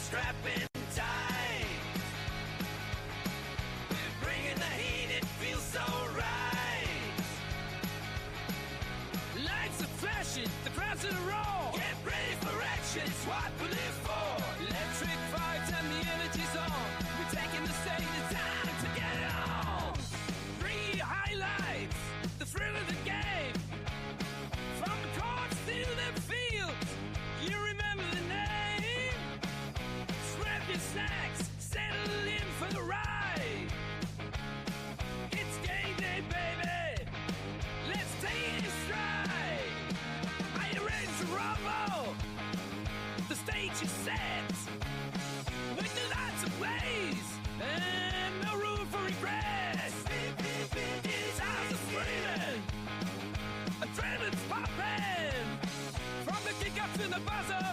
strap in tight. We're bringing the heat, it feels so right. Lights are flashing, the crowd's in a roar. Get ready for action, it's what we live for. Electric vibes and the energy's on. We're taking the stage, it's time to get it on. 3 highlights, the thrill of the game. From the courts to the fields, you remember the name. Grab your snacks, settle in for the ride. It's game day, baby. Let's take it stride. Are you ready to rumble? The stage is set. With the lights ablaze and no room for regrets. It's hours of screaming. Adrenaline's popping. From the kick-up to the buzzer,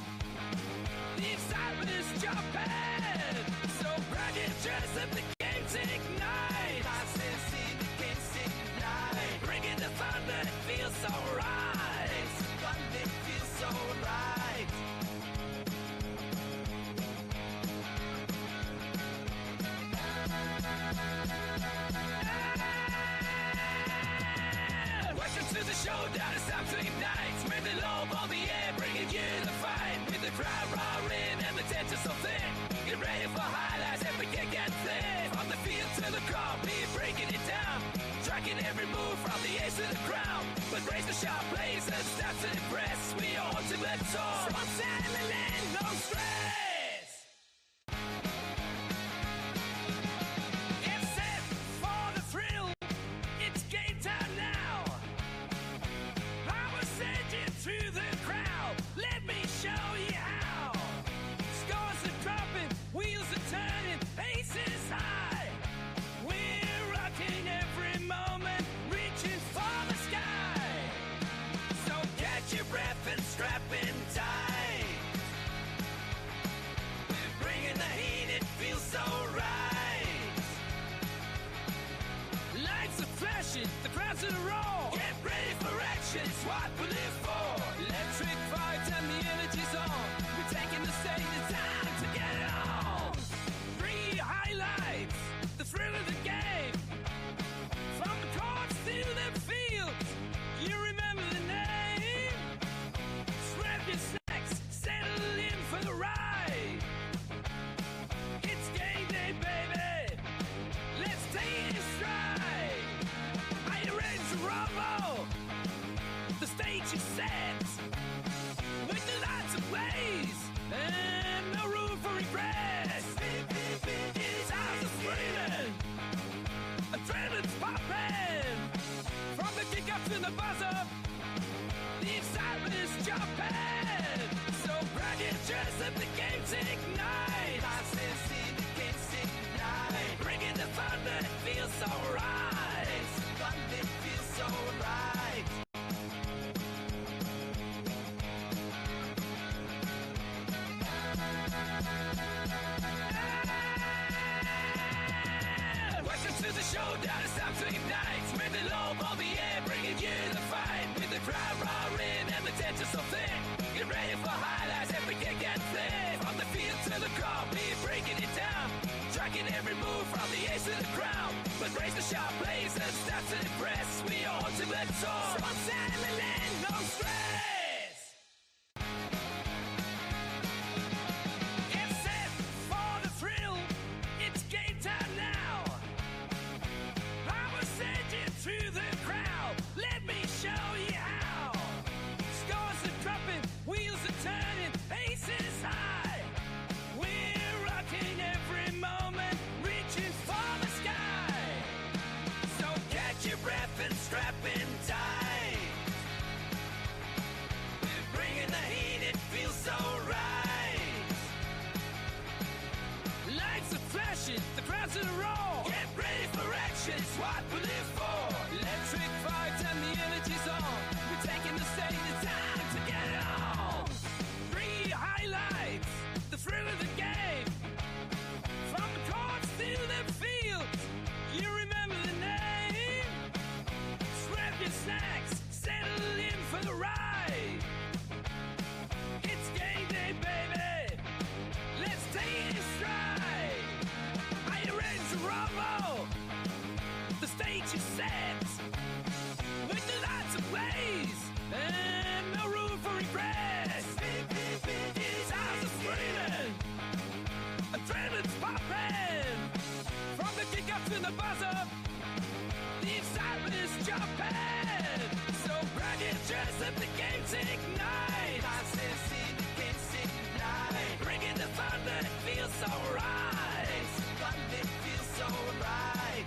the excitement is jumping. So grab your chest, let the games ignite. I said, see the games ignite. Bringing the thunder, it feels so right. It's the thunder, it feels so right. Welcome to the showdown, it's time to ignite. With the lobe on the air, bringing you the fight. With the crowd roaring and the tension so thick. Get ready for highlights, every kick and flip. From the field to the crowd, we're breaking it down. Tracking every move from the ace to the crown. But raise the sharp blades and start to impress. We are ultimate tour. From Sandland, no stress. It's set for the thrill. It's game time now. I will send you to the crowd. Let me show you how. Scores are dropping, wheels are turning, aces high. We're rocking every moment, reaching for the sky. So catch your breath and strap in tight. We're bringing the heat, it feels so right. Lights are flashing, the crowd's in a roar. Get ready for action, it's what we live for. Electric vibes and the energy's on. We're taking the stage, it's time to get it on. 3 highlights, the thrill of the game. From the courts to the fields, you remember the name. Grab your snacks, settle in for the ride. It's game day, baby. Let's take it stride. Are you ready to rumble? The stage is set. With the lights ablaze and no room for regrets. It's hours of screaming. Adrenaline's popping. From the kick-up to the buzzer, the excitement is jumping. So grab your chest, let the games ignite. I said, see the games ignite. Bringing the thunder, it feels so right. It's the thunder, it feels so right. Welcome to the showdown, it's time to ignite. With the lobe on the air, bringing you the fight. With the crowd roaring and the tension so thick. Get ready for highlights, every kick and flip. From the field to the crowd, we're breaking it down. Tracking every move from the ace to the crown. But raise the sharp blades and start to impress. We are ultimate tour. From Sandland, no stress. It's set for the thrill. It's game time now. I will send you to the crowd. Let me show you how. Scores are dropping, wheels are turning, aces high. We're rocking every moment, reaching for the sky. So catch your breath and strap in tight. buzzer. The excitement is jumping. So grab your dress, let the games ignite. I said, see the games ignite. Bringing the fun that it feels so right. Fun that feels so right.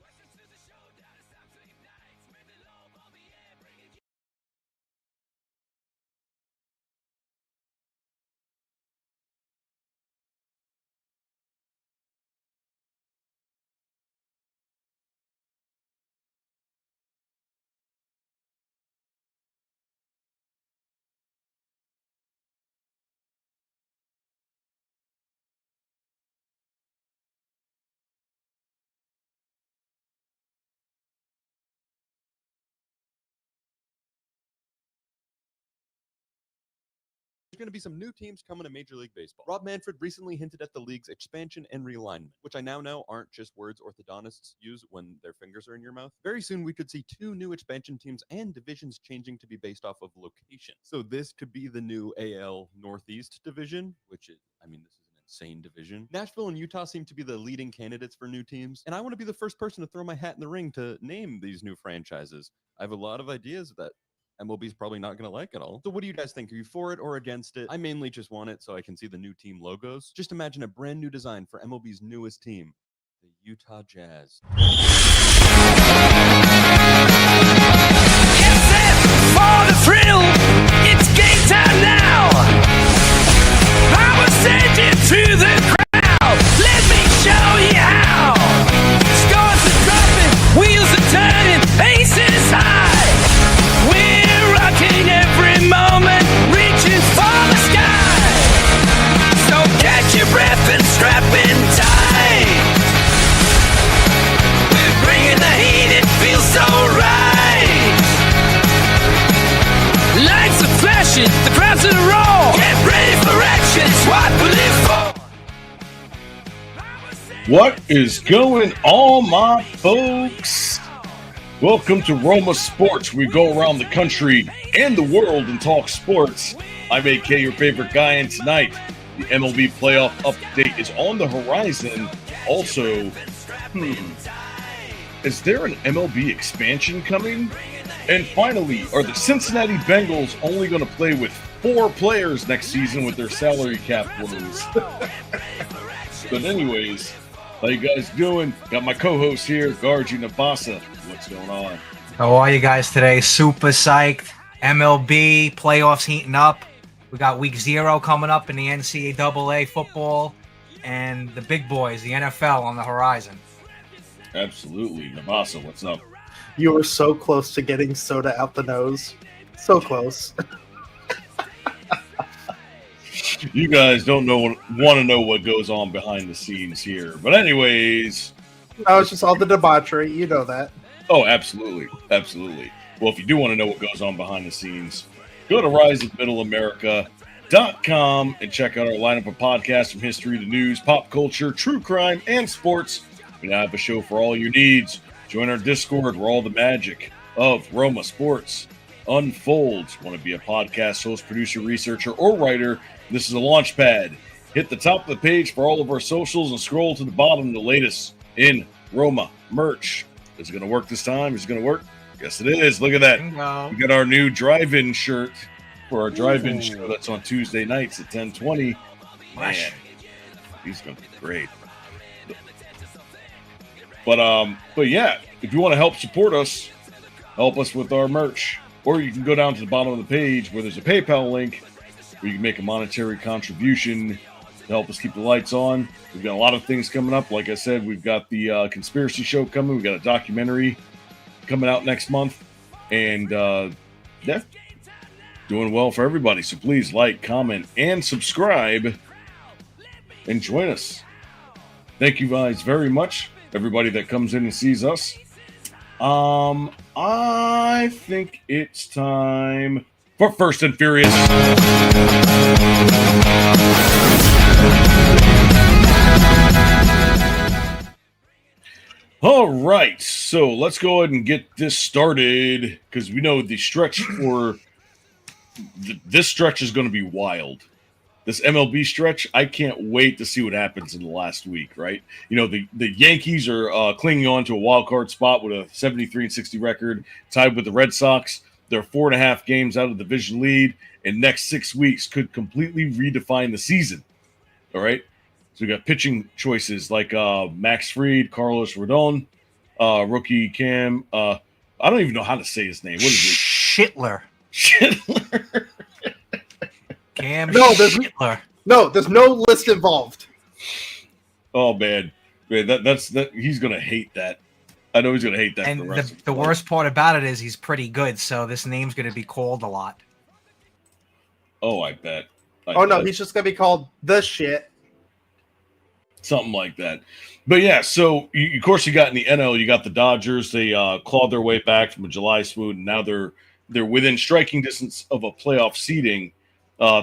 Welcome to the showdown, it's time to ignite. Spread the love on the air, bringing you. There's going to be some new teams coming to Major League Baseball. Rob Manfred recently hinted at the league's expansion and realignment, which I now know aren't just words orthodontists use when their fingers are in your mouth. Very soon, we could see 2 new expansion teams and divisions changing to be based off of location. So this could be the new AL Northeast division, which is, this is an insane division. Nashville and Utah seem to be the leading candidates for new teams, and I want to be the first person to throw my hat in the ring to name these new franchises. I have a lot of ideas that MLB's probably not going to like it all. So what do you guys think? Are you for it or against it? I mainly just want it so I can see the new team logos. Just imagine a brand new design for MLB's newest team, the Utah Jazz. Get set for the thrill. It's game time now. I will send you to the crowd. Let me show you how. Scores are dropping, wheels are turning, paces high. We're rocking every moment, reaching for the sky. So catch your breath and strap in tight. We're bringing the heat, it feels so right. Lights are flashing, the crowd's in a roar. Get ready for action, it's what we live for. What is going on, my folks? Welcome to ROMA Sports. We go around the country and the world and talk sports. I'm AK, your favorite guy, and tonight the MLB playoff update is on the horizon. Also, is there an MLB expansion coming? And finally, are the Cincinnati Bengals only going to play with 4 players next season with their salary cap woes? But anyways, how you guys doing? Got my co-host here, Gargi Nabasa. What's going on? How are you guys today? Super psyched. MLB playoffs heating up. We got week 0 coming up in the NCAA football, and the big boys, the NFL, on the horizon. Absolutely. Nabasa, what's up? You were so close to getting soda out the nose. So close. You guys want to know what goes on behind the scenes here. But anyways. No, it's just all the debauchery. You know that. Oh, absolutely. Absolutely. Well, if you do want to know what goes on behind the scenes, go to riseofmiddleamerica.com and check out our lineup of podcasts from history to news, pop culture, true crime, and sports. We now have a show for all your needs. Join our Discord where all the magic of ROMA Sports unfolds. Want to be a podcast host, producer, researcher, or writer? This is a launch pad. Hit the top of the page for all of our socials and scroll to the bottom, the latest in Roma merch. Is it going to work this time? Is it going to work? Yes, it is. Look at that. Bingo. We got our new drive-in shirt for our drive-in show. That's on Tuesday nights at 10:20. Man, he's going to be great. But yeah, if you want to help support us, help us with our merch, or you can go down to the bottom of the page where there's a PayPal link where you can make a monetary contribution to help us keep the lights on. We've got a lot of things coming up. Like I said, we've got the conspiracy show coming. We've got a documentary coming out next month. And yeah, doing well for everybody. So please like, comment, and subscribe and join us. Thank you guys very much, everybody that comes in and sees us. I think it's time for First and Furious. All right, so let's go ahead and get this started because we know the stretch for this stretch is going to be wild. This MLB stretch, I can't wait to see what happens in the last week, right? You know, the Yankees are clinging on to a wild card spot with a 73-60 record, tied with the Red Sox. They're 4.5 games out of the division lead, and next 6 weeks could completely redefine the season. All right, so we got pitching choices like Max Fried, Carlos Rodon, rookie Cam. I don't even know how to say his name. What is it? Shitler. Schindler. Cam No, there's Shitler. there's no list involved. Oh man, that's he's gonna hate that. I know he's gonna hate that. And for the rest of the his life. worst part about it is he's pretty good, so this name's going to be called a lot. Oh, I bet. Oh no, he's just gonna be called the shit. Something like that. But yeah, so of course you got in the NL, you got the Dodgers. They clawed their way back from a July swoon, and now they're within striking distance of a playoff seeding,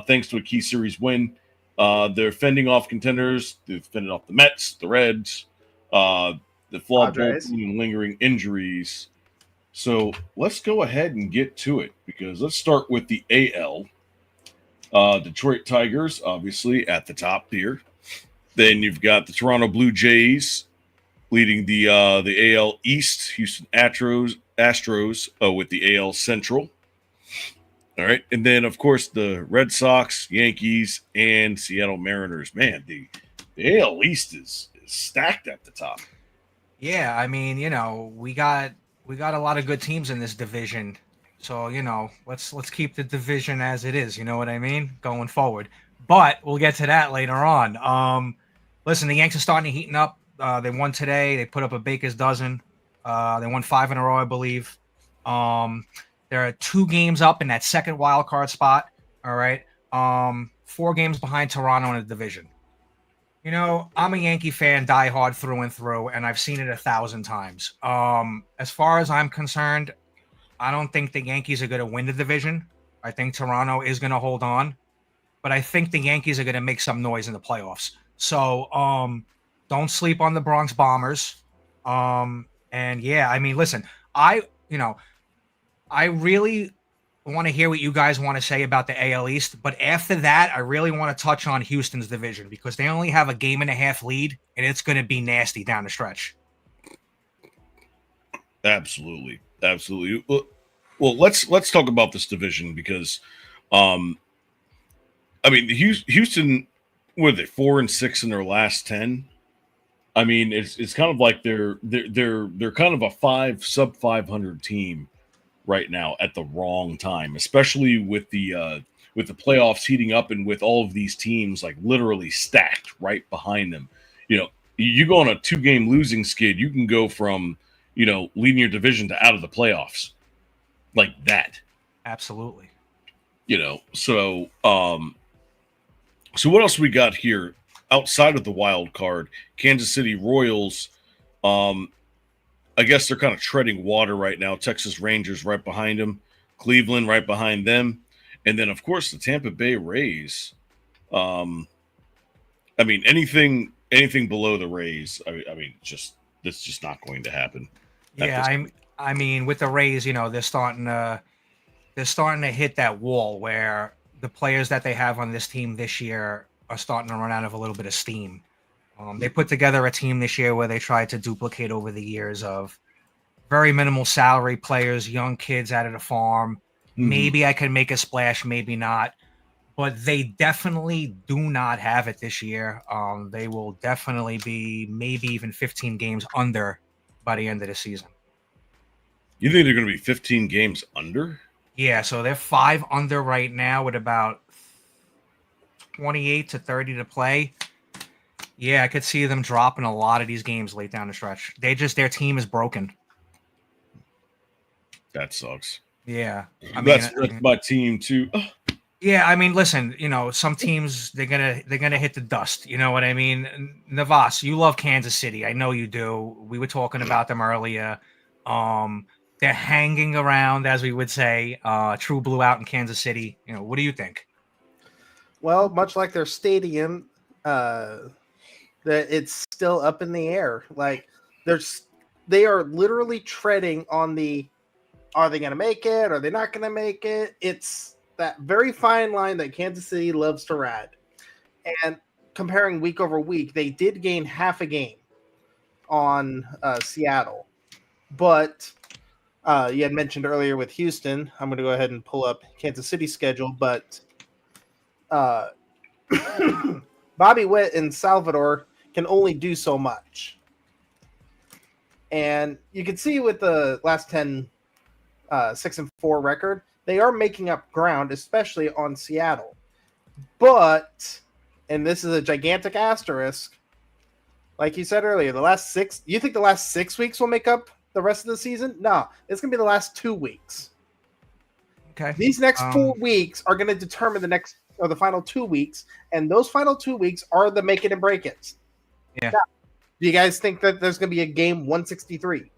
thanks to a key series win. They're fending off contenders. They've fended off the Mets, the Reds, the flawed Padres. bullpen and lingering injuries. So let's go ahead and get to it because let's start with the AL. Detroit Tigers, obviously, at the top here. Then you've got the Toronto Blue Jays leading the AL East, Houston Astros with the AL Central. All right, and then of course the Red Sox, Yankees, and Seattle Mariners. Man, the AL East is stacked at the top. Yeah, I mean, you know, we got a lot of good teams in this division. So, you know, let's keep the division as it is, you know what I mean, going forward. But we'll get to that later on. Listen, the Yanks are starting to heating up. They won today. They put up a baker's dozen. They won 5 in a row, I believe. There are 2 games up in that second wild card spot. All right. 4 games behind Toronto in the division. You know, I'm a Yankee fan, die hard through and through, and I've seen it 1,000 times. As far as I'm concerned, I don't think the Yankees are going to win the division. I think Toronto is going to hold on, but I think the Yankees are going to make some noise in the playoffs. So don't sleep on the Bronx Bombers. And yeah, I mean, listen, I really want to hear what you guys want to say about the AL East, but after that, I really want to touch on Houston's division because they only have a 1.5 game lead, and it's going to be nasty down the stretch. Absolutely. Well, let's talk about this division because, I mean, Houston, what are they, 4-6 in their last 10? I mean, it's kind of like they're kind of a sub 500 team right now at the wrong time, especially with the playoffs heating up and with all of these teams like literally stacked right behind them. You know, you go on a 2-game losing skid, you can go from, you know, leading your division to out of the playoffs like that. Absolutely. You know, so what else we got here outside of the wild card? Kansas City Royals, I guess they're kind of treading water right now. Texas Rangers right behind them, Cleveland right behind them, and then of course the Tampa Bay Rays. I mean, anything below the Rays, I mean, that's just not going to happen. Yeah, I mean, with the Rays, you know, they're starting to hit that wall where the players that they have on this team this year are starting to run out of a little bit of steam. They put together a team this year where they tried to duplicate over the years of very minimal salary players, young kids out of the farm. Mm-hmm. Maybe I can make a splash, maybe not. But they definitely do not have it this year. They will definitely be maybe even 15 games under by the end of the season. You think they're going to be 15 games under? Yeah, so they're 5 under right now with about 28 to 30 to play. Yeah, I could see them dropping a lot of these games late down the stretch. Their team is broken. That sucks. Yeah. I mean, that's my team too. Yeah, I mean, listen, you know, some teams they're gonna hit the dust. You know what I mean? Navas, you love Kansas City. I know you do. We were talking about them earlier. They're hanging around, as we would say, true blue out in Kansas City. You know, what do you think? Well, much like their stadium, that it's still up in the air. Like their they are literally treading on the, are they going to make it? Are they not going to make it? It's that very fine line that Kansas City loves to ride. And comparing week over week, they did gain half a game on Seattle. But you had mentioned earlier with Houston, I'm going to go ahead and pull up Kansas City's schedule, but Bobby Witt and Salvador can only do so much. And you can see with the last 10 6-4 record, they are making up ground, especially on Seattle. But, and this is a gigantic asterisk, like you said earlier, you think the last 6 weeks will make up the rest of the season? No, it's going to be the last 2 weeks. Okay. These next 4 weeks are going to determine the final 2 weeks, and those final 2 weeks are the make it and break it. Yeah. Now, do you guys think that there's going to be a game 163?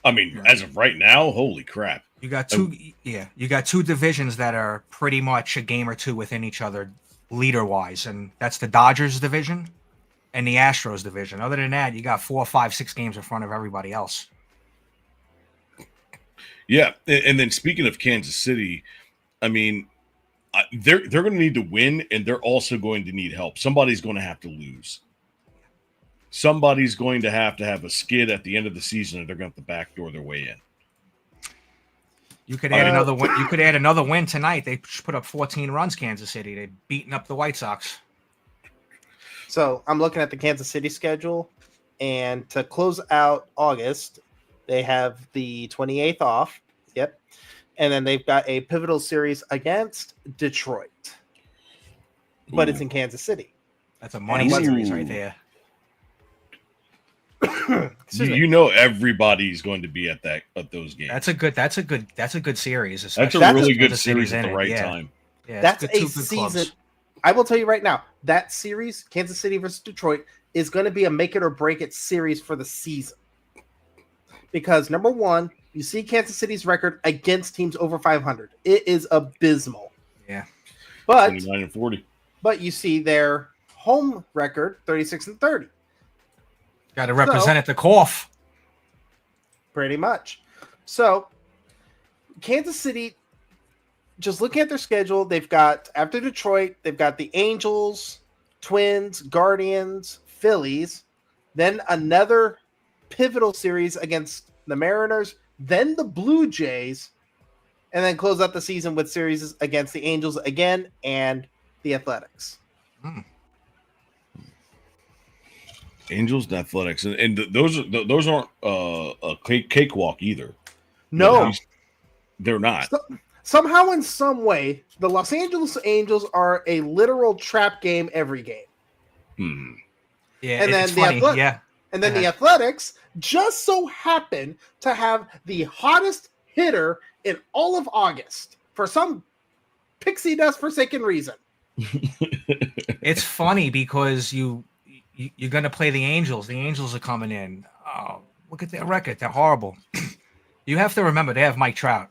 I mean, as of right now, holy crap. You got two divisions that are pretty much a game or two within each other leader-wise, and that's the Dodgers division and the Astros division. Other than that, you got 4, 5, 6 games in front of everybody else. Yeah, and then speaking of Kansas City, I mean, they're going to need to win, and they're also going to need help. Somebody's going to have to lose. Somebody's going to have a skid at the end of the season, and they're going to have to backdoor their way in. You could add another win. You could add another win tonight. They put up 14 runs. Kansas City. They've beaten up the White Sox. So I'm looking at the Kansas City schedule, and to close out August, they have the 28th off. Yep. And then they've got a pivotal series against Detroit. But it's in Kansas City. That's a money series right there. You know everybody's going to be at those games. That's a good series. That's a really good series at the right time. Yeah, that's a season. Clubs. I will tell you right now, that series, Kansas City versus Detroit, is going to be a make it or break it series for the season. Because number one, you see Kansas City's record against teams over 500. It is abysmal. Yeah. But 29-40. But you see their home record, 36-30. Got to represent at the cough. Pretty much. So, Kansas City, just looking at their schedule, they've got, after Detroit, they've got the Angels, Twins, Guardians, Phillies, then another pivotal series against the Mariners, then the Blue Jays, and then close out the season with series against the Angels again and the Athletics. Angels and Athletics, and those aren't a cakewalk either. No, they're not. Somehow, in some way, the Los Angeles Angels are a literal trap game every game. Yeah, and then the Athletics just so happen to have the hottest hitter in all of August for some pixie dust forsaken reason. It's funny because you're going to play the Angels. The Angels are coming in. Oh, look at their record. They're horrible. You have to remember they have Mike Trout.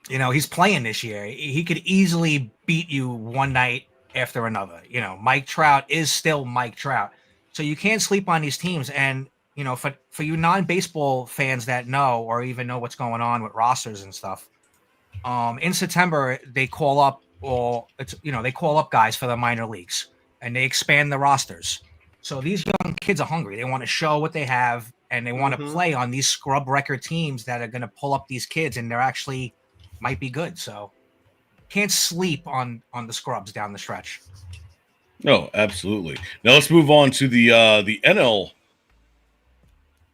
You know, he's playing this year. He could easily beat you one night after another. You know, Mike Trout is still Mike Trout. So you can't sleep on these teams. And, you know, for you non-baseball fans that know or even know what's going on with rosters and stuff, in September, they call up they call up guys for the minor leagues and they expand the rosters. So these young kids are hungry. They want to show what they have and they want to play on these scrub record teams that are going to pull up these kids and they're actually might be good. So can't sleep on the scrubs down the stretch. No, absolutely. Now let's move on to the NL.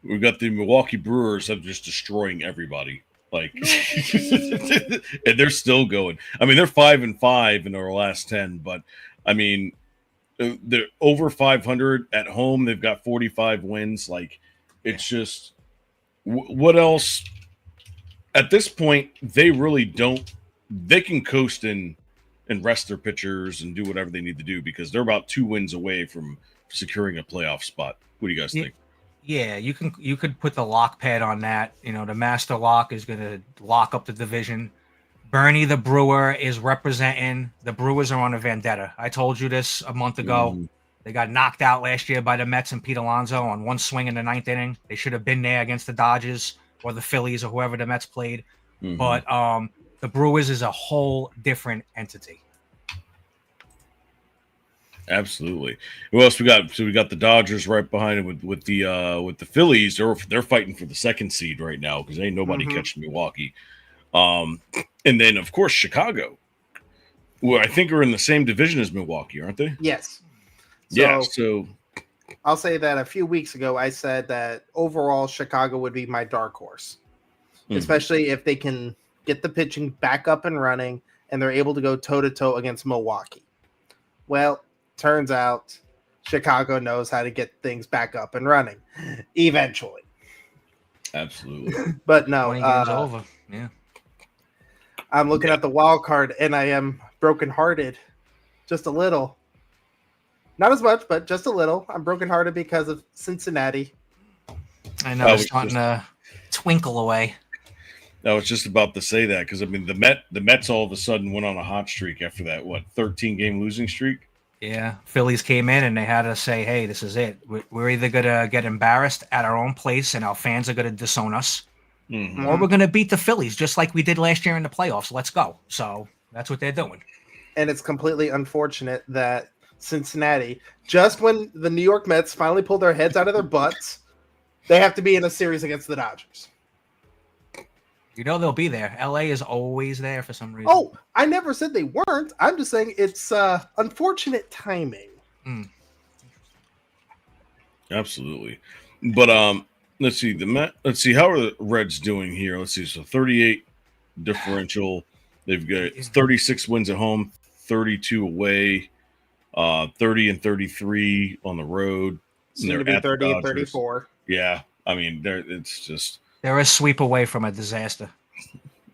We've got the Milwaukee Brewers that are just destroying everybody. Like, and they're still going. I mean, they're 5-5 in their last 10, but I mean, they're over 500 at home. They've got 45 wins. Like, it's just what else? At this point, they really don't. They can coast and rest their pitchers and do whatever they need to do because they're about 2 wins away from securing a playoff spot. What do you guys think? Yeah, you could put the lock pad on that. You know, the master lock is going to lock up the division. Bernie the Brewer is representing. The Brewers are on a vendetta. I told you this a month ago. They got knocked out last year by the Mets and Pete Alonso on one swing in the 9th inning. They should have been there against the Dodgers or the Phillies or whoever the Mets played. Mhm. But the Brewers is a whole different entity. Absolutely. Who else we got? So we got the Dodgers right behind it with the Phillies. They're fighting for the 2nd seed right now because ain't nobody catching Milwaukee. And then of course Chicago, who I think are in the same division as Milwaukee, aren't they? Yes. So I'll say that a few weeks ago I said that overall Chicago would be my dark horse, especially if they can get the pitching back up and running and they're able to go toe-to-toe against Milwaukee. Well, turns out Chicago knows how to get things back up and running eventually. Absolutely. But no, 20 games over. Yeah. I'm looking at the wild card and I am brokenhearted just a little. Not as much, but just a little. I'm brokenhearted because of Cincinnati. I know, it's starting to twinkle away. I was just about to say that because I mean the Mets all of a sudden went on a hot streak after that 13-game losing streak. Yeah, Phillies came in and they had to say, "Hey, this is it. We're either gonna get embarrassed at our own place and our fans are gonna disown us, or we're gonna beat the Phillies just like we did last year in the playoffs. Let's go." So that's what they're doing. And it's completely unfortunate that Cincinnati, just when the New York Mets finally pulled their heads out of their butts, they have to be in a series against the Dodgers. You know they'll be there. LA is always there for some reason. Oh, I never said they weren't. I'm just saying it's unfortunate timing. Absolutely. But let's see let's see how are the Reds doing here. Let's see. So 38 differential. They've got 36 wins at home, 32 away, 30 and 33 on the road. Soon to be 30 and 34. Yeah. I mean, they're a sweep away from a disaster.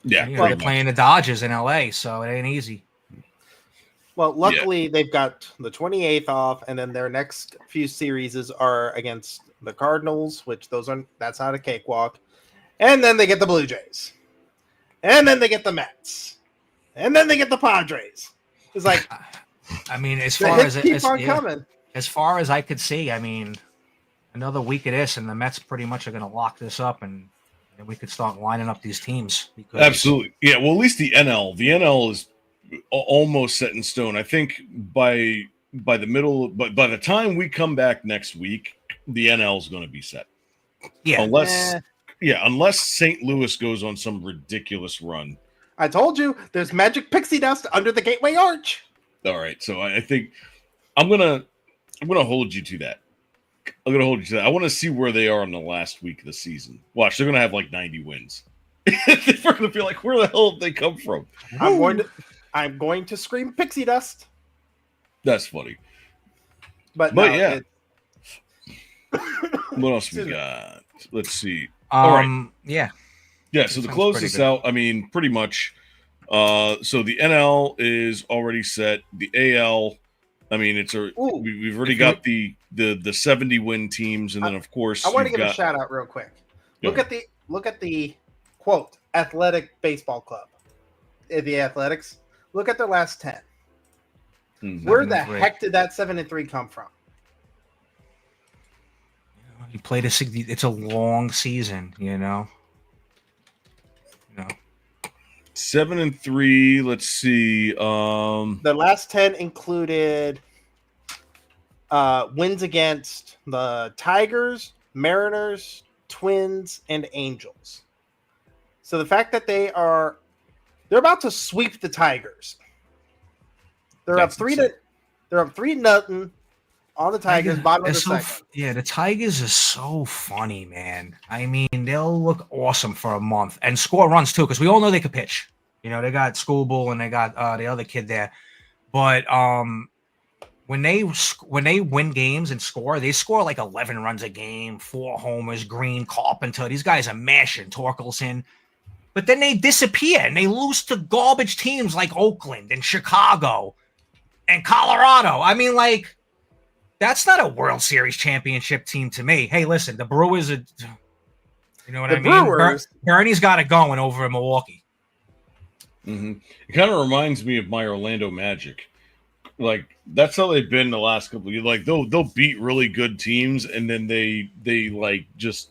Yeah, they're playing the Dodgers in LA, so it ain't easy. Well, luckily they've got the 28th off, and then their next few series are against the Cardinals, which that's not a cakewalk. And then they get the Blue Jays, and then they get the Mets, and then they get the Padres. It's like, I mean, as far as coming. As far as I could see, I mean, another week of this, and the Mets pretty much are going to lock this up, and we could start lining up these teams. Absolutely. Yeah, well, at least the NL is almost set in stone. I think by the time we come back next week, the NL is going to be set. Yeah. Unless St. Louis goes on some ridiculous run. I told you, there's magic pixie dust under the Gateway Arch. All right, so I think I'm gonna hold you to that. I want to see where they are in the last week of the season. Watch, they're going to have like 90 wins. They're going to be like, where the hell did they come from? I'm going to scream pixie dust. That's funny. But yeah. What else we got? Let's see. All right. Yeah. Yeah, so to close this out, I mean, pretty much. So the NL is already set. The AL, I mean, we've already got the 70 win teams, and then of course I want to give a shout out real quick. Look at the quote Athletic Baseball Club, the Athletics. Look at their last 10. Where the heck did that 7-3 come from? You played it's a long season, you know. 7-3. Let's see. The last 10 included wins against the Tigers, Mariners, Twins, and Angels. So the fact that they're about to sweep the Tigers. They're up 3-0 on the Tigers, bottom of the second. Yeah, the Tigers are so funny, man. I mean, they'll look awesome for a month and score runs too, because we all know they could pitch. You know, they got Schoolbull and they got the other kid there. But when they win games and score, they score like 11 runs a game, 4 homers, Green, Carpenter. These guys are mashing, Torkelson. But then they disappear and they lose to garbage teams like Oakland and Chicago and Colorado. I mean, like, that's not a World Series championship team to me. Hey, listen, the Brewers are, you know what I mean? Bernie's got it going over in Milwaukee. Mm-hmm. It kind of reminds me of my Orlando Magic. like that's how they've been the last couple of years. Like they'll beat really good teams, and then they like just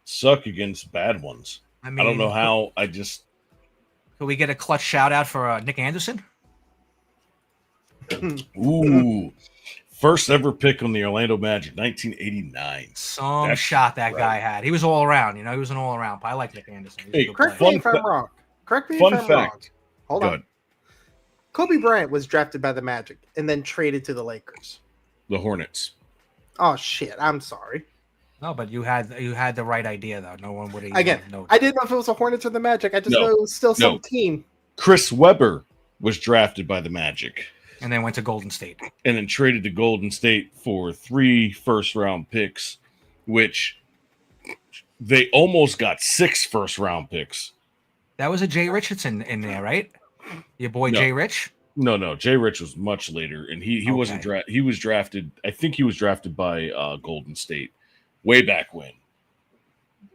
suck against bad ones. I I don't know mean, how. could we get a clutch shout out for Nick Anderson? Ooh, first ever pick on the Orlando Magic, 1989. Some That's shot that right. guy had. He was all around. You know, he was an all around. I like Nick Anderson. He's a Hey, good Correct player. me if I'm wrong. Correct me if Fun I'm wrong. fact. Hold Go on. ahead. Kobe Bryant was drafted by the Magic and then traded to the Lakers. The Hornets. Oh shit! I'm sorry. No, but you had the right idea though. No one would have Again, known. I didn't know if it was the Hornets or the Magic. I just No. know it was still some No. team. Chris Webber was drafted by the Magic And then went to Golden State. and then traded to Golden State for 3 first-round picks, which they almost got 6 first-round picks. That was a Jay Richardson in there, right? Your boy No. Jay Rich. No. Jay Rich was much later, and he wasn't drafted. He was drafted. I think he was drafted by Golden State way back when.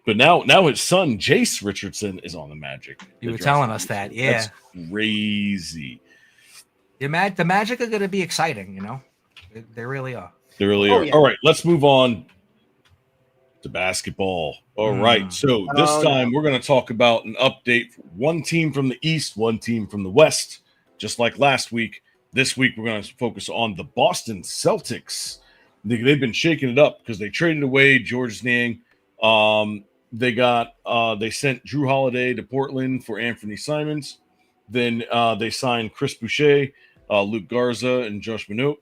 But now his son Jace Richardson is on the Magic. You The were draft telling us position. that, yeah. That's crazy. The Magic are going to be exciting. You know, they really are. They really Oh, are. yeah. All right, let's move on to basketball. All right, so this Oh, time we're going to talk about an update. One team from the East, one team from the West. Just like last week, this week we're going to focus on the Boston Celtics. They've been shaking it up because they traded away George Niang. They sent Drew Holiday to Portland for Anthony Simons. Then they signed Chris Boucher, Luke Garza, and Josh Minot.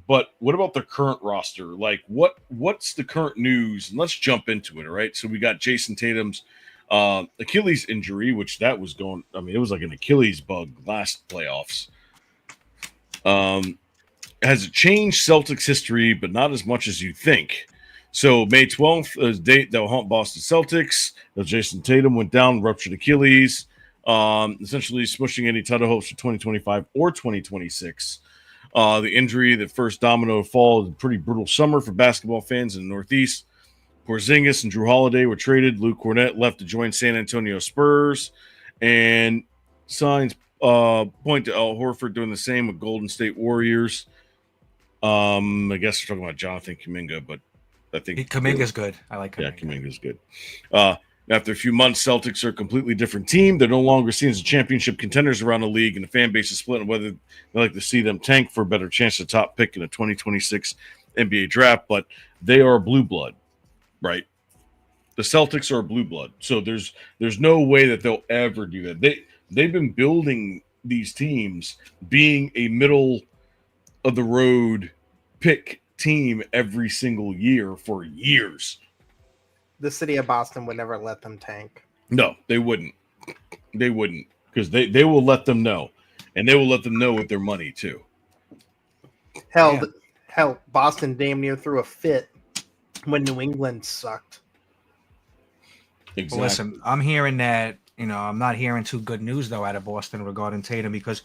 But what about the current roster? Like, what's the current news? And let's jump into it. All right. So we got Jason Tatum's Achilles injury, which that was going. I mean, it was like an Achilles bug last playoffs. Has changed Celtics history, but not as much as you think. So May 12th is date that will haunt Boston Celtics. Jason Tatum went down, ruptured Achilles, essentially smushing any title hopes for 2025 or 2026. The injury, the first domino fall, a pretty brutal summer for basketball fans in the Northeast. Porzingis and Drew Holiday were traded. Luke Cornett left to join San Antonio Spurs. And signs point to Al Horford doing the same with Golden State Warriors. I guess we're talking about Jonathan Kuminga, but I think Kuminga's good. I like Kuminga. Yeah, Kuminga's good. After a few months, Celtics are a completely different team. They're no longer seen as championship contenders around the league, and the fan base is split on whether they like to see them tank for a better chance of top pick in a 2026 NBA draft. But they are a blue blood, right? The Celtics are a blue blood, so there's no way that they'll ever do that. They've been building these teams being a middle of the road pick team every single year for years. The city of Boston would never let them tank. No, they wouldn't. They wouldn't, because they will let them know, and they will let them know with their money too. Hell, Boston damn near threw a fit when New England sucked. Exactly. Well, listen, I'm hearing that, I'm not hearing too good news though out of Boston regarding Tatum, because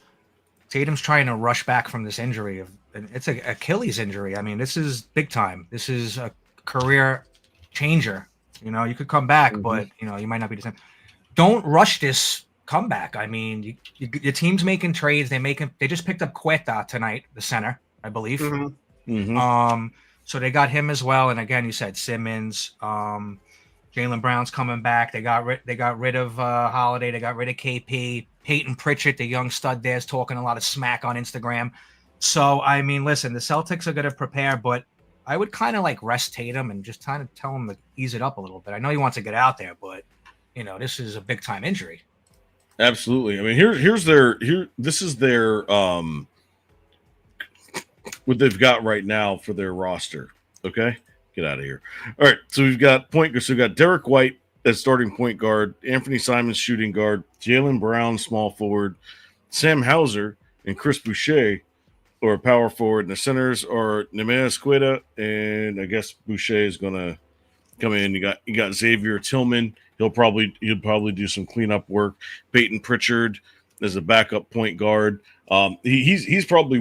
Tatum's trying to rush back from this injury and it's an Achilles injury. I mean, this is big time. This is a career changer. You could come back, but you might not be the same. Don't rush this comeback. I mean, your team's making trades. They just picked up Cueta tonight, the center, I believe. So they got him as well. And again, you said Simmons, Jaylen Brown's coming back. They got rid of Holiday. They got rid of KP. Peyton Pritchard, the young stud there, is talking a lot of smack on Instagram. So, I mean, listen, the Celtics are going to prepare, but I would kind of like rest Tatum and just kind of tell him to ease it up a little bit. I know he wants to get out there, but, this is a big time injury. Absolutely. I mean, this is their what they've got right now for their roster. Okay, get out of here. All right, so we've got Derek White as starting point guard, Anthony Simons shooting guard, Jaylen Brown small forward, Sam Hauser and Chris Boucher or power forward. And the centers are Nemanja Cueta, and I guess Boucher is gonna come in. You got Xavier Tillman. He'll probably do some cleanup work. Peyton Pritchard as a backup point guard. He's probably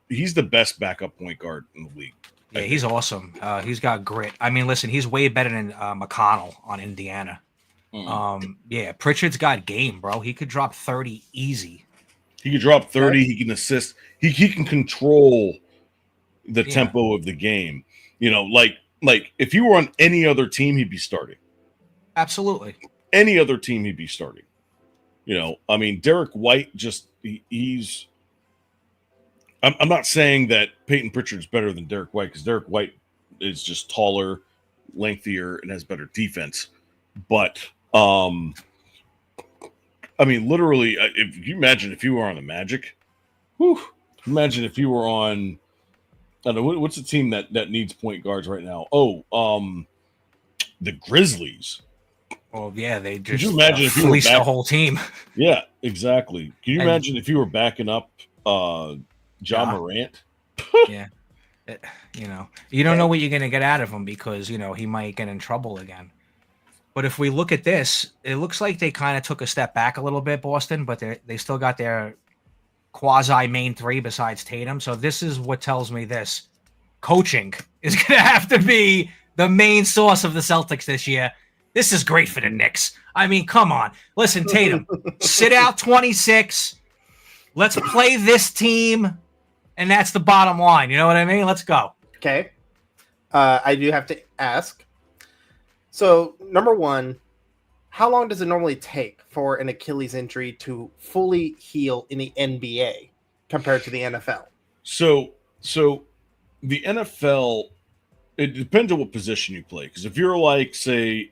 he's the best backup point guard in the league. Yeah, he's awesome. He's got grit. I mean, listen, he's way better than McConnell on Indiana. Yeah, Pritchard's got game, bro. He could drop 30 easy. He can drop 30. He can assist. He can control the tempo of the game. Like if you were on any other team, he'd be starting. Absolutely. Any other team, he'd be starting. I mean, Derek White he's. I'm not saying that Peyton Pritchard's better than Derek White because Derek White is just taller, lengthier, and has better defense. But I mean, literally, if you imagine if you were on the Magic, imagine if you were on. I don't know what's the team that needs point guards right now. The Grizzlies. Well, yeah, they just Could you imagine if you were fleeced the whole team. Yeah, exactly. Can you imagine if you were backing up John Morant? Yeah. You don't know what you're going to get out of him because, he might get in trouble again. But if we look at this, it looks like they kind of took a step back a little bit, Boston, but they still got their quasi main three besides Tatum. So this is what tells me this. Coaching is going to have to be the main source of the Celtics this year. This is great for the Knicks. I mean, come on. Listen, Tatum, sit out 26. Let's play this team, and that's the bottom line. You know what I mean? Let's go. Okay. I do have to ask. So, number one, how long does it normally take for an Achilles injury to fully heal in the NBA compared to the NFL? So the NFL, it depends on what position you play. Because if you're like, say,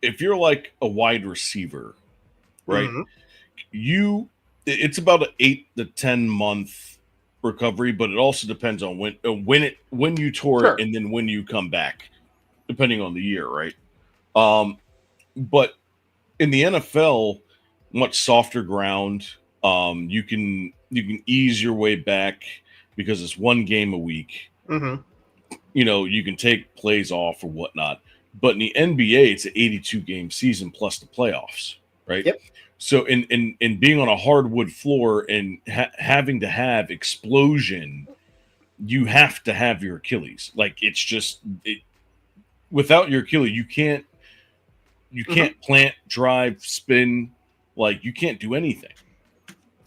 if you're like a wide receiver, right? Mm-hmm. It's about an 8 to 10 month recovery, but it also depends on when you tore it and then when you come back, depending on the year, right? But in the NFL, much softer ground, you can ease your way back because it's one game a week. Mm-hmm. You can take plays off or whatnot. But in the NBA, it's an 82 game season plus the playoffs, right? Yep. So in being on a hardwood floor and having to have explosion, you have to have your Achilles. Like it's just without your Achilles, you can't plant, drive, spin. Like you can't do anything.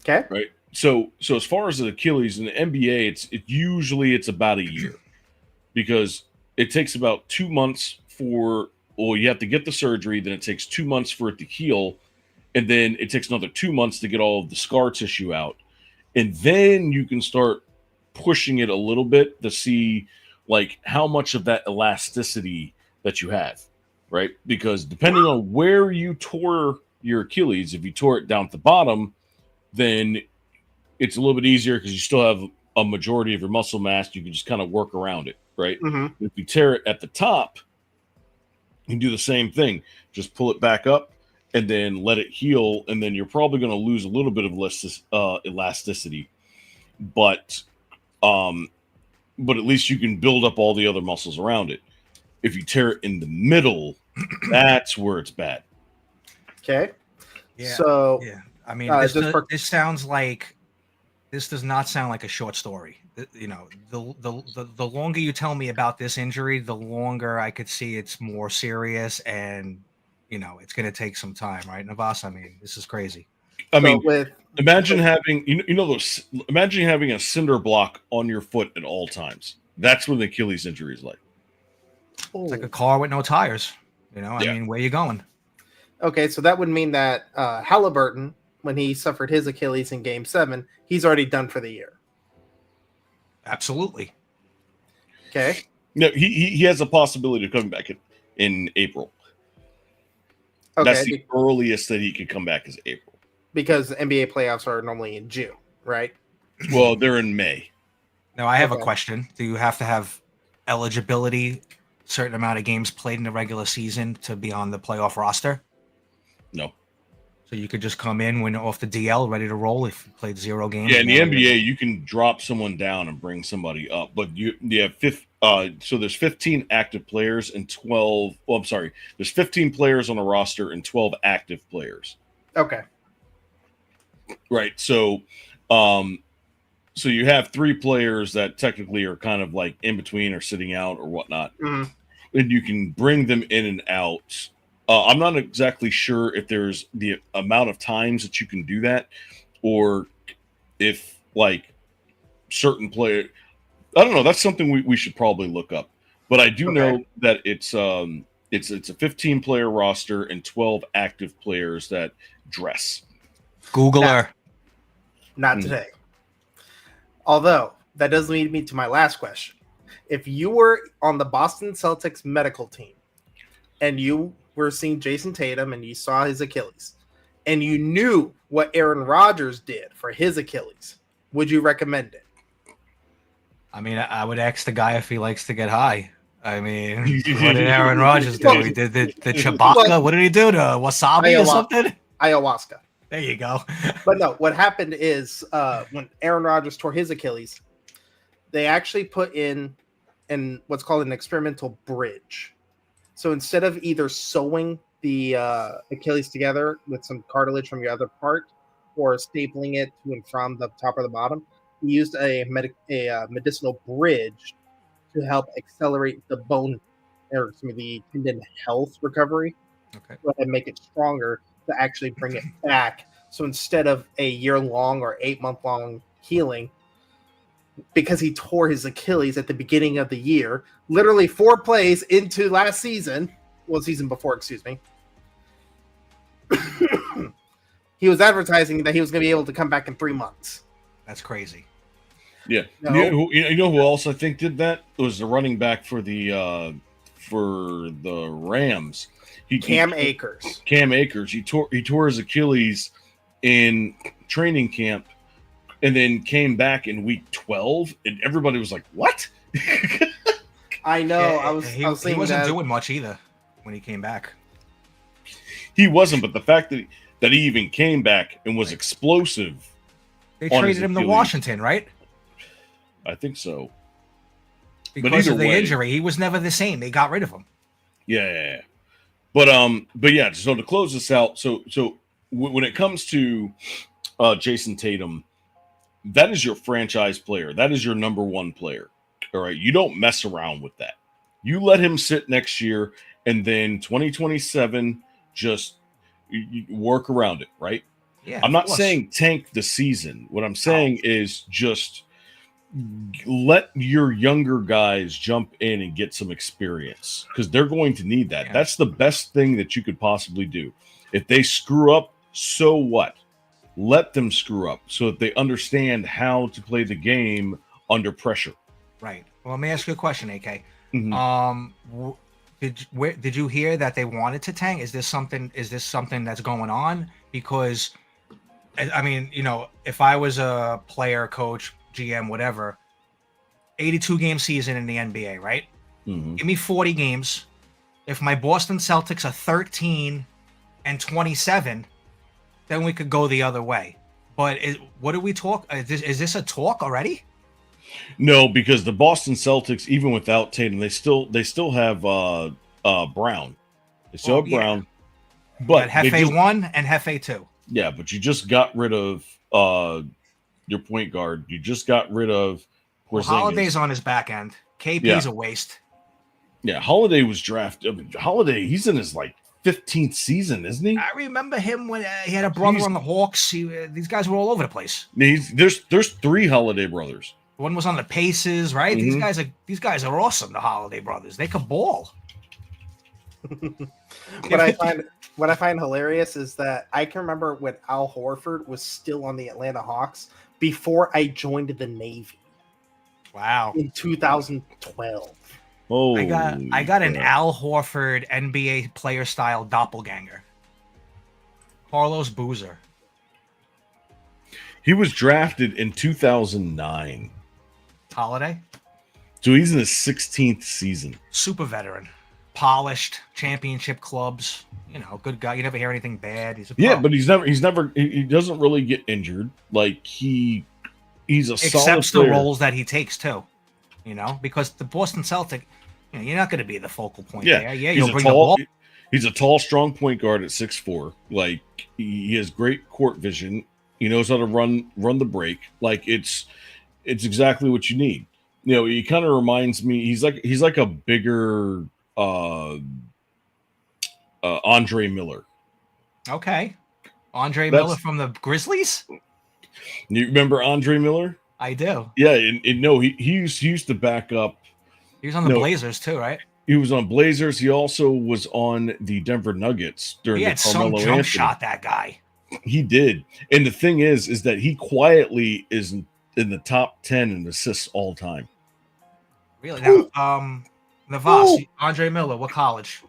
Okay. Right. So as far as the Achilles in the NBA, it's about a year because it takes about 2 months you have to get the surgery. Then it takes 2 months for it to heal. And then it takes another 2 months to get all of the scar tissue out. And then you can start pushing it a little bit to see like how much of that elasticity that you have, right? Because depending on where you tore your Achilles, if you tore it down at the bottom, then it's a little bit easier because you still have a majority of your muscle mass. You can just kind of work around it, right? Mm-hmm. If you tear it at the top, you can do the same thing. Just pull it back up and then let it heal, and then you're probably going to lose a little bit of elasticity. But at least you can build up all the other muscles around it. If you tear it in the middle, that's where it's bad. Okay. Yeah. So yeah, I mean, this sounds like this does not sound like a short story. The longer you tell me about this injury, the longer I could see it's more serious, and it's going to take some time, right, Navas? I mean, this is crazy. Imagine having imagine having a cinder block on your foot at all times. That's what the Achilles injury is like. It's like a car with no tires. I mean, where you going? Okay, so that would mean that Halliburton, when he suffered his Achilles in Game 7, he's already done for the year. Absolutely. Okay. No, he has a possibility of coming back in April. Okay. That's the earliest that he could come back is April. Because the NBA playoffs are normally in June, right? Well, they're in May. Now, I have a question. Do you have to have eligibility, certain amount of games played in the regular season to be on the playoff roster? No. So you could just come in when off the DL, ready to roll if you played 0 games? Yeah, in the NBA, you can drop someone down and bring somebody up. But so there's 15 active players and 12 – there's 15 players on a roster and 12 active players. Okay. Right. So you have 3 players that technically are kind of like in between or sitting out or whatnot. Mm-hmm. And you can bring them in and out I'm not exactly sure if there's the amount of times that you can do that, or if like certain player. I don't know. That's something we should probably look up. But I do know that it's a 15 player roster and 12 active players that dress. Googler. Not today. Although that does lead me to my last question. If you were on the Boston Celtics medical team and you were seeing Jason Tatum and you saw his Achilles and you knew what Aaron Rodgers did for his Achilles, would you recommend it? I mean, I would ask the guy if he likes to get high. I mean, what did Aaron Rodgers do? He did the Chewbacca. What did he do? The wasabi or something? Ayahuasca. There you go. But no, what happened is when Aaron Rodgers tore his Achilles, they actually put in what's called an experimental bridge. So instead of either sewing the Achilles together with some cartilage from your other part or stapling it to and from the top or the bottom, he used a medicinal bridge to help accelerate the bone or the tendon health recovery. Okay. And make it stronger to actually bring it back. So instead of a year-long or 8-month-long healing, because he tore his Achilles at the beginning of the year, literally 4 plays into last season, season before, excuse me, he was advertising that he was going to be able to come back in 3 months. That's crazy. Yeah. No. You know who else I think did that? It was the running back for the Rams. Cam Akers. Cam Akers. He tore his Achilles in training camp and then came back in week 12, and everybody was like, "What?" I know. Yeah, he wasn't doing much either when he came back. He wasn't, but the fact that he even came back and was explosive. They traded him to Washington, right? I think so. Because of the injury, he was never the same. They got rid of him. Yeah. But yeah. So to close this out, so when it comes to Jason Tatum, that is your franchise player. That is your number one player. All right. You don't mess around with that. You let him sit next year, and then 2027, just you work around it, right? Yeah. I'm not saying tank the season. What I'm saying is just let your younger guys jump in and get some experience, because they're going to need that. Yeah. That's the best thing that you could possibly do. If they screw up, so what? Let them screw up so that they understand how to play the game under pressure. Right. Well, let me ask you a question, AK. Mm-hmm. Did you hear that they wanted to tank? Is this something that's going on? Because, I mean, you know, if I was a player, coach, GM, whatever, 82 game season in the NBA, right? Mm-hmm. Give me 40 games. If my Boston Celtics are 13-27, then we could go the other way. But what do we talk? Is this a talk already? No, because the Boston Celtics, even without Tatum, they still have Brown. They still have Brown, but Hefe 1 and Hefe 2. Yeah, but you just got rid of your point guard. You just got rid of Porzingis. Holiday's on his back end. KP's a waste. Yeah, Holiday was drafted. I mean, Holiday, he's in his 15th season, isn't he? I remember him when he had a brother on the Hawks. These guys were all over the place. There's 3 Holiday brothers. One was on the Pacers, right? Mm-hmm. These guys are awesome. The Holiday brothers, they could ball. What I find hilarious is that I can remember when Al Horford was still on the Atlanta Hawks before I joined the Navy. Wow! In 2012. Oh, I got an Al Horford NBA player style doppelganger. Carlos Boozer. He was drafted in 2009. Holiday. So he's in his 16th season. Super veteran, polished, championship clubs. You know, good guy. You never hear anything bad. He's a pro. Yeah, but he doesn't really get injured. He's a solid accepts player. The roles that he takes too. You know, because the Boston Celtic, you're not going to be the focal point there. Yeah, you'll bring the ball. He's a tall, strong point guard at 6'4". He has great court vision. He knows how to run the break. It's exactly what you need. You know, he kind of reminds me. He's like a bigger. Andre Miller. Okay. Andre Miller from the Grizzlies? You remember Andre Miller? I do. Yeah, and no, he used to back up. He was on the Blazers too, right? He was on Blazers. He also was on the Denver Nuggets during he the had Carmelo some jump Anthony. shot, that guy. He did. And the thing is that he quietly is in the top 10 in assists all time. Really? Now, Navas, Andre Miller, what college?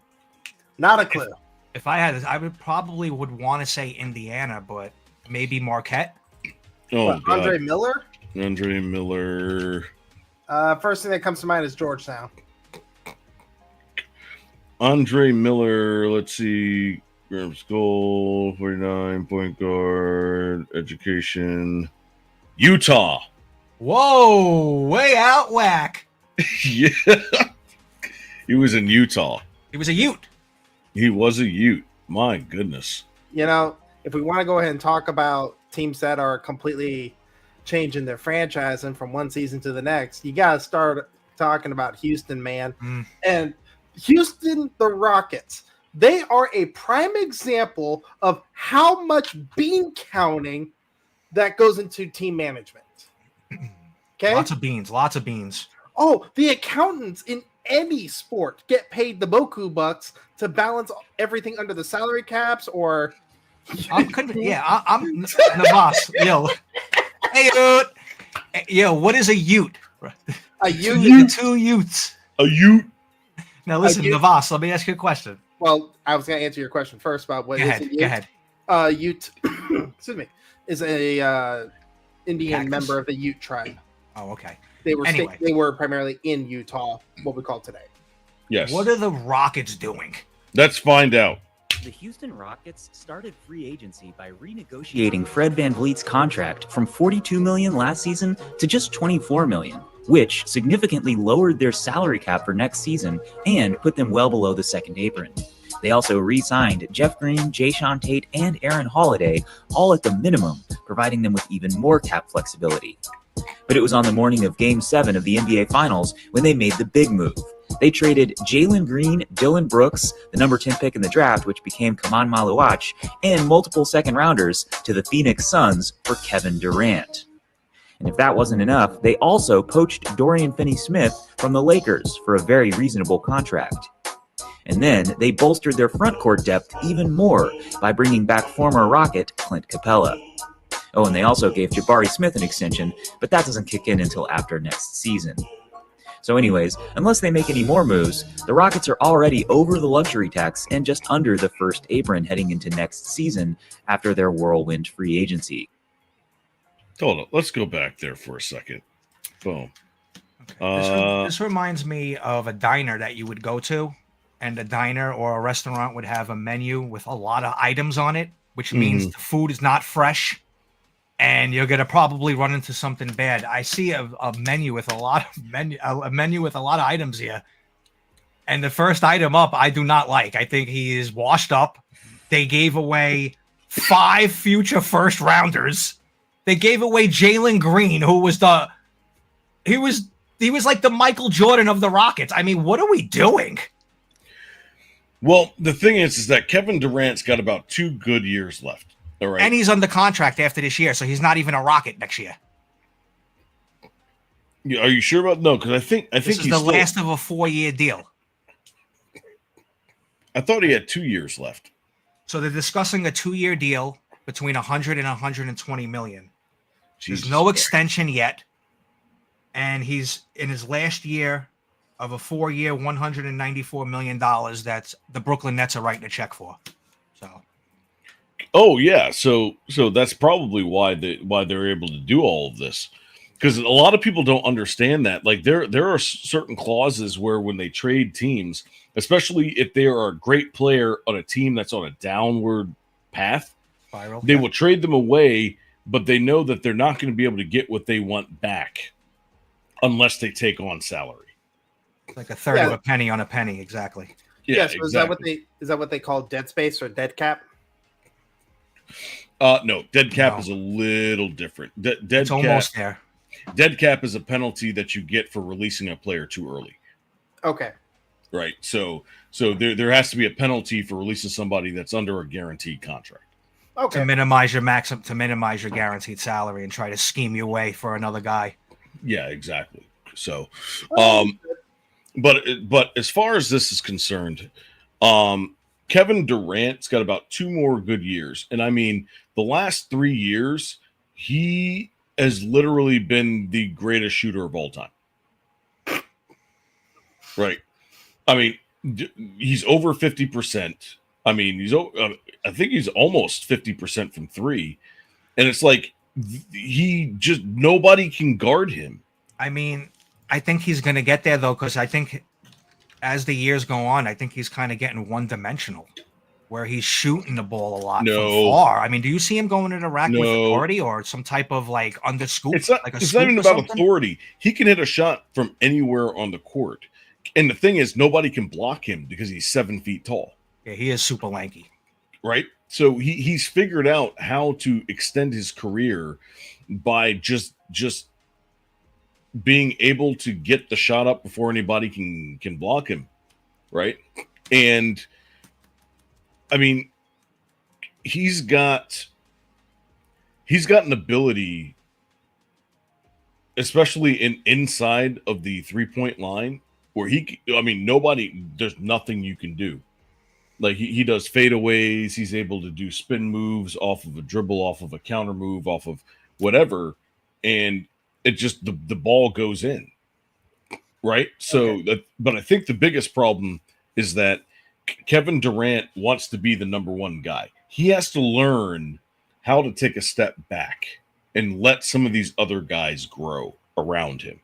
Not a clue. If I had this, I would want to say Indiana, but maybe Marquette. Oh, God. Andre Miller? Andre Miller. First thing that comes to mind is Georgetown. Andre Miller, let's see. Graham School, 49, point guard, education. Utah. Whoa, way out whack. Yeah. He was in Utah. He was a Ute. He was a Ute. My goodness. You know, if we want to go ahead and talk about teams that are completely changing their franchise and from one season to the next, you got to start talking about Houston, man. And Houston, the Rockets, they are a prime example of how much bean counting that goes into team management. Okay? Lots of beans. Oh, the accountants in any sport get paid the Boku bucks to balance everything under the salary caps or... I'm Navas. Yo. Hey, Ute. Yo, what is a Ute? A Ute? Two Utes. A Ute? Now listen, Navas, let me ask you a question. Well, I was going to answer your question first about what is a Ute. Go ahead. Ute, excuse me, is a Indian Cactus? member of the Ute tribe. Oh, okay. They were Anyway. they were primarily in Utah, what we call today. Yes. What are the Rockets doing? Let's find out. The Houston Rockets started free agency by renegotiating Fred VanVleet's contract from $42 million last season to just $24 million, which significantly lowered their salary cap for next season and put them well below the second apron. They also re-signed Jeff Green, Jayshawn Tate, and Aaron Holiday, all at the minimum, providing them with even more cap flexibility. But it was on the morning of Game 7 of the NBA Finals when they made the big move. They traded Jalen Green, Dylan Brooks, the number 10 pick in the draft, which became Kaman Maluach, and multiple second-rounders to the Phoenix Suns for Kevin Durant. And if that wasn't enough, they also poached Dorian Finney-Smith from the Lakers for a very reasonable contract. And then they bolstered their front court depth even more by bringing back former Rocket Clint Capella. Oh, and they also gave Jabari Smith an extension, but that doesn't kick in until after next season. So anyways, unless they make any more moves, the Rockets are already over the luxury tax and just under the first apron heading into next season after their whirlwind free agency. Hold on. Let's go back there for a second. Boom. Okay. This reminds me of a diner that you would go to, and a diner or a restaurant would have a menu with a lot of items on it, which means the food is not fresh. And you're gonna probably run into something bad. I see a menu with a menu with a lot of items here, and the first item up I do not like. I think he is washed up. They gave away 5 future first rounders. They gave away Jalen Green, who was he was like the Michael Jordan of the Rockets. I mean, what are we doing? Well, the thing is that Kevin Durant's got about 2 good years left. All right. And he's under contract after this year, so he's not even a Rocket next year. Are you sure about no? Because I think this is the last of a 4-year deal. I thought he had 2 years left. So they're discussing a 2-year deal between 100 and 120 million. Jesus There's no Christ. extension yet, and he's in his last year of a 4-year, $194 million. That's the Brooklyn Nets are writing a check for. So. Oh yeah, so that's probably why they're able to do all of this, because a lot of people don't understand that. Like there are certain clauses where when they trade teams, especially if they are a great player on a team that's on a downward path, they will trade them away, but they know that they're not going to be able to get what they want back unless they take on salary. It's like a third of a penny on a penny, exactly. Yeah, so exactly. is that what they call dead space or dead cap? No, dead cap is a little different. It's almost there. Dead cap is a penalty that you get for releasing a player too early. Okay. right? So there has to be a penalty for releasing somebody that's under a guaranteed contract. Okay. To minimize your guaranteed salary and try to scheme your way for another guy. Yeah, exactly. So, Oh, but as far as this is concerned, Kevin Durant's got about 2 more good years, and I mean the last 3 years, he has literally been the greatest shooter of all time. Right? I mean, he's over 50%. I mean, I think he's almost 50% from 3, and it's like nobody can guard him. I mean, I think he's going to get there, though, because I think as the years go on, I think he's kind of getting one-dimensional, where he's shooting the ball a lot from far. I mean, do you see him going to the rack with authority or some type of like under scoop? It's not even about authority. He can hit a shot from anywhere on the court. And the thing is, nobody can block him because he's 7 feet tall. Yeah, he is super lanky. Right? So he's figured out how to extend his career by just being able to get the shot up before anybody can block him. Right? And I mean, he's got an ability, especially inside of the 3-point line, where there's nothing you can do. Like he does fadeaways. He's able to do spin moves off of a dribble, off of a counter move, off of whatever. And it just, the ball goes in. Right. So, but I think the biggest problem is that Kevin Durant wants to be the number 1 guy. He has to learn how to take a step back and let some of these other guys grow around him,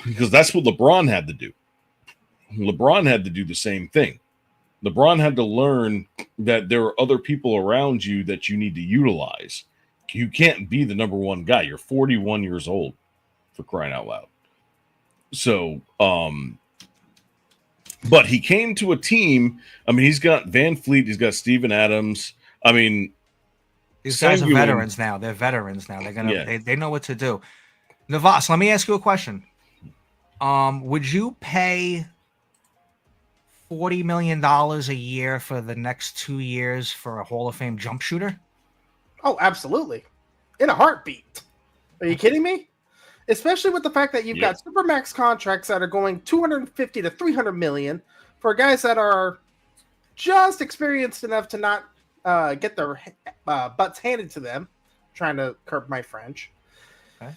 because that's what LeBron had to do. LeBron had to do the same thing. LeBron had to learn that there are other people around you that you need to utilize. You can't be the number 1 guy. You're 41 years old, for crying out loud. So, but he came to a team. I mean, he's got Van Fleet. He's got Steven Adams. I mean, these guys are veterans now. They're veterans now. They know what to do. Navas, let me ask you a question. Would you pay $40 million a year for the next 2 years for a Hall of Fame jump shooter? Oh, absolutely. In a heartbeat. Are you kidding me? Especially with the fact that you've got supermax contracts that are going 250 to 300 million for guys that are just experienced enough to not get their butts handed to them. Trying to curb my French. Okay.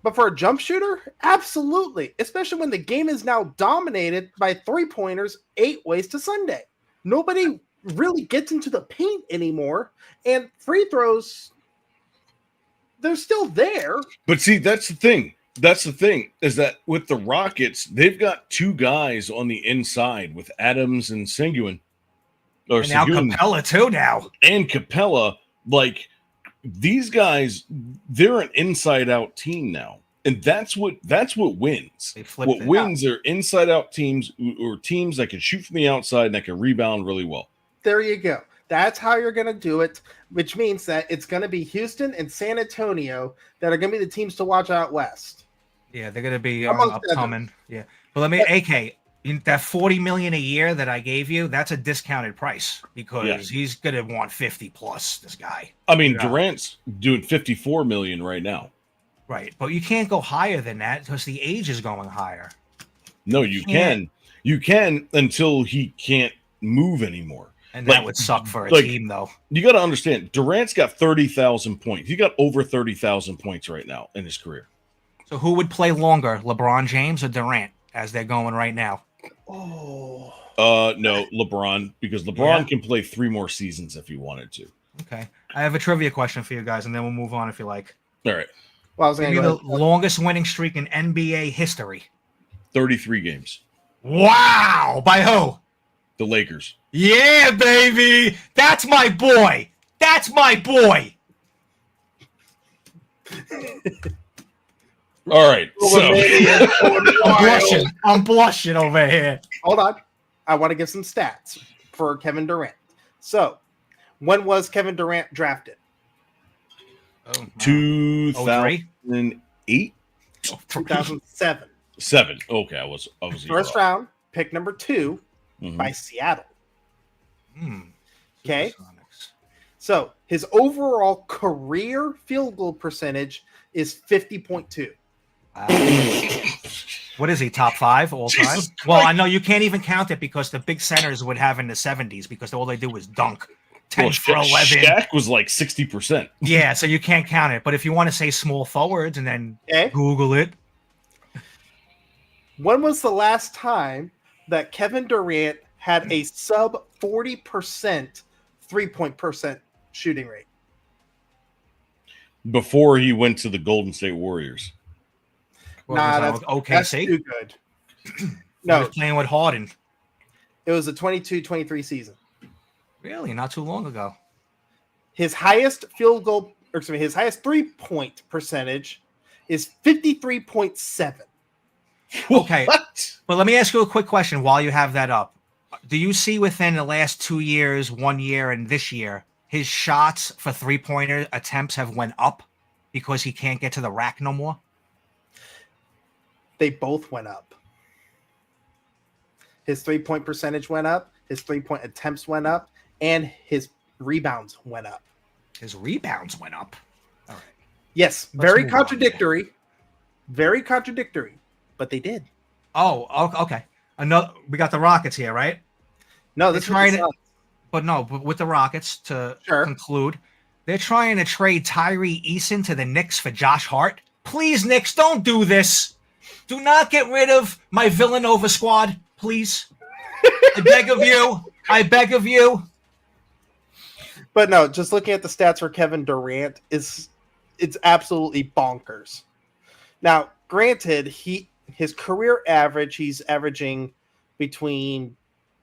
But for a jump shooter, absolutely. Especially when the game is now dominated by 3-pointers 8 ways to Sunday. Nobody really gets into the paint anymore, and free throws, they're still there. But see, that's the thing. That's the thing, is that with the Rockets, they've got 2 guys on the inside with Adams and Sengun. And now Capella too now. And Capella, like, these guys, they're an inside-out team now. And that's what wins. What wins are inside-out teams, or teams that can shoot from the outside and that can rebound really well. There you go. That's how you're going to do it, which means that it's going to be Houston and San Antonio that are going to be the teams to watch out west. Yeah, they're going to be upcoming. Yeah. But let me, AK, that $40 million a year that I gave you, that's a discounted price because he's going to want 50 plus, this guy. I mean, Durant's doing $54 million right now. Right. But you can't go higher than that because the age is going higher. No, you can. You can until he can't move anymore. And that would suck for a team, though. You got to understand, Durant's got 30,000 points. He got over 30,000 points right now in his career. So who would play longer, LeBron James or Durant, as they're going right now? Oh. No, LeBron, because LeBron can play 3 more seasons if he wanted to. Okay. I have a trivia question for you guys, and then we'll move on if you like. All right. Well, I was going to the longest winning streak in NBA history. 33 games. Wow! By who? The Lakers. Yeah, baby! That's my boy! That's my boy! All right. So. I'm blushing over here. Hold on. I want to give some stats for Kevin Durant. So, when was Kevin Durant drafted? 2008? 2007. 7. Okay, I was First round, pick number 2 Mhm. by Seattle. Okay. Supersonics. So his overall career field goal percentage is 50.2. What is he, top 5 all time? Jesus Well, Christ. I know you can't even count it because the big centers would have in the 70s because all they do was dunk. 10 Well, for 11. Shaq was like 60%. Yeah, so you can't count it. But if you want to say small forwards and then Okay. Google it. When was the last time that Kevin Durant had a sub 40% 3-point percent shooting rate? Before he went to the Golden State Warriors. Well, Nah, that's that's OKC. too good. He No, was playing with Harden. it was a 22-23 season. Really, not too long ago. His highest field goal, or excuse me, his highest 3-point percentage is 53.7. Okay. What? But let me ask you a quick question while you have that up. Do you see within the last 2 years, 1 year, and this year, his shots for 3-pointer attempts have went up because he can't get to the rack no more? They both went up. His 3-point percentage went up, his 3-point attempts went up, and his rebounds went up. His rebounds went up. All right. Yes, Let's very move on. contradictory. Very contradictory, but they did. Oh, okay. We got the Rockets here, right? No, this They're trying was to, but with the Rockets to Sure. conclude, they're trying to trade Tyree Eason to the Knicks for Josh Hart. Please, Knicks, don't do this. Do not get rid of my Villanova squad, please. I beg of you. I beg of you. But no, just looking at the stats for Kevin Durant it's absolutely bonkers. Now, granted, his career average, he's averaging between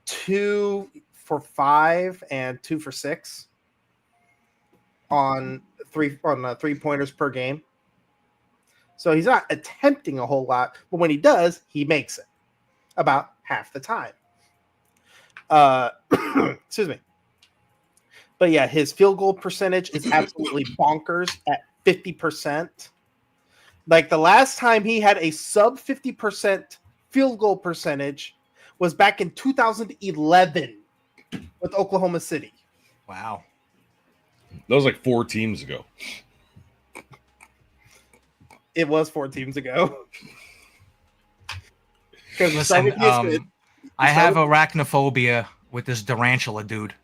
2 for 5 and 2 for 6 on 3-pointers per game. So he's not attempting a whole lot, but when he does, he makes it about half the time. Excuse me. But yeah, his field goal percentage is absolutely bonkers at 50%. Like the last time he had a sub 50% field goal percentage was back in 2011 with Oklahoma City. Wow. That was like 4 teams ago. It was 4 teams ago. Because Listen, I have arachnophobia with this Durantula dude.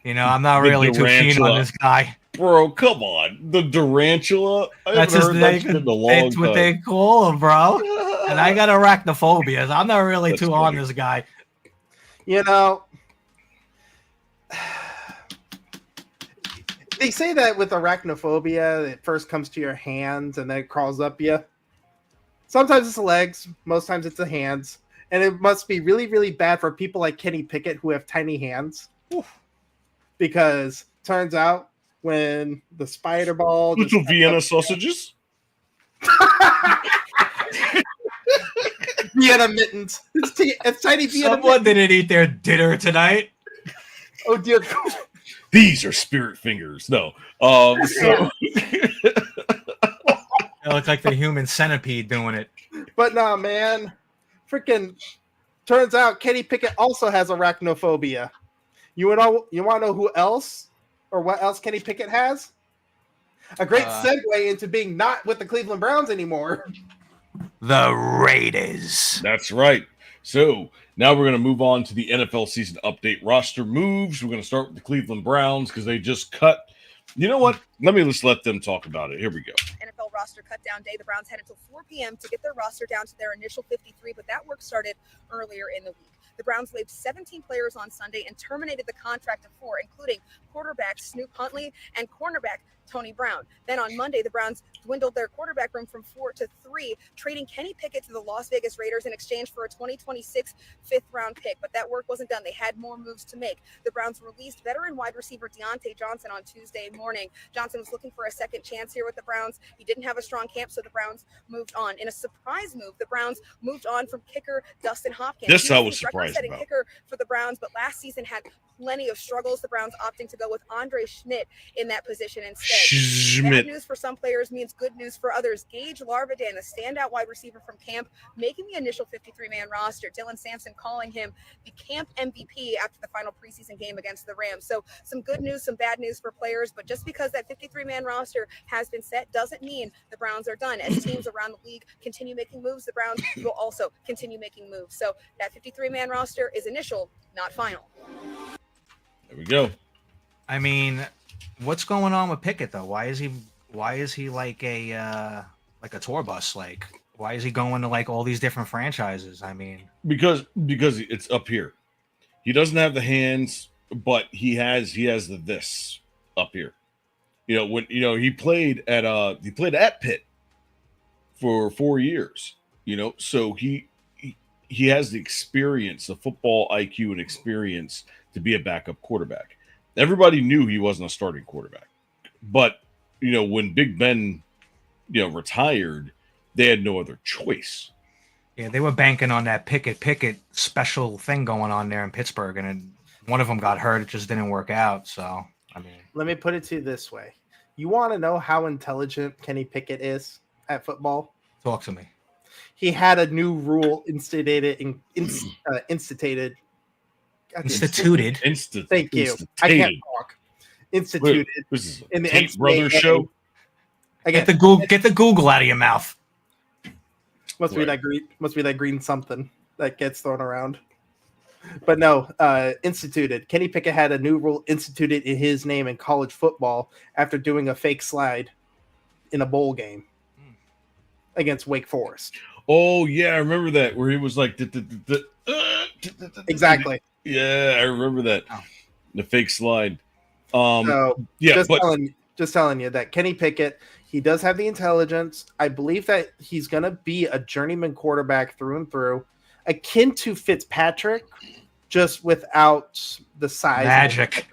You know, I'm not The really too keen on Durantula. this guy. Bro, come on. The Durantula? I That's haven't heard that shit in a long that's what time. they call him, bro. And I got arachnophobia. So I'm not really That's too on funny. this guy. You know, they say that with arachnophobia, it first comes to your hands and then it crawls up you. Sometimes it's the legs, most times it's the hands. And it must be really, really bad for people like Kenny Pickett who have tiny hands. Because turns out when the spider ball just Little Vienna sausages? Vienna mittens. It's tiny Vienna Someone mittens. didn't eat their dinner tonight. Oh dear. These are spirit fingers. No. So It looks like the human centipede doing it. But nah, man. Freaking turns out Kenny Pickett also has arachnophobia. You want to know who else or what else Kenny Pickett has? A great segue into being not with the Cleveland Browns anymore. The Raiders. that's right. So now we're going to move on to the NFL season update roster moves. We're going to start with the Cleveland Browns because they just cut. You know what? Just let them talk about it. Here we go. NFL roster cutdown day. The Browns had until 4 p.m. to get their roster down to their initial 53, but that work started earlier in the week. The Browns waived 17 players on Sunday and terminated the contract of 4, including quarterback Snoop Huntley and cornerback Tony Brown. Then on Monday, the Browns dwindled their quarterback room from 4 to 3, trading Kenny Pickett to the Las Vegas Raiders in exchange for a 2026 fifth-round pick. But that work wasn't done. They had more moves to make. The Browns released veteran wide receiver Deontay Johnson on Tuesday morning. Johnson was looking for a second chance here with the Browns. He didn't didn't have a strong camp, so the Browns moved on. In a surprise move, the Browns moved on from kicker Dustin Hopkins. This I He was the surprised record-setting about. kicker for the Browns, but last season had plenty of struggles. The Browns opting to go with Andre Schmidt in that position instead. Bad news for some players means good news for others. Gage Larvadan, a standout wide receiver from camp, making the initial 53-man roster. Dylan Sampson calling him the camp MVP after the final preseason game against the Rams. So some good news, some bad news for players, but just because that 53-man roster has been set doesn't mean the Browns are done. As teams around the league continue making moves, the Browns will also continue making moves. So that 53-man roster is initial, not final. There we go. I mean, what's going on with Pickett though? Why is he like a tour bus? Like, why is he going to like all these different franchises? I mean, Because it's up here. He doesn't have the hands, but he has the this up here. When he played at Pitt for 4 years. So he has the experience, the football IQ and experience to be a backup quarterback. Everybody knew he wasn't a starting quarterback, but when Big Ben retired, they had no other choice. yeah, they were banking on that Pickett special thing going on there in Pittsburgh, and one of them got hurt. It just didn't work out. So, I mean, Let me put it to you this way. You want to know how intelligent Kenny Pickett is at football? talk to me. He had a new rule instituted. Instituted. Thank you. I can't talk. Instituted This is a in the Tate Brothers NCAA. show. Get the Google out of your mouth. Must be Right. that green. Must be that green something that gets thrown around. But no, instituted. Kenny Pickett had a new rule instituted in his name in college football after doing a fake slide in a bowl game against Wake Forest. Oh yeah, I remember that where he was like Exactly. Yeah, I remember that. Oh. The fake slide. So Yeah, just but telling you that Kenny Pickett, he does have the intelligence. I believe that he's going to be a journeyman quarterback through and through, akin to Fitzpatrick, just without the size. Magic.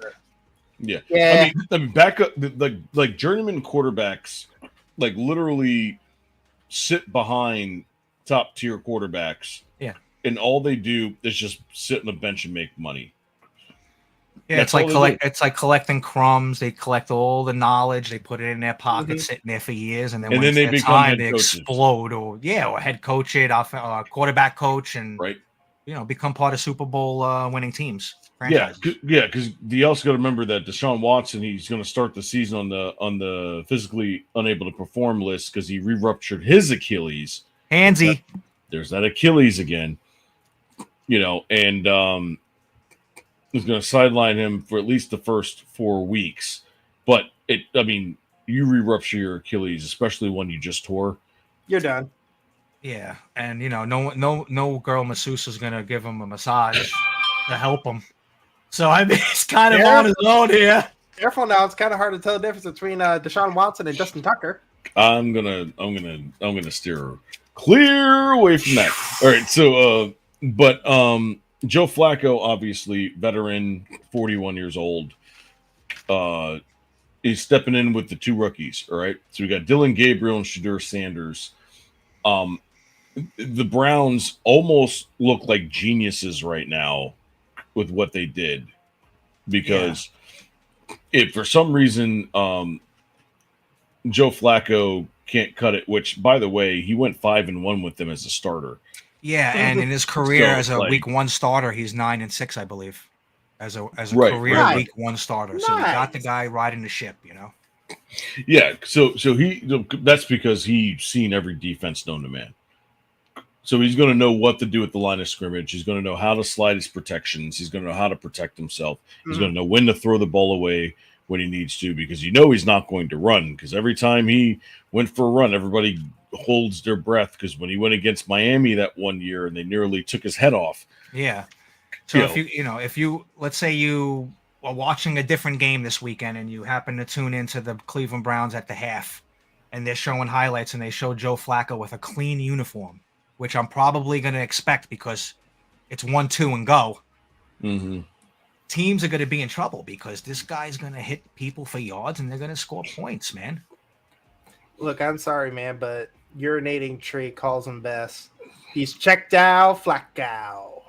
yeah. Yeah. I mean, back up like journeyman quarterbacks, like literally sit behind top tier quarterbacks. Yeah. And all they do is just sit on the bench and make money. Yeah, That's it's like all they do. it's like collecting crumbs. They collect all the knowledge, they put it in their pocket, sitting there for years, and then when they it's their become time, head they coaches. explode, or head coach it, quarterback coach, and Right. become part of Super Bowl winning teams. Yeah, Franchises. because you also got to remember that Deshaun Watson, he's going to start the season on the physically unable to perform list because he re-ruptured his Achilles. Handsy. There's that Achilles again, and is going to sideline him for at least the first 4 weeks. But you re-rupture your Achilles, especially one you just tore. You're done. Yeah, and no girl masseuse is gonna give him a massage to help him. So I mean, he's kind of on his own here. Careful now. It's kind of hard to tell the difference between Deshaun Watson and Justin Tucker. I'm gonna steer clear away from that. All right, so but Joe Flacco, obviously veteran, 41 years old. He's stepping in with the 2 rookies. All right, so we got Dylan Gabriel and Shadur Sanders. The Browns almost look like geniuses right now with what they did, because if for some reason Joe Flacco can't cut it, which by the way, he went 5-1 with them as a starter. Yeah, and in his career So, as a like- week 1 starter, he's 9-6, I believe, as a Right, career right. week 1 starter. So you got the guy riding the ship, Yeah, so that's because he's seen every defense known to man. So he's going to know what to do at the line of scrimmage. He's going to know how to slide his protections. He's going to know how to protect himself. He's going to know when to throw the ball away when he needs to, because he's not going to run. Because every time he went for a run, everybody holds their breath, because when he went against Miami that one year and they nearly took his head off. Yeah. So if you let's say you are watching a different game this weekend and you happen to tune into the Cleveland Browns at the half, and they're showing highlights and they show Joe Flacco with a clean uniform, which I'm probably going to expect because it's 1-2 and go. Mm-hmm. Teams are going to be in trouble because this guy's going to hit people for yards and they're going to score points, man. Look, I'm sorry, man, but urinating tree calls him best. He's checked out Flacco.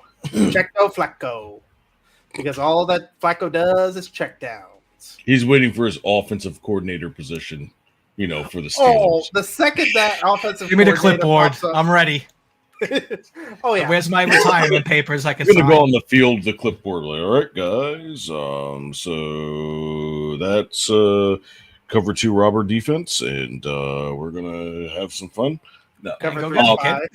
Checked out Flacco. Because all that Flacco does is check downs. He's waiting for his offensive coordinator position, for the Steelers. Oh, the second that offensive Give me the coordinator clipboard. pops up- I'm ready. Oh, yeah. Where's my retirement papers? I can He's gonna sign. go on the field with the clipboard. Like, all right, guys. So that's cover 2 robber defense, and we're gonna have some fun. No, Cover Go 3 get spy. it,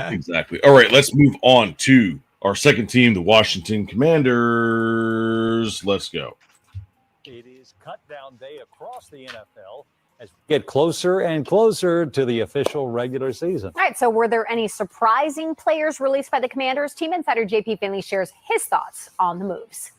kid. exactly. All right, let's move on to our second team, the Washington Commanders. Let's go. It is cut down day across the NFL as we get closer and closer to the official regular season. All right, so were there any surprising players released by the Commanders? Team insider JP Finley shares his thoughts on the moves.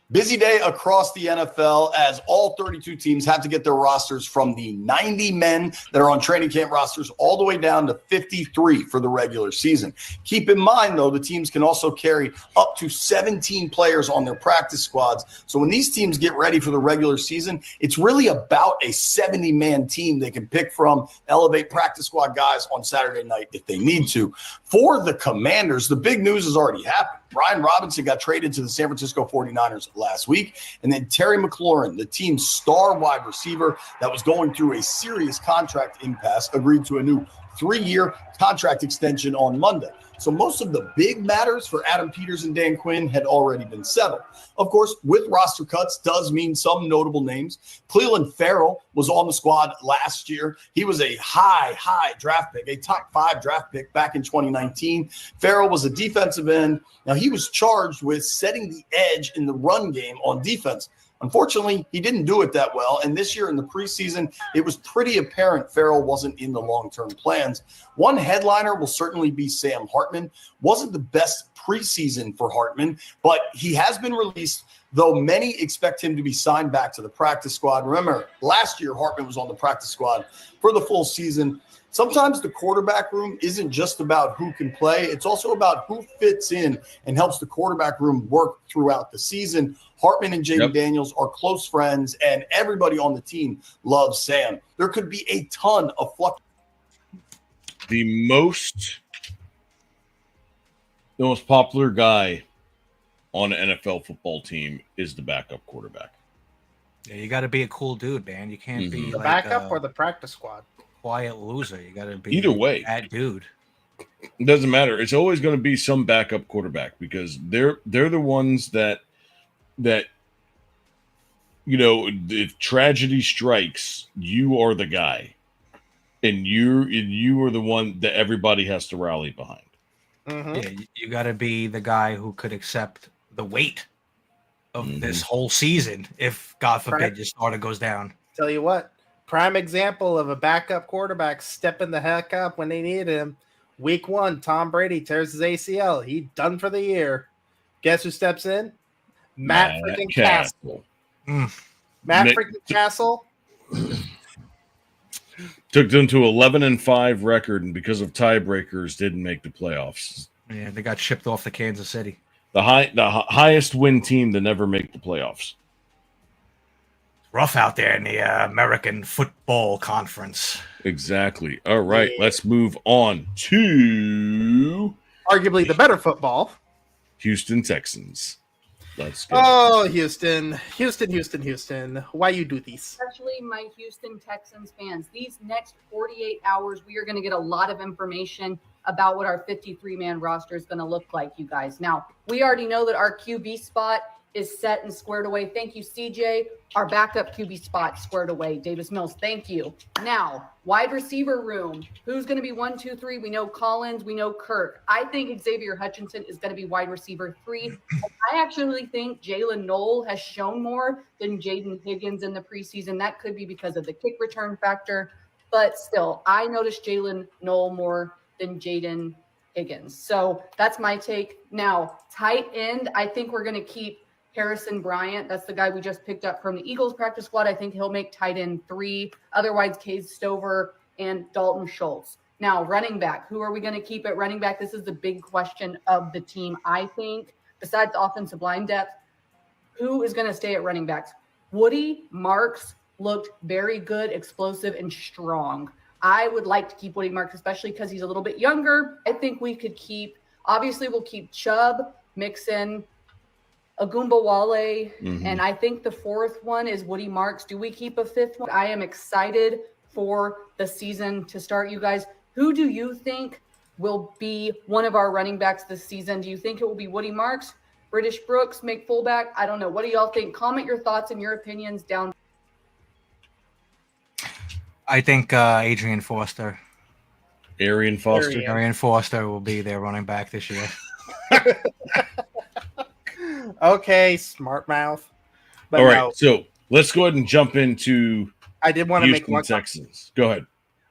Busy day across the NFL as all 32 teams have to get their rosters from the 90 men that are on training camp rosters all the way down to 53 for the regular season. Keep in mind, though, the teams can also carry up to 17 players on their practice squads. So when these teams get ready for the regular season, it's really about a 70-man team they can pick from, elevate practice squad guys on Saturday night if they need to. For the Commanders, the big news has already happened. Brian Robinson got traded to the San Francisco 49ers last week. And then Terry McLaurin, the team's star wide receiver that was going through a serious contract impasse, agreed to a new 3-year contract extension on Monday. So most of the big matters for Adam Peters and Dan Quinn had already been settled. Of course, with roster cuts does mean some notable names. Cleveland Farrell was on the squad last year. He was a high draft pick, a top 5 draft pick back in 2019. Farrell was a defensive end. Now, he was charged with setting the edge in the run game on defense. Unfortunately, he didn't do it that well, and this year in the preseason, it was pretty apparent Farrell wasn't in the long-term plans. One headliner will certainly be Sam Hartman. Wasn't the best preseason for Hartman, but he has been released, though many expect him to be signed back to the practice squad. Remember, last year Hartman was on the practice squad for the full season. Sometimes the quarterback room isn't just about who can play. It's also about who fits in and helps the quarterback room work throughout the season. Hartman and Jaden Daniels are close friends, and everybody on the team loves Sam. There could be a ton of flux. The most popular guy on an NFL football team is the backup quarterback. Yeah, you got to be a cool dude, man. You can't be The like backup or the practice squad? quiet loser. You got to be Either way. that dude. It doesn't matter. It's always going to be some backup quarterback because they're the ones that if tragedy strikes, you are the guy, and you are the one that everybody has to rally behind. Mm-hmm. Yeah, you got to be the guy who could accept the weight of this whole season if, God forbid, Right. your starter goes down. Tell you what, prime example of a backup quarterback stepping the heck up when they need him. Week 1, Tom Brady tears his ACL. He done for the year. Guess who steps in? Matt freaking Castle. Matt freaking Castle. Took them to 11-5 record, and because of tiebreakers, didn't make the playoffs. Yeah, they got shipped off to Kansas City. The highest win team to never make the playoffs. Rough out there in the American Football Conference. Exactly. All right, let's move on to Arguably the better football. Houston Texans. Let's go. Oh, Houston. Why you do this? Especially my Houston Texans fans. These next 48 hours, we are going to get a lot of information about what our 53-man roster is going to look like, you guys. Now, we already know that our QB spot is set and squared away. Thank you, CJ. Our backup QB spot squared away. Davis Mills, thank you. Now, wide receiver room. Who's going to be 1, 2, 3? We know Collins. We know Kirk. I think Xavier Hutchinson is going to be wide receiver 3. I actually think Jalen Knoll has shown more than Jaden Higgins in the preseason. That could be because of the kick return factor. But still, I noticed Jalen Knoll more than Jaden Higgins. So that's my take. Now, tight end, I think we're going to keep Harrison Bryant. That's the guy we just picked up from the Eagles practice squad. I think he'll make tight end 3. Otherwise, Case Stover and Dalton Schultz. Now, running back. Who are we going to keep at running back? This is the big question of the team, I think. Besides offensive line depth, who is going to stay at running backs? Woody, Marks, looked very good, explosive, and strong. I would like to keep Woody Marks, especially because he's a little bit younger. I think we could keep, obviously we'll keep Chubb, Mixon, Agumbawale, and I think the fourth one is Woody Marks. Do we keep a fifth one? I am excited for the season to start, you guys. Who do you think will be one of our running backs this season? Do you think it will be Woody Marks, British Brooks, make fullback? I don't know. What do y'all think? Comment your thoughts and your opinions down. I think Adrian Foster. Arian Foster. Arian Foster will be their running back this year. Okay, smart mouth. But All right, no, so let's go ahead and jump into I did want to make Houston one Texans. Go ahead.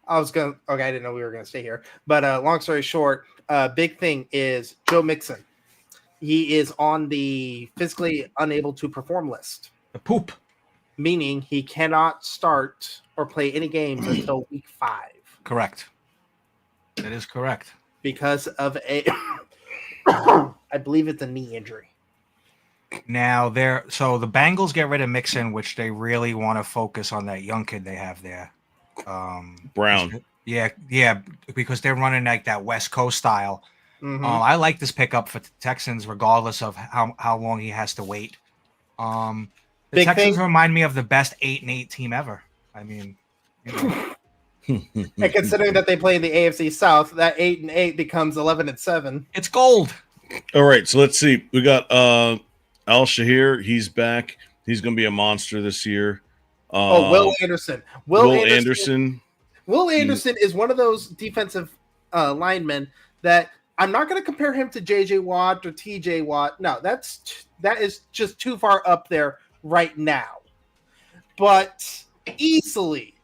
I was going to, okay, I didn't know we were going to stay here. But long story short, big thing is Joe Mixon. He is on the physically unable to perform list. The poop. Meaning he cannot start or play any games until week 5. Correct. That is correct. Because of a, I believe it's a knee injury. Now so the Bengals get rid of Mixon, which they really want to focus on that young kid they have there. Brown. Yeah, because they're running like that West Coast style. I like this pickup for the Texans, regardless of how long he has to wait. The Big Texans thing- remind me of the best 8-8 team ever. I mean, you know. And considering that they play in the AFC South, that 8-8 becomes 11-7. It's gold. All right, so let's see. We got Al Shahir. He's back. He's going to be a monster this year. Will Anderson. Will Anderson. Will Anderson is one of those defensive linemen that I'm not going to compare him to J.J. Watt or T.J. Watt. No, that is just too far up there right now. But easily,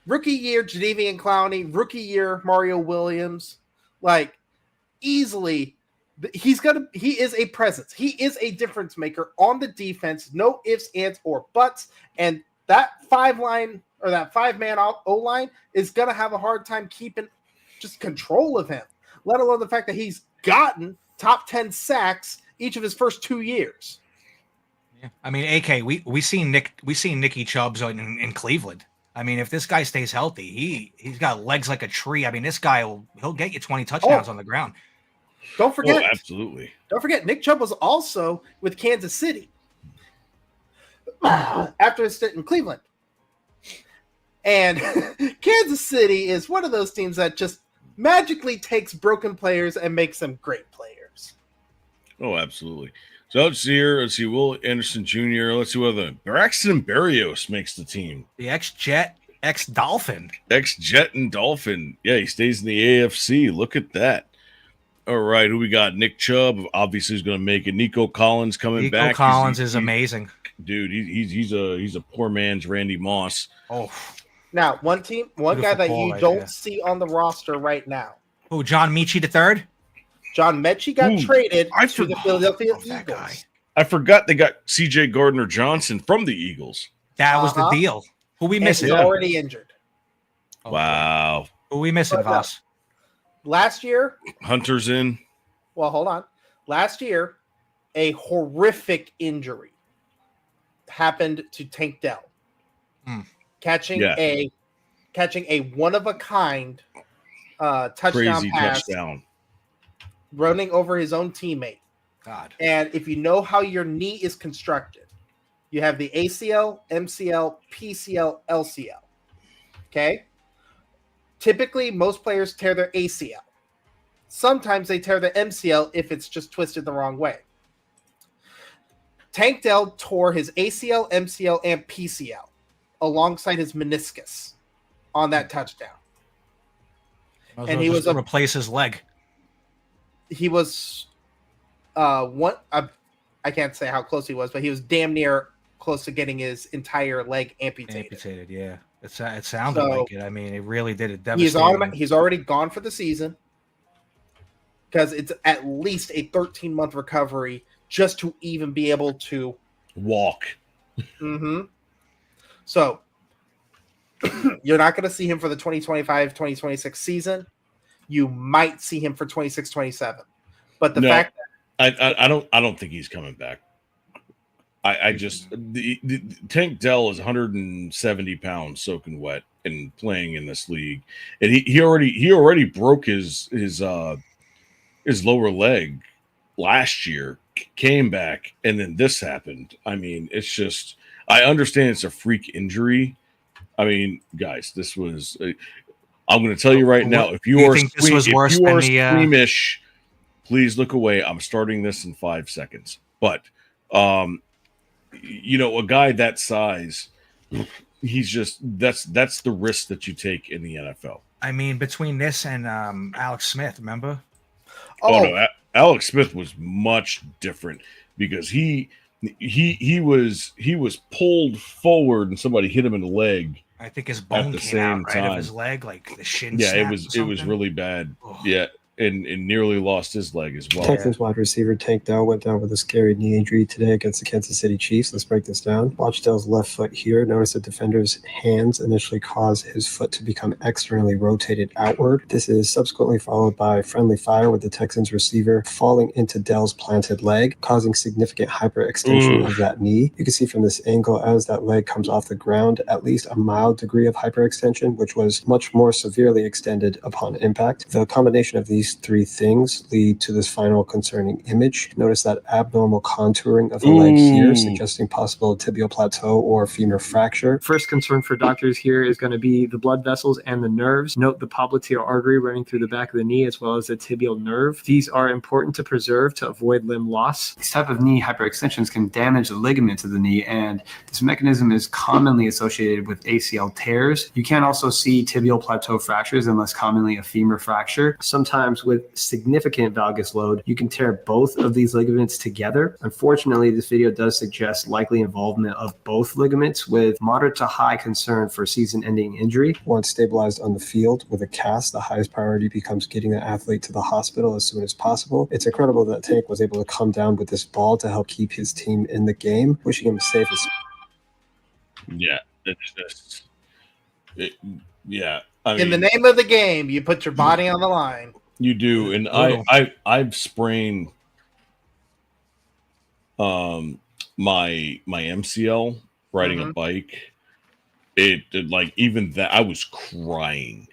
rookie year Jadeveon Clowney, rookie year Mario Williams, like easily. He is a presence. He is a difference maker on the defense. No ifs, ands, or buts. And that 5-man O-line is going to have a hard time keeping just control of him, let alone the fact that he's gotten top 10 sacks each of his first 2 years. Yeah. I mean, AK, we seen Nicky Chubbs in Cleveland. I mean, if this guy stays healthy, he's got legs like a tree. I mean, this guy he'll get you 20 touchdowns on the ground. Don't forget. Oh, absolutely. Don't forget, Nick Chubb was also with Kansas City after his stint in Cleveland. And Kansas City is one of those teams that just magically takes broken players and makes them great players. Oh, absolutely. So let's see here. Let's see. Will Anderson Jr. Let's see whether Braxton Berrios makes the team. The ex-Jet, ex-Dolphin. Ex-Jet and Dolphin. Yeah, he stays in the AFC. Look at that. All right, who we got? Nick Chubb, obviously, is going to make it. Nico Collins coming back. Nico Collins is amazing. Dude, he's a poor man's Randy Moss. Oh. Now, one guy that you don't see on the roster right now. Who, John Mechie III? John Mechie got traded to the Philadelphia Eagles. I forgot they got C.J. Gardner-Johnson from the Eagles. That was the deal. Who we missing? He's already injured. Wow. Who we missing, Voss? Last year, Hunter's in. Well, hold on. Last year, a horrific injury happened to Tank Dell, catching a one of a kind touchdown pass, running over his own teammate. God. And if you know how your knee is constructed, you have the ACL, MCL, PCL, LCL. Okay. Typically, most players tear their ACL. Sometimes they tear the MCL if it's just twisted the wrong way. Tank Dell tore his ACL, MCL, and PCL alongside his meniscus on that touchdown. And he was to replace his leg. He was I can't say how close he was, but he was damn near close to getting his entire leg amputated. Yeah. It sounded like it. I mean, it really did it devastating. He's already gone for the season because it's at least a 13-month recovery just to even be able to walk. So you're not going to see him for the 2025-2026 season. You might see him for 26-27. But the fact that I don't think he's coming back. I just the Tank Dell is 170 pounds soaking wet and playing in this league, and he already broke his lower leg last year, came back, and then this happened. I mean, it's just I understand it's a freak injury. I mean, guys, this was. I'm going to tell you right now, if you are squeamish, please look away. I'm starting this in 5 seconds, but. A guy that size, he's just that's the risk that you take in the NFL. I mean, between this and Alex Smith, remember? Oh no, Alex Smith was much different because he was pulled forward and somebody hit him in the leg. I think his bone came out right of his leg, like the shin. Yeah, it was really bad. Oh. Yeah. And nearly lost his leg as well. Texans wide receiver Tank Dell went down with a scary knee injury today against the Kansas City Chiefs. Let's break this down. Watch Dell's left foot here. Notice the defender's hands initially cause his foot to become externally rotated outward. This is subsequently followed by friendly fire with the Texans receiver falling into Dell's planted leg, causing significant hyperextension of that knee. You can see from this angle as that leg comes off the ground, at least a mild degree of hyperextension, which was much more severely extended upon impact. The combination of these three things lead to this final concerning image. Notice that abnormal contouring of the leg here, suggesting possible tibial plateau or femur fracture. First concern for doctors here is going to be the blood vessels and the nerves. Note the popliteal artery running through the back of the knee as well as the tibial nerve. These are important to preserve to avoid limb loss. These type of knee hyperextensions can damage the ligaments of the knee, and this mechanism is commonly associated with ACL tears. You can also see tibial plateau fractures and less commonly a femur fracture. Sometimes with significant valgus load, you can tear both of these ligaments together. Unfortunately, this video does suggest likely involvement of both ligaments with moderate to high concern for season-ending injury. Once stabilized on the field with a cast, the highest priority becomes getting the athlete to the hospital as soon as possible. It's incredible that Tank was able to come down with this ball to help keep his team in the game. Wishing him safe as. Yeah, it's just. In the name of the game, you put your body on the line. You do, and I've sprained my MCL riding a bike. It like even that I was crying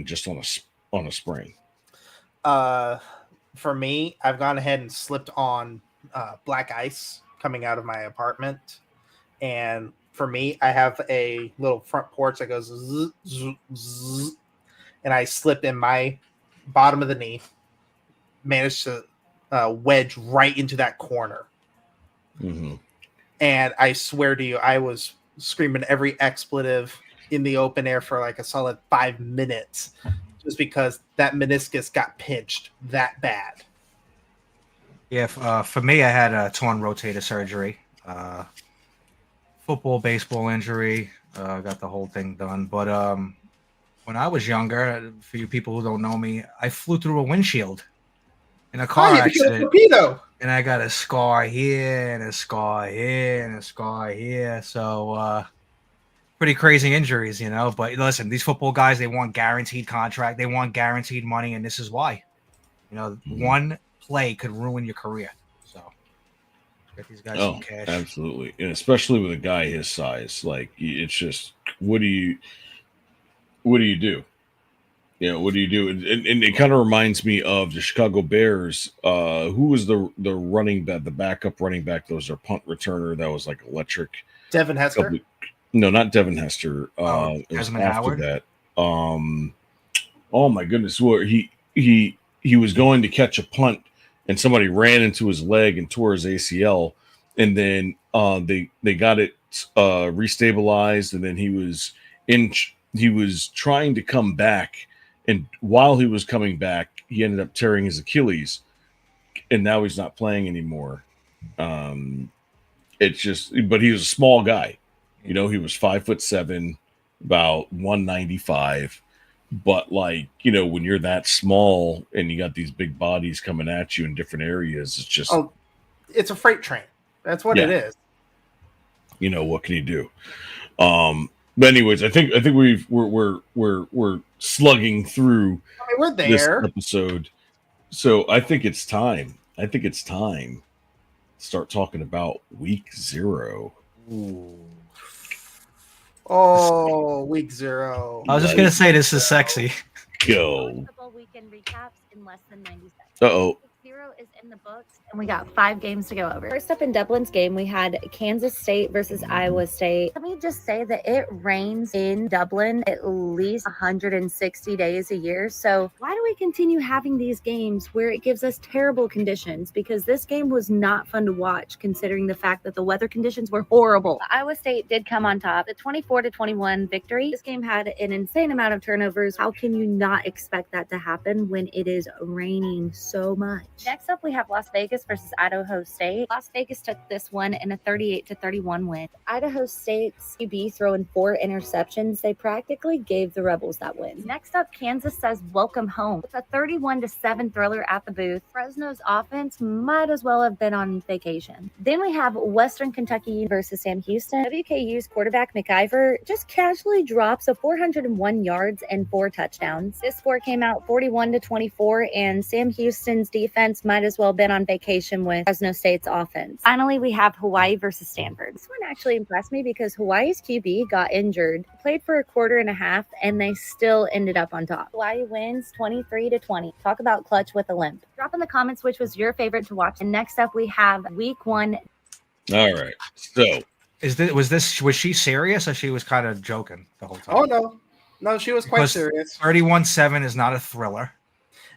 just on a sprain. For me, I've gone ahead and slipped on black ice coming out of my apartment, and for me, I have a little front porch that goes zzz, zzz, zzz, and I slipped in my bottom of the knee, managed to wedge right into that corner. Mm-hmm. And I swear to you, I was screaming every expletive in the open air for like a solid 5 minutes just because that meniscus got pinched that bad. Yeah, for me, I had a torn rotator surgery. Football, baseball injury. Got the whole thing done. But when I was younger, for you people who don't know me, I flew through a windshield in a car accident. And I got a scar here and a scar here and a scar here. So pretty crazy injuries, you know. But listen, these football guys, they want guaranteed contract. They want guaranteed money, and this is why. You know, one play could ruin your career. So get these guys some cash. Absolutely. And especially with a guy his size. Like, it's just, what do you do? You know, what do you do? And it kind of reminds me of the Chicago Bears. Who was the running back, the backup running back? Those are punt returner that was like electric. Devin Hester? No, not Devin Hester. It was after Howard? that. Oh my goodness! Where he was going to catch a punt, and somebody ran into his leg and tore his ACL, and then they got it restabilized, and then he was trying to come back. And while he was coming back, he ended up tearing his Achilles, and now he's not playing anymore. It's just, but he was a small guy. You know, he was 5'7", about 195. But like, you know, when you're that small and you got these big bodies coming at you in different areas, it's just it's a freight train. That's what it is. You know, what can you do? But anyways, I think we're slugging through this episode. So I think it's time start talking about week 0. Ooh. Oh, week 0. I was just gonna say this is sexy. Go. Football weekend recaps in less than 90 seconds. Uh-oh. Week 0 is in the books, and we got 5 games to go over. First up in Dublin's game, we had Kansas State versus Iowa State. Let me just say that it rains in Dublin at least 160 days a year. So why do we continue having these games where it gives us terrible conditions? Because this game was not fun to watch, considering the fact that the weather conditions were horrible. Iowa State did come on top. The 24-21 victory. This game had an insane amount of turnovers. How can you not expect that to happen when it is raining so much? Next up, we have Las Vegas versus Idaho State. Las Vegas took this one in a 38-31 win. Idaho State's QB throwing 4 interceptions. They practically gave the Rebels that win. Next up, Kansas says welcome home. It's a 31-7 thriller at the booth. Fresno's offense might as well have been on vacation. Then we have Western Kentucky versus Sam Houston. WKU's quarterback McIver just casually drops a 401 yards and 4 touchdowns. This score came out 41-24, and Sam Houston's defense might as well have been on vacation with Fresno State's offense. Finally, we have Hawaii versus Stanford. This one actually impressed me because Hawaii's QB got injured, played for a quarter and a half, and they still ended up on top. Hawaii wins 23-20. Talk about clutch with a limp. Drop in the comments which was your favorite to watch. And next up, we have week 1. All right. So was she serious or she was kind of joking the whole time? Oh no, she was quite serious. 31-7 is not a thriller.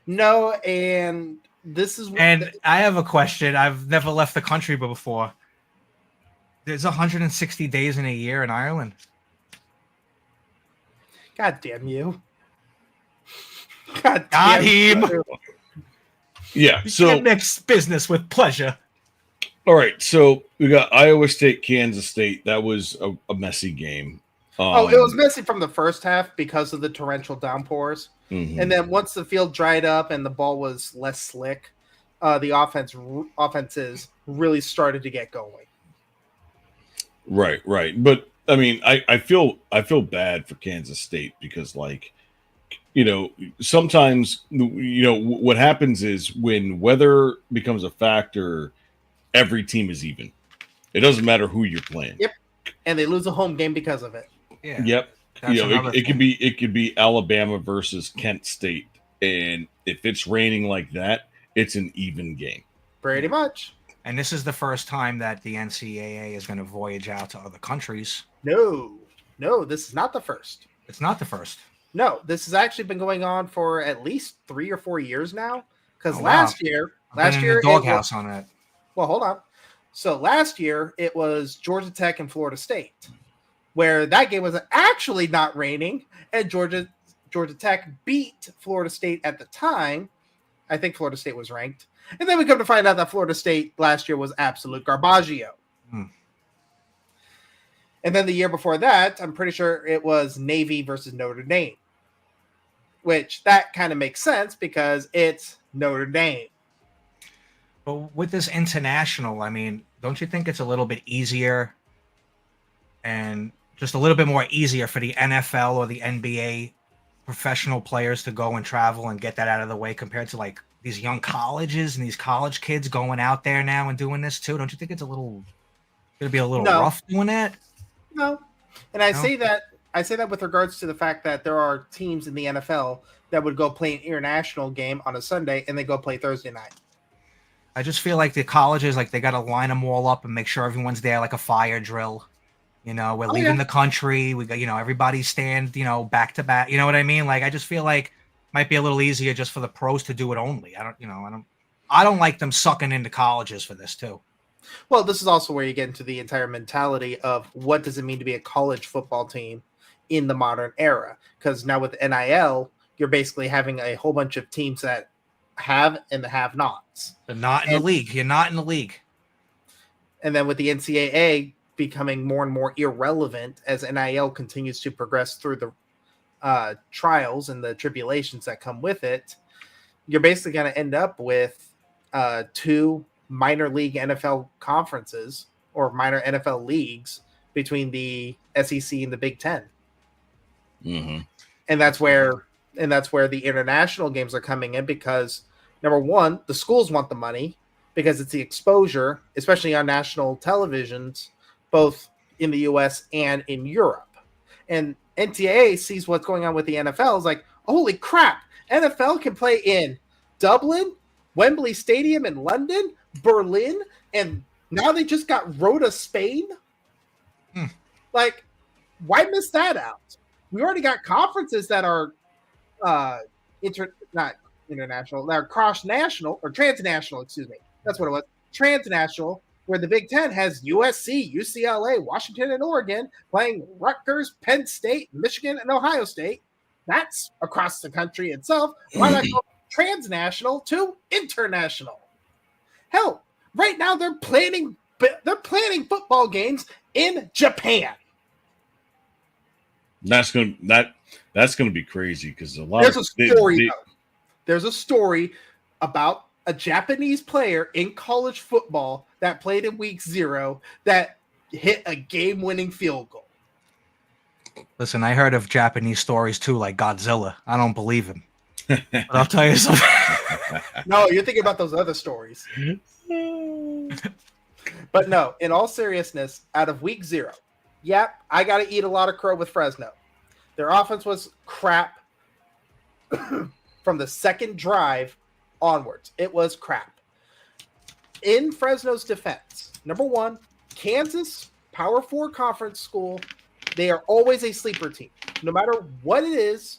No, and this is. And I have a question. I've never left the country before. There's 160 days in a year in Ireland. God damn you! God damn him! Yeah, You so can't mix business with pleasure. all right, so we got Iowa State, Kansas State. That was a messy game. It was messy from the first half because of the torrential downpours. Mhm. And then once the field dried up and the ball was less slick, the offenses really started to get going. Right. But I mean, I feel bad for Kansas State because, like, sometimes what happens is when weather becomes a factor, every team is even. It doesn't matter who you're playing. Yep. And they lose a home game because of it. Yeah. Yep. That's It could be Alabama versus Kent State, and if it's raining like that, it's an even game. Pretty much. And this is the first time that the NCAA is going to voyage out to other countries. No, this is not the first. It's not the first. No, this has actually been going on for at least 3 or 4 years now. Because Oh, last wow. year, I've been in the doghouse on that. Well, hold on. So last year it was Georgia Tech and Florida State, where that game was actually not raining, and Georgia Tech beat Florida State at the time. I think Florida State was ranked. And then we come to find out that Florida State last year was absolute garbaggio. And then the year before that, I'm pretty sure it was Navy versus Notre Dame, which that kind of makes sense because it's Notre Dame. But with this international, I mean, don't you think it's a little bit easier and just a little bit more easier for the NFL or the NBA professional players to go and travel and get that out of the way compared to like these young colleges and these college kids going out there now and doing this too? Don't you think it's going to be a little rough doing that? No. And I say that with regards to the fact that there are teams in the NFL that would go play an international game on a Sunday and they go play Thursday night. I just feel like the colleges, like they got to line them all up and make sure everyone's there like a fire drill. We're leaving the country. We got, everybody stand, back to back. You know what I mean? Like, I just feel like it might be a little easier just for the pros to do it only. I don't like them sucking into colleges for this too. Well, this is also where you get into the entire mentality of what does it mean to be a college football team in the modern era? Because now with NIL, you're basically having a whole bunch of teams that have and the have-nots. They're not in the league. You're not in the league. And then with the NCAA becoming more and more irrelevant as NIL continues to progress through the trials and the tribulations that come with it, you're basically going to end up with 2 minor league NFL conferences or minor NFL leagues between the SEC and the Big Ten. Mm-hmm. And that's where the international games are coming in because, number one, the schools want the money, because it's the exposure, especially on national televisions, both in the U.S. and in Europe. And NCAA sees what's going on with the NFL. Is like, holy crap, NFL can play in Dublin, Wembley Stadium in London, Berlin, and now they just got Rota, Spain. Like, why miss that out? We already got conferences that are not international, that are cross-national or transnational, excuse me. That's what it was. Transnational, where the Big Ten has USC, UCLA, Washington, and Oregon playing Rutgers, Penn State, Michigan, and Ohio State. That's across the country itself. Why not go transnational to international? Hell, right now they're planning football games in Japan. That's gonna be crazy because There's a story about a Japanese player in college football that played in week 0 that hit a game-winning field goal. Listen, I heard of Japanese stories too, like Godzilla. I don't believe him. But I'll tell you something. No, you're thinking about those other stories. But no, in all seriousness, out of week 0, yep, I got to eat a lot of crow with Fresno. Their offense was crap from the second drive onwards. It was crap. In Fresno's defense, number one, Kansas, Power 4 conference school, they are always a sleeper team. No matter what it is,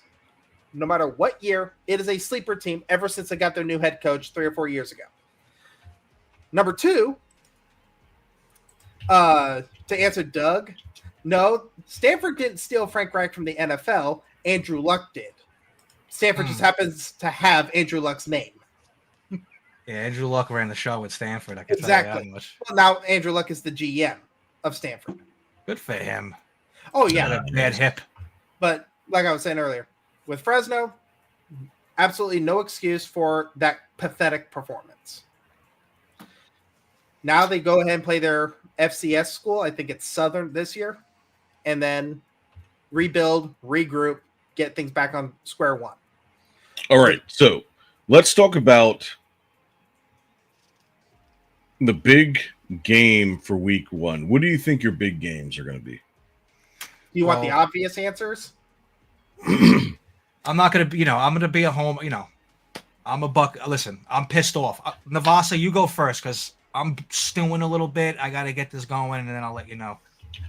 no matter what year, it is a sleeper team ever since they got their new head coach 3 or 4 years ago. Number 2, to answer Doug, no, Stanford didn't steal Frank Reich from the NFL. Andrew Luck did. Stanford just happens to have Andrew Luck's name. Yeah, Andrew Luck ran the show with Stanford. I can Exactly. tell you that much. Well, now Andrew Luck is the GM of Stanford. Good for him. Oh, yeah. Got a bad hip. But like I was saying earlier, with Fresno, absolutely no excuse for that pathetic performance. Now they go ahead and play their FCS school. I think it's Southern this year. And then rebuild, regroup, get things back on square one. All right. So let's talk about the big game for week 1. What do you think your big games are going to be? Do you want the obvious answers? I'm not going to be, I'm going to be at home, I'm a buck. Listen, I'm pissed off. Navasa, you go first because I'm stewing a little bit. I got to get this going, and then I'll let you know.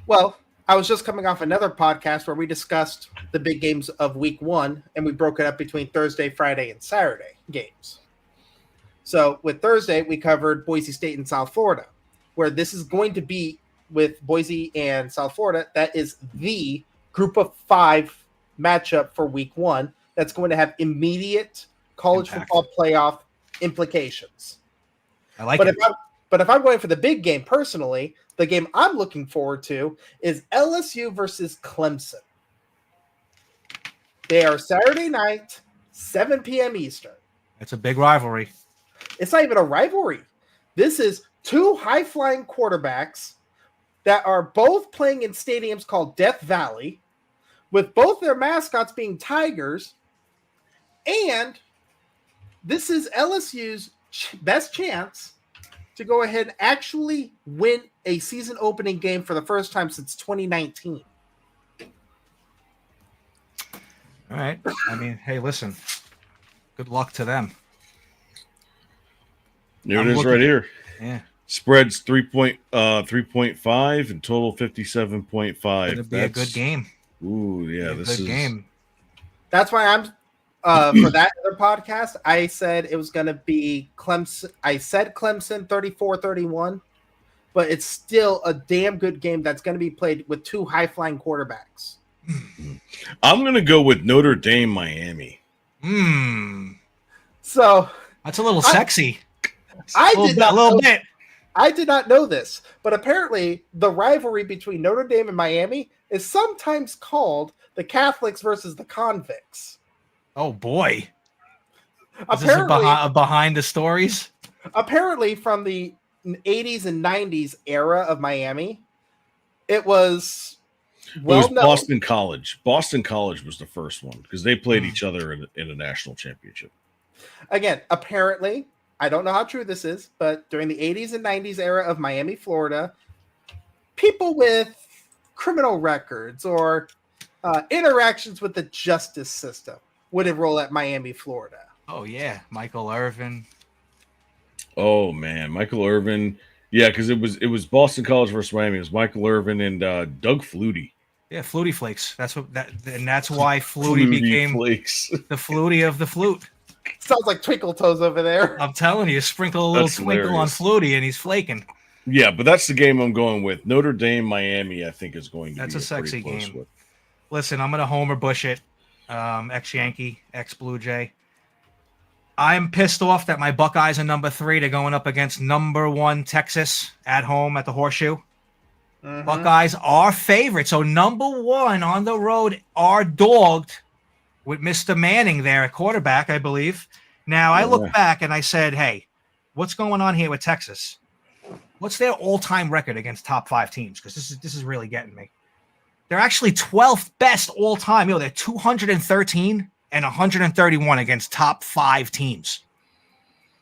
Well, I was just coming off another podcast where we discussed the big games of week 1, and we broke it up between Thursday, Friday, and Saturday games. So with Thursday, we covered Boise State and South Florida, where this is going to be with Boise and South Florida. That is the group of 5 matchup for week 1 that's going to have immediate college football playoff implications. I like it. But if I'm going for the big game personally, the game I'm looking forward to is LSU versus Clemson. They are Saturday night, 7 p.m. Eastern. It's a big rivalry. It's not even a rivalry. This is 2 high-flying quarterbacks that are both playing in stadiums called Death Valley, with both their mascots being tigers, and this is LSU's best chance to go ahead and actually win a season opening game for the first time since 2019. All right. I mean, hey, listen. Good luck to them. There it is right here. Yeah. Spreads 3.5 and total 57.5. It'll be a good game. Ooh, yeah. This is game. That's why I'm for that other podcast, I said it was going to be Clemson. I said Clemson 34-31, but it's still a damn good game that's going to be played with 2 high-flying quarterbacks. I'm going to go with Notre Dame, Miami. So that's a little sexy. I did not know this, but apparently the rivalry between Notre Dame and Miami is sometimes called the Catholics versus the convicts. Oh boy! Apparently, is this behind the stories? Apparently, from the 80s and 90s era of Miami, it was Boston College. Boston College was the first one because they played each other in a national championship. Again, apparently, I don't know how true this is, but during the 80s and 90s era of Miami, Florida, people with criminal records or interactions with the justice system would enroll at Miami, Florida. Oh yeah, Michael Irvin. Oh man, Michael Irvin. Yeah, because it was Boston College versus Miami. It was Michael Irvin and Doug Flutie. Yeah, Flutie Flakes. That's why Flutie became Flakes. The Flutie of the flute. Sounds like Twinkle Toes over there. I'm telling you, sprinkle a little That's twinkle hilarious. on Flutie, and he's flaking. Yeah, but that's the game I'm going with. Notre Dame, Miami, I think is going to That's be a sexy pretty close game. one. Listen, I'm gonna homer bush it. Ex-Yankee, ex-Blue Jay. I'm pissed off that my Buckeyes are number 3. They're going up against number 1 Texas at home at the Horseshoe. Buckeyes are favorites. So number 1 on the road are dogged with Mr. Manning there at quarterback, I believe. Now, I look back and I said, hey, what's going on here with Texas? What's their all-time record against top 5 teams? Because this is really getting me. They're actually 12th best all-time. They're 213 and 131 against top 5 teams.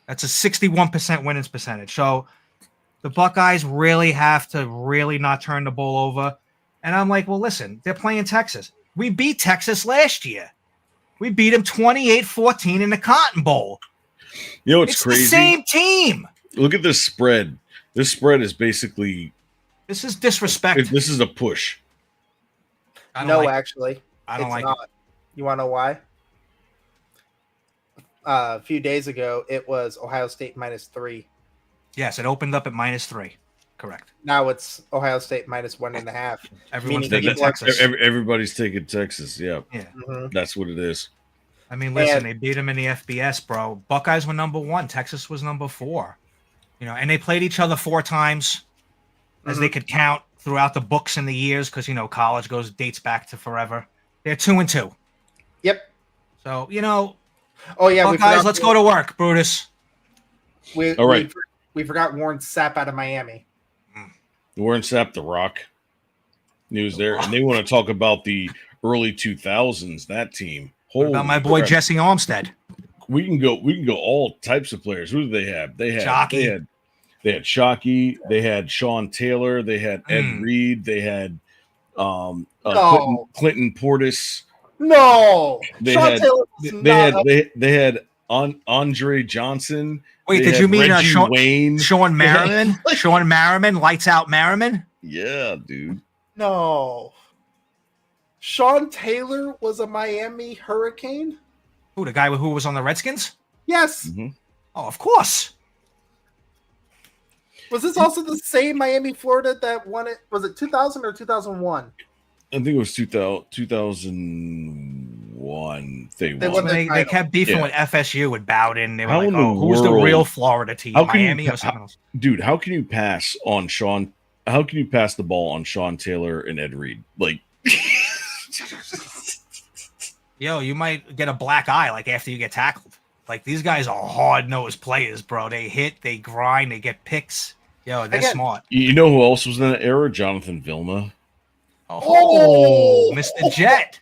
That's a 61% winnings percentage. So the Buckeyes really have to really not turn the ball over. And I'm like, well, listen, they're playing Texas. We beat Texas last year. We beat them 28-14 in the Cotton Bowl. You know what's crazy? The same team. Look at this spread. This spread is basically... This is disrespect. This is a push. No, actually. I don't it's like not. it. You want to know why? A few days ago, it was Ohio State -3. Yes, it opened up at -3. Correct. Now it's Ohio State -1.5. Everyone's meaning taking Texas. Everybody's taking Texas. Yeah. Mhm. That's what it is. I mean, listen, they beat them in the FBS, bro. Buckeyes were number 1. Texas was number 4. And they played each other 4 times as they could count throughout the books and the years because, college dates back to forever. They're 2-2. Yep. So, Oh, yeah. Buckeyes, let's go to work, Brutus. All right. We forgot Warren Sapp out of Miami. Warren Sapp, The Rock. He was there. And they want to talk about the early 2000s, that team. What about my boy crap. Jesse Armstead? We can go all types of players. Who do they have? They had Shockey. They had Shockey, they had Sean Taylor, they had Ed Reed, they had Clinton Portis. No. They Sean had Taylor was they had Andre Johnson. Wait, They did had you mean Reggie Wayne? Sean Merriman? Sean Merriman, lights out Merriman? Yeah, dude. No. Sean Taylor was a Miami Hurricane? Who, the guy who was on the Redskins? Yes. Oh, of course. Was this also the same Miami, Florida that won it? Was it 2000 or 2001? I think it was 2001. They kept beefing with FSU with Bowden. They were How like, in the who's the world- real Florida team? How can you Miami pa- or something else? Dude, how can you pass on Sean? How can you pass the ball on Sean Taylor and Ed Reed? Like, Yo, you might get a black eye like after you get tackled. Like these guys are hard-nosed players, bro. They hit, they grind, they get picks. Yo, they're smart. you know who else was in that era? Jonathan Vilma. Oh, Mr. Jet.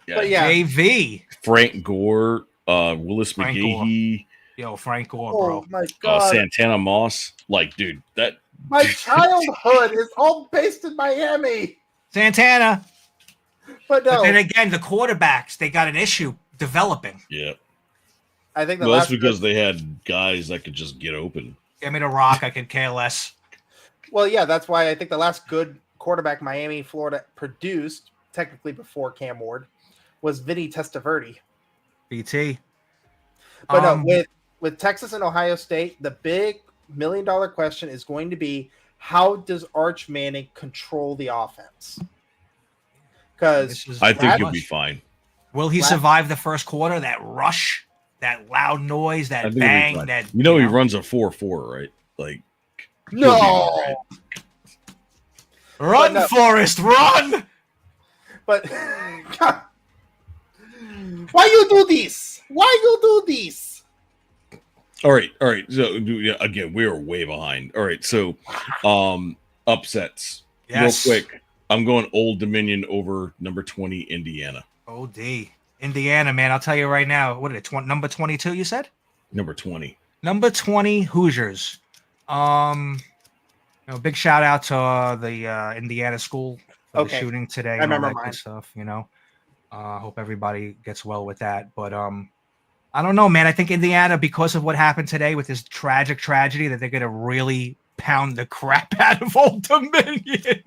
But yeah. JV. Frank Gore, Willis Frank McGahee, Yo, Frank Gore, Oh bro. my God. Santana Moss. Like, dude, that My childhood is all based in Miami. Santana. But no. But then again, the quarterbacks, they got an issue developing. yeah. I think the Well, that's last because they had guys that could just get open. Give me the rock, I could care less. Well, yeah, that's why I think the last good quarterback Miami, Florida produced, technically before Cam Ward, was Vinny Testaverde. BT. But no, with Texas and Ohio State, the big $1 million question is going to be how does Arch Manning control the offense? Because I think he'll be fine. Will he survive the first quarter? That rush, that loud noise, I that think he'll be bang, fine. that he runs a 4.4, right? Like, no. Run, no. Forrest, run! But God, why you do this? Why you do this? All right. So yeah, again, we are way behind. All right, so upsets. Yes. Real quick. I'm going Old Dominion over number 20 Indiana. OD. Indiana, man, I'll tell you right now. What is it? Number 22, you said? Number 20. Number 20, Hoosiers. Big shout out to the Indiana school for the shooting today I and all remember that mine. good stuff. Hope everybody gets well with that. But I don't know, man. I think Indiana, because of what happened today with this tragic tragedy, that they're gonna really pound the crap out of Old Dominion.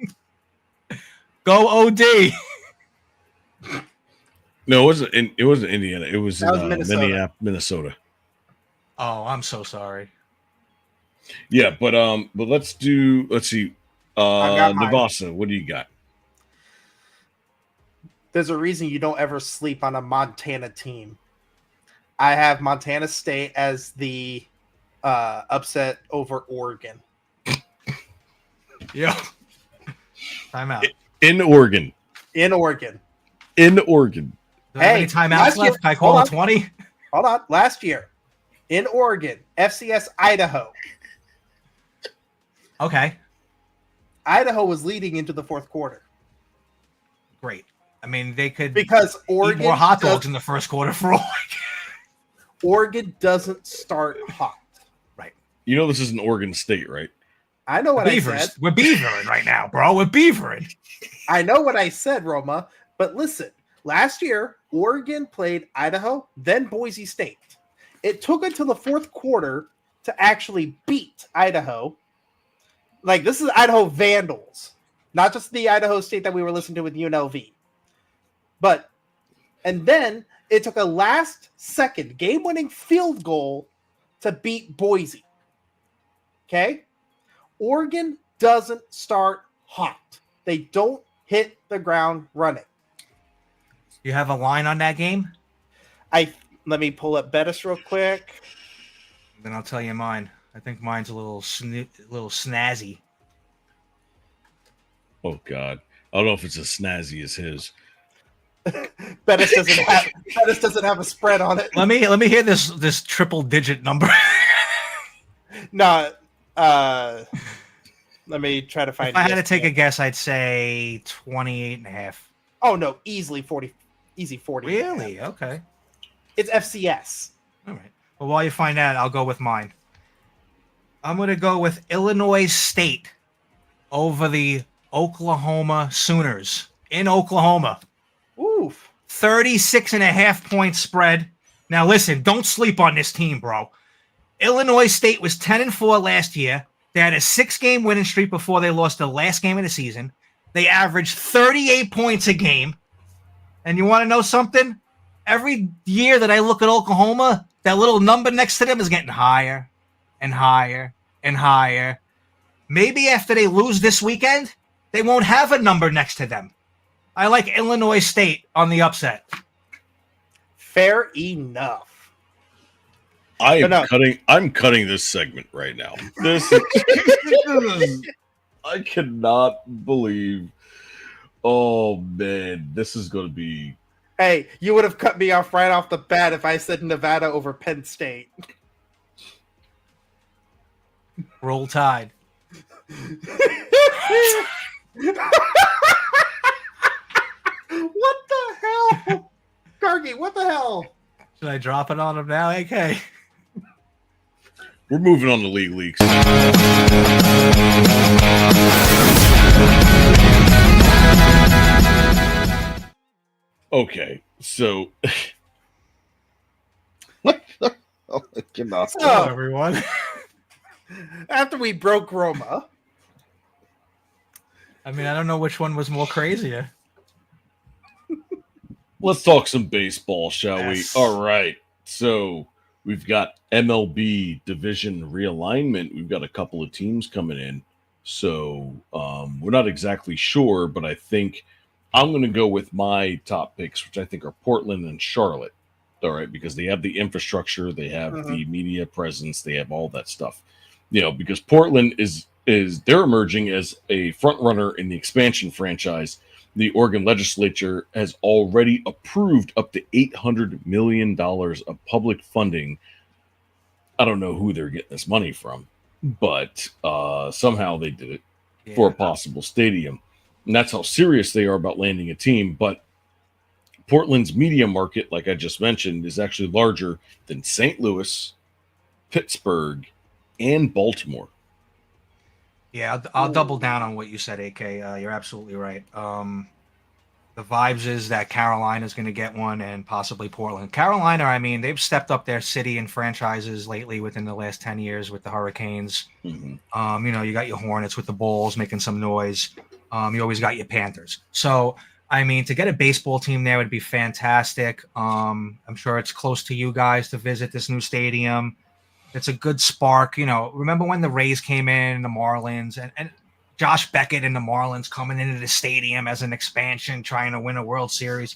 Go OD. No, it wasn't Indiana. It was That was in Minnesota. Minnesota. Oh, I'm so sorry. Yeah, but let's see. got mine. Navasa, what do you got? There's a reason you don't ever sleep on a Montana team. I have Montana State as the upset over Oregon. Yeah. Time out. In Oregon. In Oregon. In Oregon. Do I have any timeouts left? Can I call it 20? Hold on. Last year, in Oregon, FCS Idaho. Okay. Idaho was leading into the fourth quarter. Great. I mean, they could because eat Oregon more hot dogs in the first quarter for all. Oregon doesn't start hot. Right. You know this isn't Oregon State, right? I know what I Beavers. said. We're beavering right now, bro. We're beavering. I know what I said, Roma. But listen, last year, Oregon played Idaho, then Boise State. It took until the fourth quarter to actually beat Idaho. Like, this is Idaho Vandals, not just the Idaho State that we were listening to with UNLV. And then it took a last-second game-winning field goal to beat Boise. Okay? Oregon doesn't start hot. They don't hit the ground running. You have a line on that game? Let me pull up Bettis real quick. Then I'll tell you mine. I think mine's a little snazzy. Oh God, I don't know if it's as snazzy as his. Bettis doesn't have a spread on it. Let me hear this triple digit number. No, let me try to find. If I had to take a guess, I'd say 28.5. Oh no, easily 40. Easy 40. Really? Okay. It's FCS. All right. Well, while you find that, I'll go with mine. I'm going to go with Illinois State over the Oklahoma Sooners in Oklahoma. Oof. 36.5 point spread. Now, listen, don't sleep on this team, bro. Illinois State was 10-4 last year. They had a 6-game winning streak before they lost the last game of the season. They averaged 38 points a game. And you want to know something? Every year that I look at Oklahoma, that little number next to them is getting higher and higher and higher. Maybe after they lose this weekend, they won't have a number next to them. I like Illinois State on the upset. Fair enough. I'm cutting this segment right now. I cannot believe. Oh man, this is going to be. Hey, you would have cut me off right off the bat if I said Nevada over Penn State. Roll Tide. What the hell? Gargi, what the hell? Should I drop it on him now, AK? We're moving on to league leaks. Okay, so what the hell? Cannot. So, everyone. After we broke Roma. I mean, I don't know which one was more crazier. Let's talk some baseball, shall Yes. we? All right. So we've got MLB division realignment. We've got a couple of teams coming in. So we're not exactly sure, but I think I'm going to go with my top picks, which I think are Portland and Charlotte. All right, because they have the infrastructure, they have the media presence, they have all that stuff. You know, because Portland is they're emerging as a front runner in the expansion franchise. The Oregon legislature has already approved up to $800 million of public funding. I don't know who they're getting this money from, but somehow they did it for a possible stadium. And that's how serious they are about landing a team. But Portland's media market, like I just mentioned, is actually larger than St. Louis, Pittsburgh, and Baltimore. Yeah, I'll double down on what you said, AK. You're absolutely right. The vibes is that Carolina's going to get one, and possibly Portland. Carolina, I mean, they've stepped up their city and franchises lately within the last 10 years with the Hurricanes. Mm-hmm. You got your Hornets with the Bulls making some noise. You always got your Panthers. So, I mean, to get a baseball team there would be fantastic. I'm sure it's close to you guys to visit this new stadium. It's a good spark. Remember when the Rays came in, the Marlins, and Josh Beckett and the Marlins coming into the stadium as an expansion, trying to win a World Series.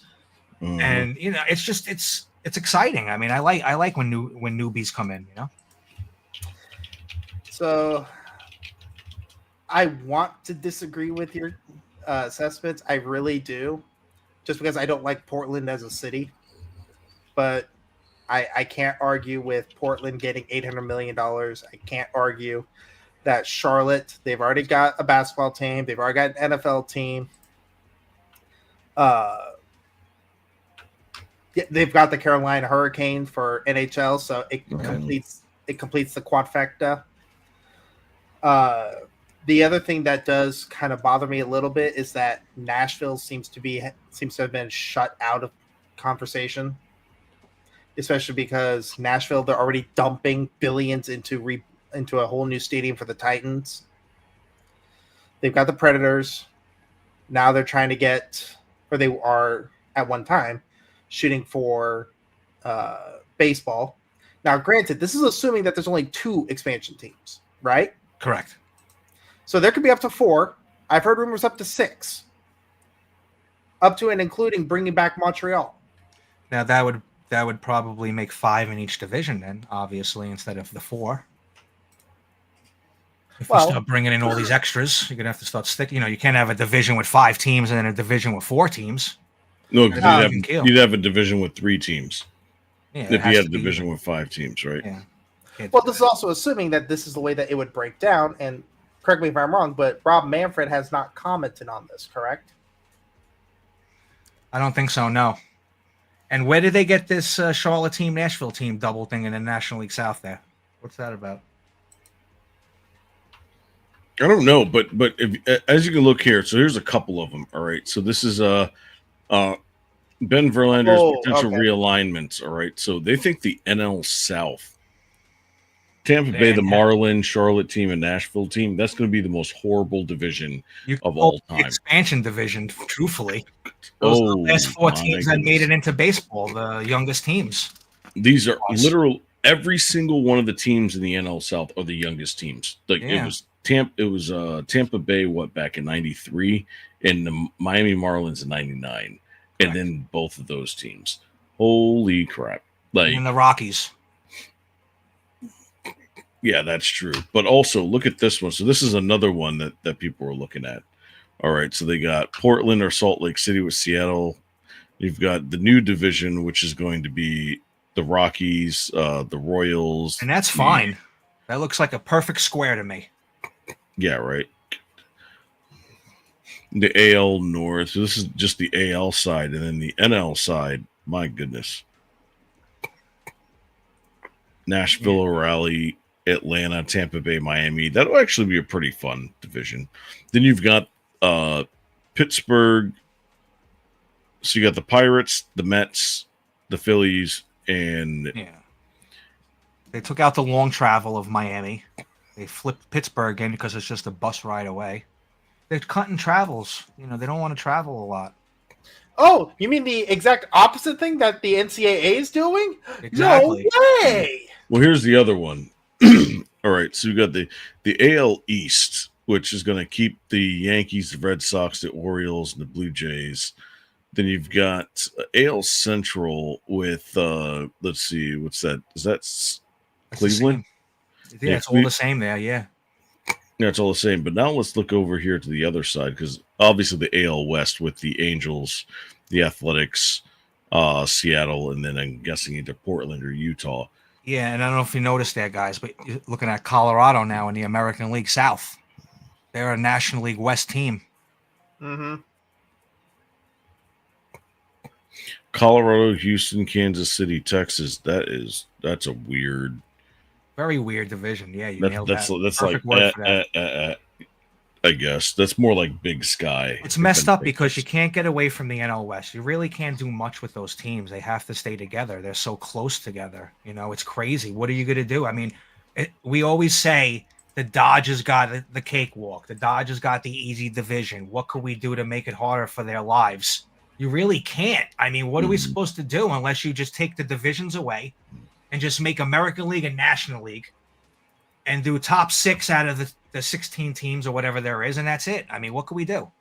Mm-hmm. And it's just it's exciting. I mean, I like when newbies come in. So I want to disagree with your assessments. I really do, just because I don't like Portland as a city. But I can't argue with Portland getting $800 million. I can't argue that Charlotte, they've already got a basketball team. They've already got an NFL team. They've got the Carolina Hurricane for NHL, so it completes the quadfecta. The other thing that does kind of bother me a little bit is that Nashville seems to have been shut out of conversation, especially because Nashville, they're already dumping billions into a whole new stadium for the Titans. They've got the Predators. Now they're trying to get, or they are at one time, shooting for baseball. Now, granted, this is assuming that there's only 2 expansion teams, right? Correct. So there could be up to 4. I've heard rumors up to 6. Up to and including bringing back Montreal. Now that would probably make 5 in each division then, obviously, instead of the 4. If you start bringing in all these extras, you're going to have to start sticking. You can't have a division with 5 teams and then a division with 4 teams. No, because you'd have a division with 3 teams. Yeah, if you had a division with 5 teams, right? Yeah. Well, this is also assuming that this is the way that it would break down. And correct me if I'm wrong, but Rob Manfred has not commented on this, correct? I don't think so, no. And where did they get this Charlotte team, Nashville team double thing in the National League South there? What's that about? I don't know, but if, as you can look here, so here's a couple of them. All right, so this is Ben Verlander's potential realignment. All right, so they think the NL South, Tampa Bay, the Marlins, Charlotte team, and Nashville team, that's going to be the most horrible division of all time. Expansion division, truthfully. Those are the last 4 teams that made it into baseball, the youngest teams. These are literal. Every single one of the teams in the NL South are the youngest teams. It was Tampa Bay, back in '93, and the Miami Marlins in '99, and then both of those teams. Holy crap! And the Rockies. Yeah, that's true. But also look at this one. So this is another one that people are looking at. All right, so they got Portland or Salt Lake City with Seattle. You've got the new division, which is going to be the Rockies, the Royals, and that's fine. That looks like a perfect square to me. Yeah, right. The AL North. So this is just the AL side, and then the NL side. My goodness. Nashville, Raleigh, Atlanta, Tampa Bay, Miami. That'll actually be a pretty fun division. Then you've got Pittsburgh. So you got the Pirates, the Mets, the Phillies, and they took out the long travel of Miami. They flipped Pittsburgh in because it's just a bus ride away. They're cutting travels. They don't want to travel a lot. Oh, you mean the exact opposite thing that the NCAA is doing? Exactly. No way. Well, here's the other one. All right, so you got the AL East, which is going to keep the Yankees, the Red Sox, the Orioles, and the Blue Jays. Then you've got AL Central with let's see, what's that? Is that Cleveland? Yeah, it's all the same there. Yeah, it's all the same. But now let's look over here to the other side, because obviously the AL West with the Angels, the Athletics, Seattle, and then I'm guessing either Portland or Utah. Yeah, and I don't know if you noticed that, guys, but you're looking at Colorado now in the American League South. They're a National League West team. Mm-hmm. Colorado, Houston, Kansas City, Texas. That's a weird Very weird division. Yeah, you That, nailed that's that. that's Perfect like word for that. I guess that's more like Big Sky. It's messed up because you can't get away from the NL West. You really can't do much with those teams. They have to stay together. They're so close together. It's crazy. What are you going to do? I mean, we always say the Dodgers got the cakewalk. The Dodgers got the easy division. What could we do to make it harder for their lives? You really can't. I mean, what are we supposed to do unless you just take the divisions away and just make American League a National League and do top 6 out of the 16 teams or whatever there is, and that's it. I mean, what could we do?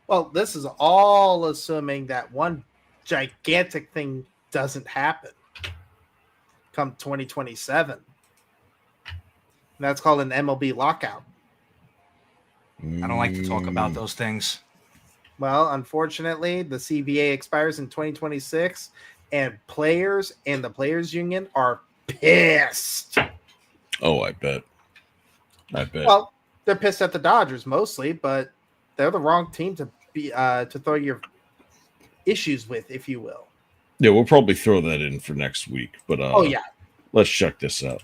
Well, this is all assuming that one gigantic thing doesn't happen come 2027. And that's called an MLB lockout. I don't like to talk about those things. Well, unfortunately, the CBA expires in 2026, and players and the players union are pissed. Oh, I bet. Well, they're pissed at the Dodgers mostly, but they're the wrong team to be to throw your issues with, if you will. Yeah, we'll probably throw that in for next week. But oh yeah, let's check this out.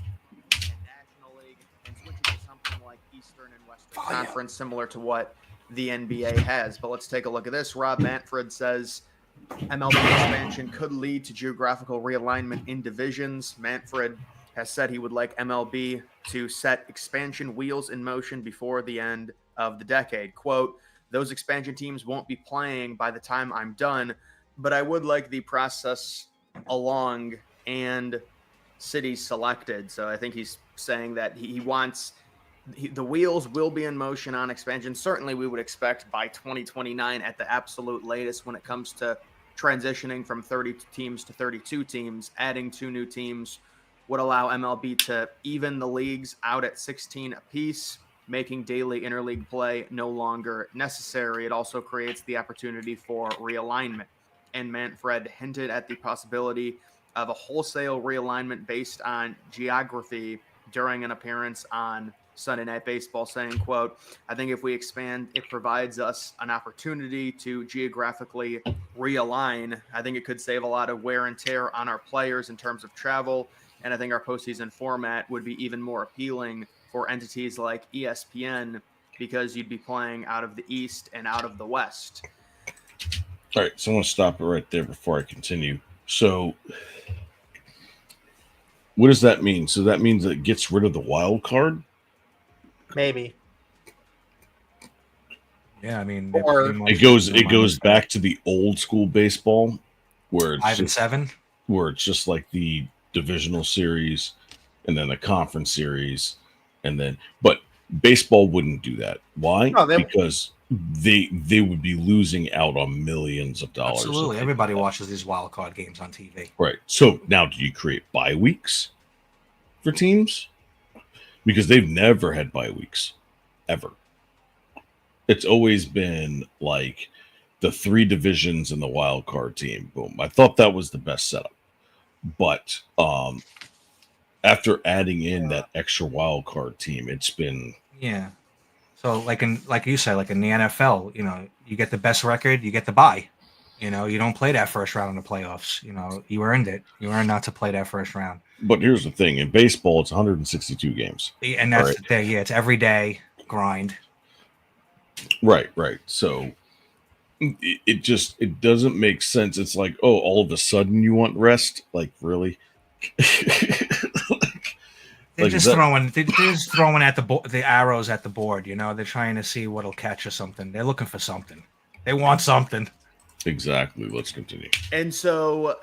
National League and switching to something like Eastern and Western Conference, similar to what the NBA has. But let's take a look at this. Rob Manfred says MLB expansion could lead to geographical realignment in divisions. Manfred has said he would like MLB to set expansion wheels in motion before the end of the decade. Quote, those expansion teams won't be playing by the time I'm done, but I would like the process along and cities selected. So I think he's saying that he wants the wheels will be in motion on expansion. Certainly we would expect by 2029 at the absolute latest when it comes to transitioning from 30 teams to 32 teams. Adding 2 new teams would allow MLB to even the leagues out at 16 apiece, making daily interleague play no longer necessary. It also creates the opportunity for realignment. And Manfred hinted at the possibility of a wholesale realignment based on geography during an appearance on Sunday Night Baseball, saying, quote, I think if we expand, it provides us an opportunity to geographically realign. I think it could save a lot of wear and tear on our players in terms of travel. And I think our postseason format would be even more appealing for entities like ESPN because you'd be playing out of the East and out of the West. All right, so I'm going to stop it right there before I continue. So what does that mean? So that means it gets rid of the wild card? Maybe. Yeah, I mean, it goes back to the old school baseball where it's 5 and 7, where it's just like the divisional series and then the conference series, and then but baseball wouldn't do that. Why? No, because they would be losing out on millions of dollars. Absolutely, everybody watches these wild card games on TV. Right. So now, do you create bye weeks for teams? Because they've never had bye weeks, ever. It's always been like the 3 divisions and the wild card team. Boom. I thought that was the best setup. But after adding in that extra wild card team, it's been So like you said, like in the NFL, you get the best record, you get the bye. You don't play that first round in the playoffs. You earned it. You earned not to play that first round. But here's the thing: in baseball, it's 162 games, and that's the thing. Yeah, it's every day grind. Right. So it doesn't make sense. It's like, oh, all of a sudden you want rest? Like, really? They're just throwing at the arrows at the board. They're trying to see what'll catch or something. They're looking for something. They want something. Exactly. Let's continue. And so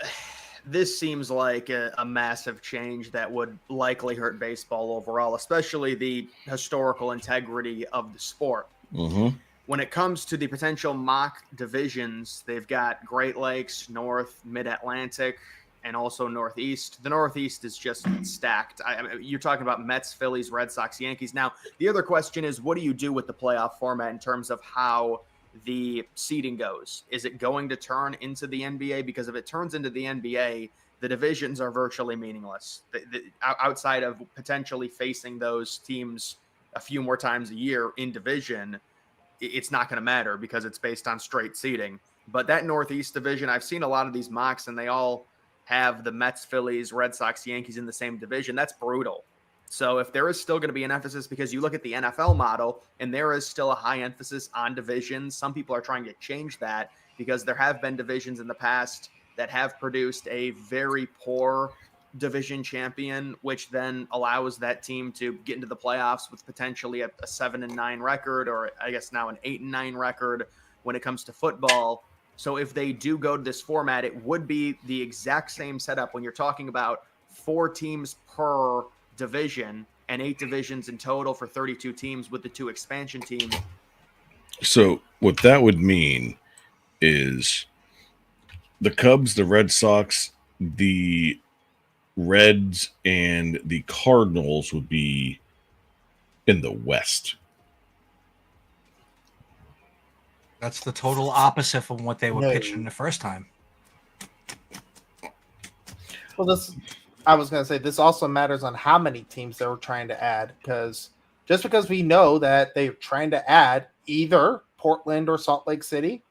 this seems like a massive change that would likely hurt baseball overall, especially the historical integrity of the sport. Mm-hmm. When it comes to the potential mock divisions, they've got Great Lakes, North, Mid-Atlantic, and also Northeast. The Northeast is just stacked. I mean, you're talking about Mets, Phillies, Red Sox, Yankees. Now, the other question is, what do you do with the playoff format in terms of how the seeding goes? Is it going to turn into the NBA? Because if it turns into the NBA, the divisions are virtually meaningless. Outside of potentially facing those teams a few more times a year in division, it's not going to matter because it's based on straight seeding. But that Northeast division, I've seen a lot of these mocks, and they all have the Mets, Phillies, Red Sox, Yankees in the same division. That's brutal. So if there is still going to be an emphasis, because you look at the NFL model and there is still a high emphasis on divisions, some people are trying to change that because there have been divisions in the past that have produced a very poor division champion, which then allows that team to get into the playoffs with potentially a 7-9 record, or I guess now an 8-9 record when it comes to football. So if they do go to this format, it would be the exact same setup when you're talking about 4 teams per division and 8 divisions in total for 32 teams with the 2 expansion teams. So what that would mean is the Cubs, the Red Sox, the Reds, and the Cardinals would be in the West. That's the total opposite from what they were pitching the first time. Well, I was going to say this also matters on how many teams they were trying to add, because just because we know that they're trying to add either Portland or Salt Lake City,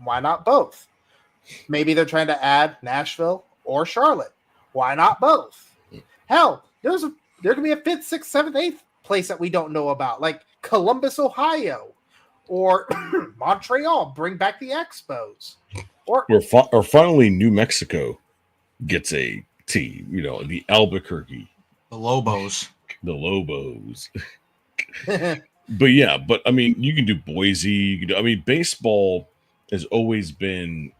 why not both? Maybe they're trying to add Nashville or Charlotte. Why not both? Hell, there can be a 5th, 6th, 7th, 8th place that we don't know about, like Columbus, Ohio, or Montreal. Bring back the Expos, or finally New Mexico gets a team. You know, the Albuquerque, the Lobos. But I mean, you can do Boise. You can do, I mean, baseball has always been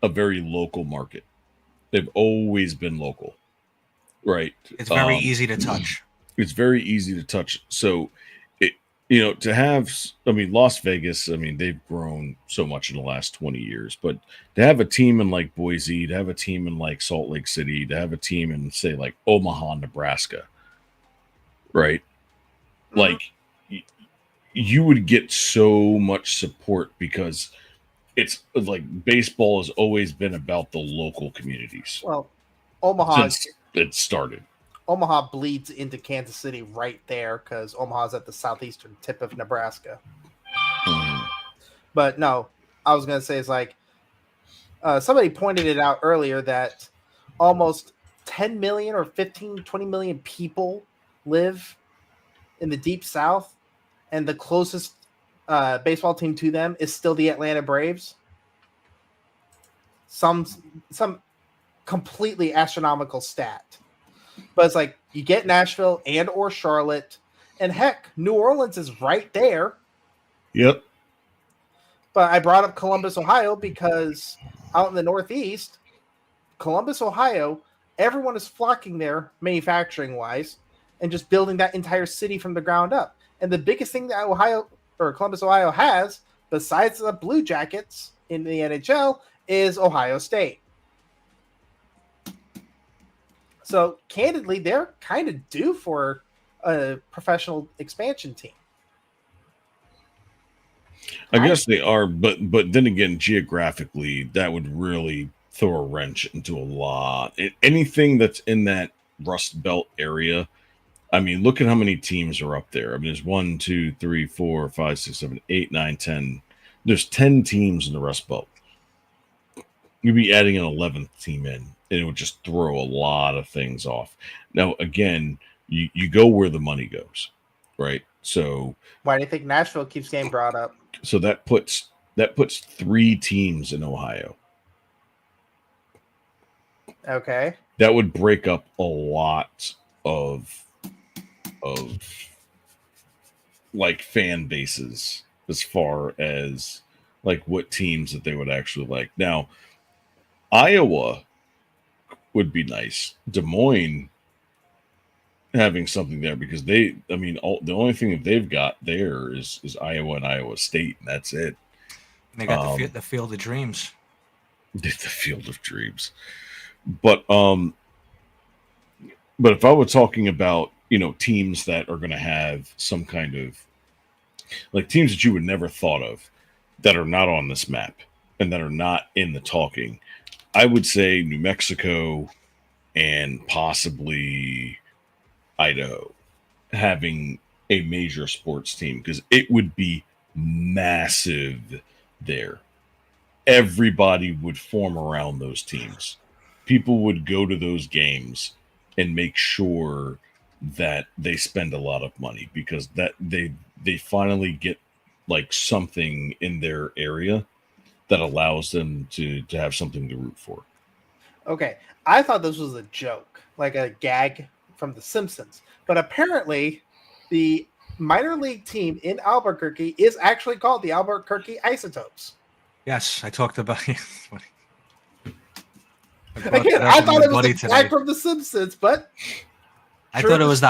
a very local market. They've always been local, right? It's very easy to touch. It's very easy to touch. So, to have, I mean, Las Vegas, I mean, they've grown so much in the last 20 years, but to have a team in like Boise, to have a team in like Salt Lake City, to have a team in, say, like Omaha, Nebraska, right? Mm-hmm. Like, you would get so much support because it's like baseball has always been about the local communities. Well, Omaha since it started. Omaha bleeds into Kansas City right there because Omaha's at the southeastern tip of Nebraska. Mm. But no, I was going to say it's like somebody pointed it out earlier that almost 10 million or 15, 20 million people live in the deep south, and the closest baseball team to them is still the Atlanta Braves. Some completely astronomical stat. But it's like you get Nashville and or Charlotte, and heck, New Orleans is right there. Yep. But I brought up Columbus, Ohio, because out in the Northeast, Columbus, Ohio, everyone is flocking there manufacturing-wise and just building that entire city from the ground up. And the biggest thing that Columbus, Ohio has, besides the Blue Jackets in the NHL, is Ohio State. So, candidly, they're kind of due for a professional expansion team. I guess they are, but then again, geographically, that would really throw a wrench into a lot. Anything that's in that Rust Belt area, I mean, look at how many teams are up there. I mean, there's 1, 2, 3, 4, 5, 6, 7, 8, 9, 10. There's 10 teams in the Rust Belt. You'd be adding an 11th team in, and it would just throw a lot of things off. Now, again, you go where the money goes, right? So why do you think Nashville keeps getting brought up? So that puts 3 teams in Ohio. Okay. That would break up a lot of like fan bases as far as like what teams that they would actually like. Now, Iowa would be nice. Des Moines having something there because the only thing that they've got there is Iowa and Iowa State, and that's it. They got the Field of Dreams. The Field of Dreams. But if I were talking about, teams that are going to have some kind of like teams that you would never thought of that are not on this map and that are not in the talking, I would say New Mexico and possibly Idaho having a major sports team because it would be massive there. Everybody would form around those teams. People would go to those games and make sure that they spend a lot of money, because that they finally get like something in their area that allows them to have something to root for. Okay, I thought this was a joke, like a gag from The Simpsons, but apparently the minor league team in Albuquerque is actually called the Albuquerque Isotopes. Yes, I talked about it. Again, I thought it was a gag from The Simpsons, but I thought it was the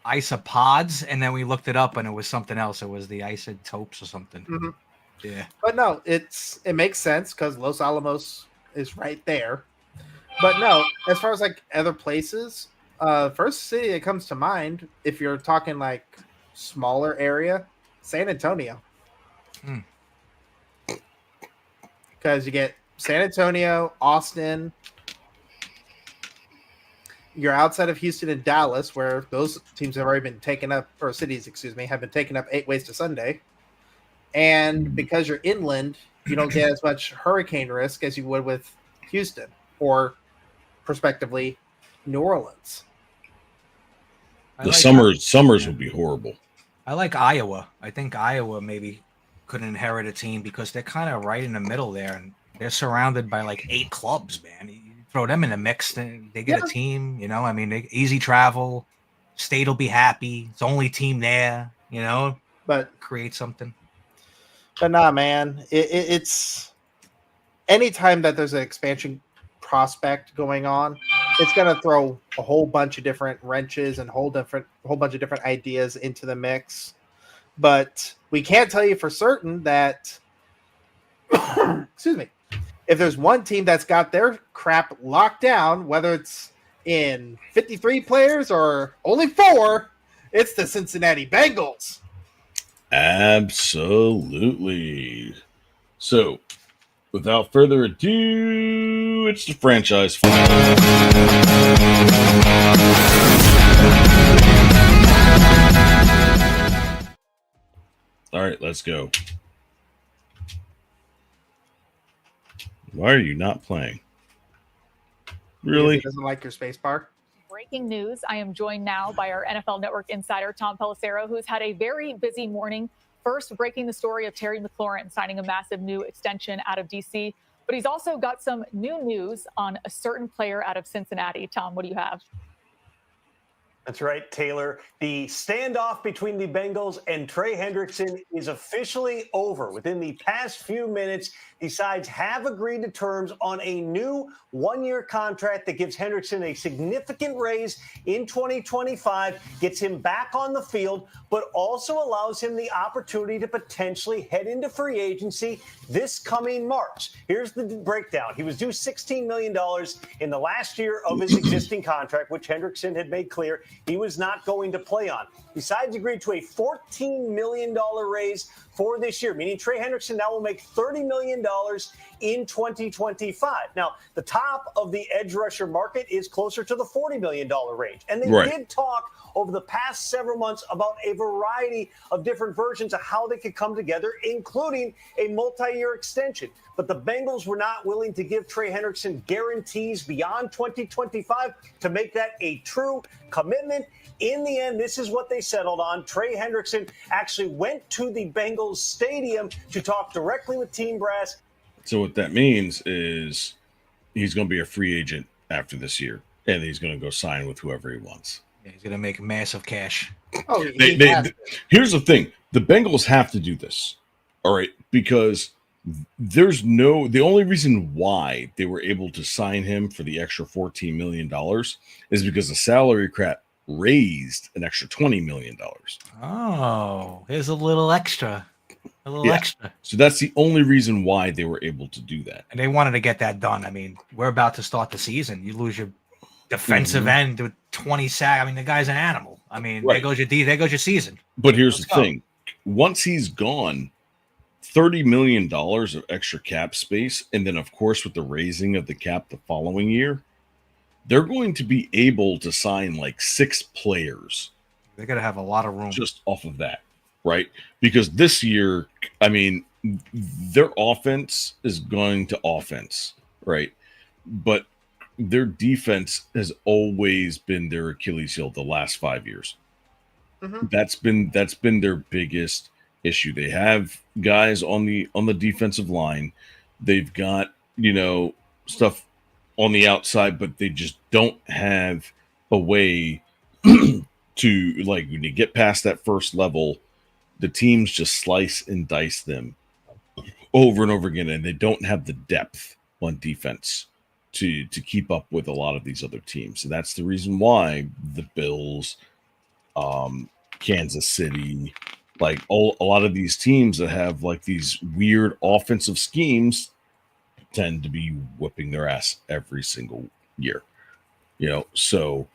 isopods, and then we looked it up, and it was something else. It was the isotopes or something. Mm-hmm. Yeah, but no, it makes sense because Los Alamos is right there. But no, as far as like other places, first city that comes to mind, if you're talking like smaller area, San Antonio. Because you get San Antonio, Austin. You're outside of Houston and Dallas, where those teams have already been taken up, or cities, excuse me, have been taken up 8 ways to Sunday. And because you're inland, you don't get as much hurricane risk as you would with Houston or, prospectively, New Orleans. The summers would be horrible. I like Iowa. I think Iowa maybe could inherit a team because they're kind of right in the middle there, and they're surrounded by like 8 clubs, man. You throw them in the mix, they get a team, you know. I mean, easy travel, state will be happy. It's the only team there, you know. But create something. But nah, man, it's anytime that there's an expansion prospect going on, it's gonna throw a whole bunch of different wrenches and whole bunch of different ideas into the mix. But we can't tell you for certain that excuse me, if there's one team that's got their crap locked down, whether it's in 53 players or only 4, it's the Cincinnati Bengals. Absolutely. So, without further ado, it's the franchise. All right, let's go. Why are you not playing? Really? He doesn't like your space bar. Breaking news. I am joined now by our NFL Network insider, Tom Pelissero, who's had a very busy morning. First, breaking the story of Terry McLaurin signing a massive new extension out of D.C., but he's also got some new news on a certain player out of Cincinnati. Tom, what do you have? That's right, Taylor. The standoff between the Bengals and Trey Hendrickson is officially over. Within the past few minutes, the sides have agreed to terms on a new one-year contract that gives Hendrickson a significant raise in 2025, gets him back on the field, but also allows him the opportunity to potentially head into free agency this coming March. Here's the breakdown. He was due $16 million in the last year of his existing contract, which Hendrickson had made clear he was not going to play on. The sides agreed to a $14 million raise for this year, meaning Trey Hendrickson now will make $30 million in 2025. Now, the top of the edge rusher market is closer to the $40 million range. And they did talk over the past several months about a variety of different versions of how they could come together, including a multi-year extension. But the Bengals were not willing to give Trey Hendrickson guarantees beyond 2025 to make that a true commitment. In the end, this is what they settled on. Trey Hendrickson actually went to the Bengals stadium to talk directly with team brass. So what that means is he's going to be a free agent after this year, and he's going to go sign with whoever he wants. Yeah, he's going to make massive cash. Oh, Here's the thing. The Bengals have to do this, all right, because the only reason why they were able to sign him for the extra $14 million is because the salary cap raised an extra $20 million. Oh, here's a little extra. Extra. So that's the only reason why they were able to do that. And they wanted to get that done. I mean, we're about to start the season. You lose your defensive end with 20 sacks. I mean, the guy's an animal. I mean, there goes your there goes your season. But here's the thing. Once he's gone, $30 million of extra cap space, and then, of course, with the raising of the cap the following year, they're going to be able to sign like 6 players. They're going to have a lot of room. Just off of that, right? Because this year, I mean, their offense is going to offense, right? But their defense has always been their Achilles heel the last 5 years. Mm-hmm. That's been their biggest issue. They have guys on the defensive line. They've got, stuff on the outside, but they just don't have a way to, like, when you get past that first level, the teams just slice and dice them over and over again, and they don't have the depth on defense to keep up with a lot of these other teams. So that's the reason why the Bills, Kansas City, like a lot of these teams that have like these weird offensive schemes tend to be whipping their ass every single year. So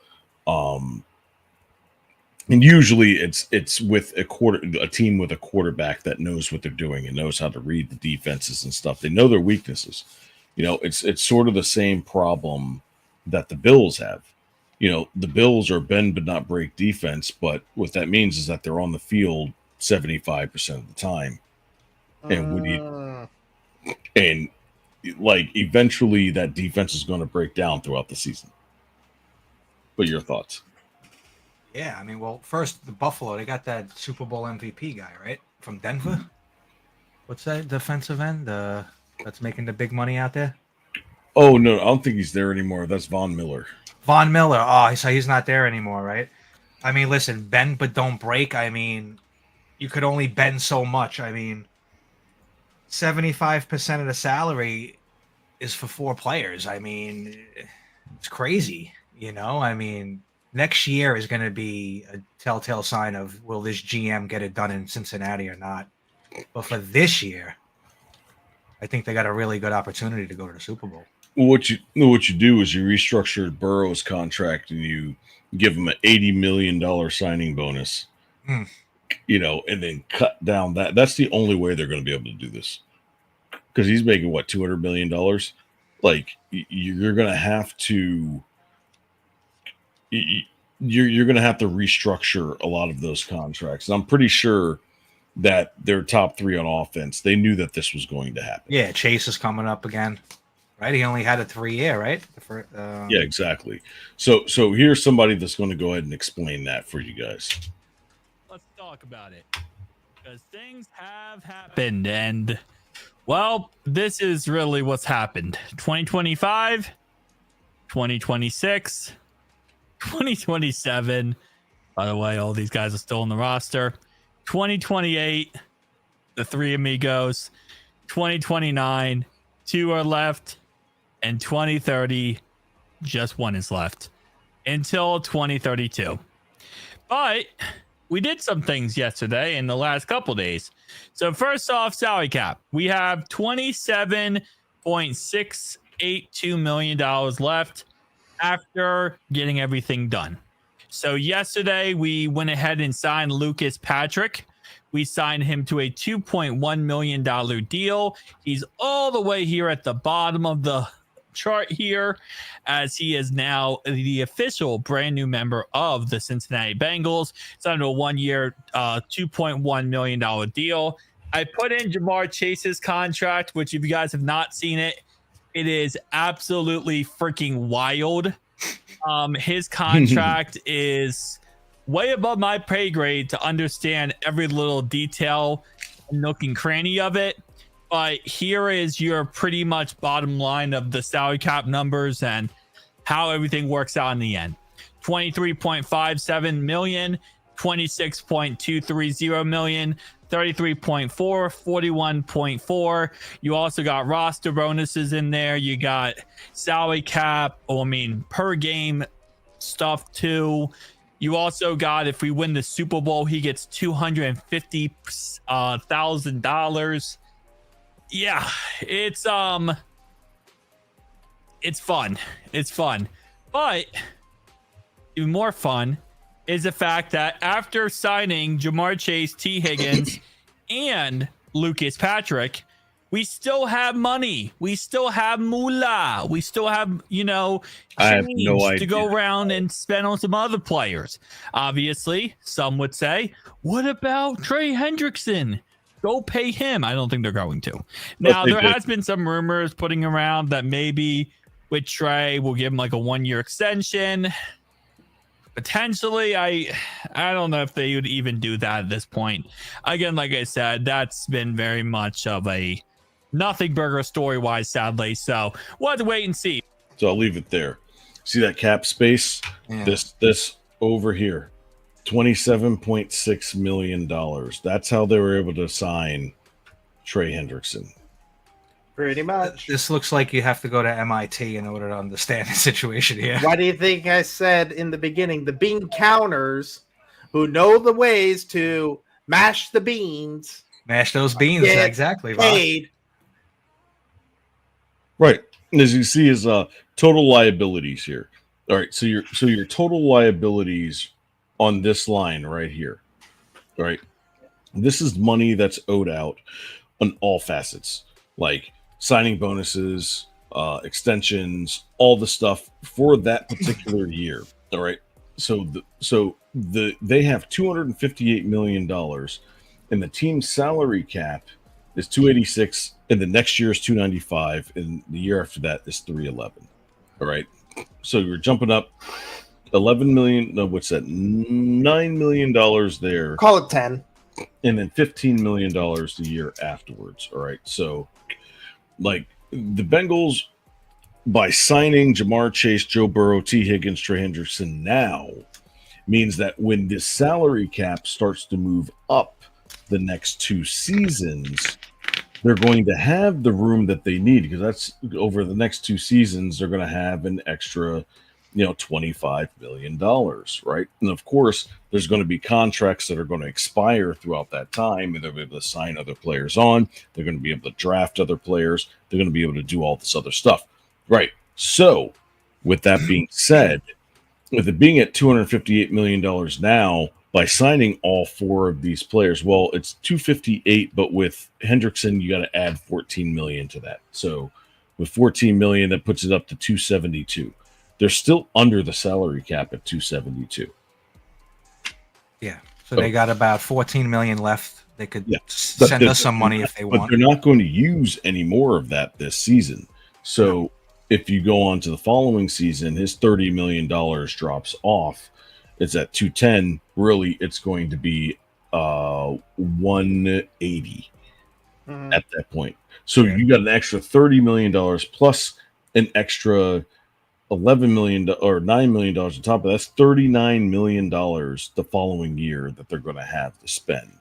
and usually it's with a team with a quarterback that knows what they're doing and knows how to read the defenses and stuff. They know their weaknesses. It's sort of the same problem that the Bills have. The Bills are bend but not break defense, but what that means is that they're on the field 75% of the time. And eventually that defense is going to break down throughout the season. But your thoughts? Yeah, I mean, well, first, the Buffalo, they got that Super Bowl MVP guy, right? From Denver? What's that defensive end that's making the big money out there? Oh, no, I don't think he's there anymore. That's Von Miller. Von Miller. Oh, so he's not there anymore, right? I mean, listen, bend but don't break. I mean, you could only bend so much. I mean, 75% of the salary is for 4 players. I mean, it's crazy, I mean, next year is going to be a telltale sign of, will this GM get it done in Cincinnati or not? But for this year, I think they got a really good opportunity to go to the Super Bowl. Well, what you do is you restructure Burrow's contract and you give him an $80 million signing bonus, and then cut down that. That's the only way they're going to be able to do this, because he's making what, $200 million. Like, you're going to have to. You're going to have to restructure a lot of those contracts. And I'm pretty sure that their top 3 on offense, they knew that this was going to happen. Yeah, Chase is coming up again, right? He only had a 3-year, right? Yeah, exactly. So here's somebody that's going to go ahead and explain that for you guys. Let's talk about it, because things have happened. And, well, this is really what's happened. 2025, 2026, 2027. By the way, all these guys are still on the roster. 2028, the 3 amigos. 2029, 2 are left. And 2030, just 1 is left. Until 2032. But we did some things yesterday in the last couple days. So first off, salary cap. We have $27.682 million left after getting everything done. So yesterday we went ahead and signed Lucas Patrick. We signed him to a $2.1 million deal. He's all the way here at the bottom of the chart here, as he is now the official brand new member of the Cincinnati Bengals. Signed a 1-year, $2.1 million deal. I put in Jamar Chase's contract, which if you guys have not seen it, it is absolutely freaking wild. His contract is way above my pay grade to understand every little detail, nook and cranny of it. But here is your pretty much bottom line of the salary cap numbers and how everything works out in the end. 23.57 million, 26.230 million, 33.4, 41.4. You also got roster bonuses in there. You got salary cap, per game stuff too. You also got, if we win the Super Bowl, he gets $250,000. Yeah, it's fun. It's fun. But even more fun is the fact that after signing Jamar Chase, T. Higgins, and Lucas Patrick, we still have money. We still have moolah. We still have, change to go around and spend on some other players. Obviously, some would say, what about Trey Hendrickson? Go pay him. I don't think they're going to. Now, there has been some rumors putting around that maybe with Trey. We'll give him like a 1-year extension. Potentially, I don't know if they would even do that at this point. Again, like I said, that's been very much of a nothing burger story-wise, sadly. So we'll have to wait and see. So I'll leave it there. See that cap space? Yeah. This over here, $27.6 million. That's how they were able to sign Trey Hendrickson. Pretty much. This looks like you have to go to MIT in order to understand the situation here. Why do you think I said in the beginning, the bean counters who know the ways to mash the beans? Mash those beans, get exactly. Paid. Right. And as you see is total liabilities here. All right, so your total liabilities on this line right here. All right. This is money that's owed out on all facets, like signing bonuses, extensions, all the stuff for that particular year. All right. So they have $258 million, and the team's salary cap is 286, and the next year is 295, and the year after that is 311. All right. So you're jumping up 11 million. No, what's that? $9 million there. Call it 10. And then $15 million the year afterwards. All right. So, like, the Bengals, by signing Jamar Chase, Joe Burrow, T. Higgins, Trey Hendrickson now, means that when this salary cap starts to move up the next 2 seasons, they're going to have the room that they need, because that's over the next 2 seasons, they're going to have an extra, $25 million, right? And of course, there's going to be contracts that are going to expire throughout that time, and they'll be able to sign other players on. They're going to be able to draft other players. They're going to be able to do all this other stuff, right? So, with that being said, with it being at $258 million now, by signing all 4 of these players, well, it's 258, but with Hendrickson, you got to add 14 million to that. So, with 14 million, that puts it up to 272. They're still under the salary cap at 272. Yeah. So they got about 14 million left. They could send us some money if they want. But they're not going to use any more of that this season. So if you go on to the following season, his $30 million drops off. It's at 210. Really, it's going to be 180 at that point. So you got an extra $30 million plus an extra $11 million or $9 million on top of that. That's $39 million the following year that they're going to have to spend.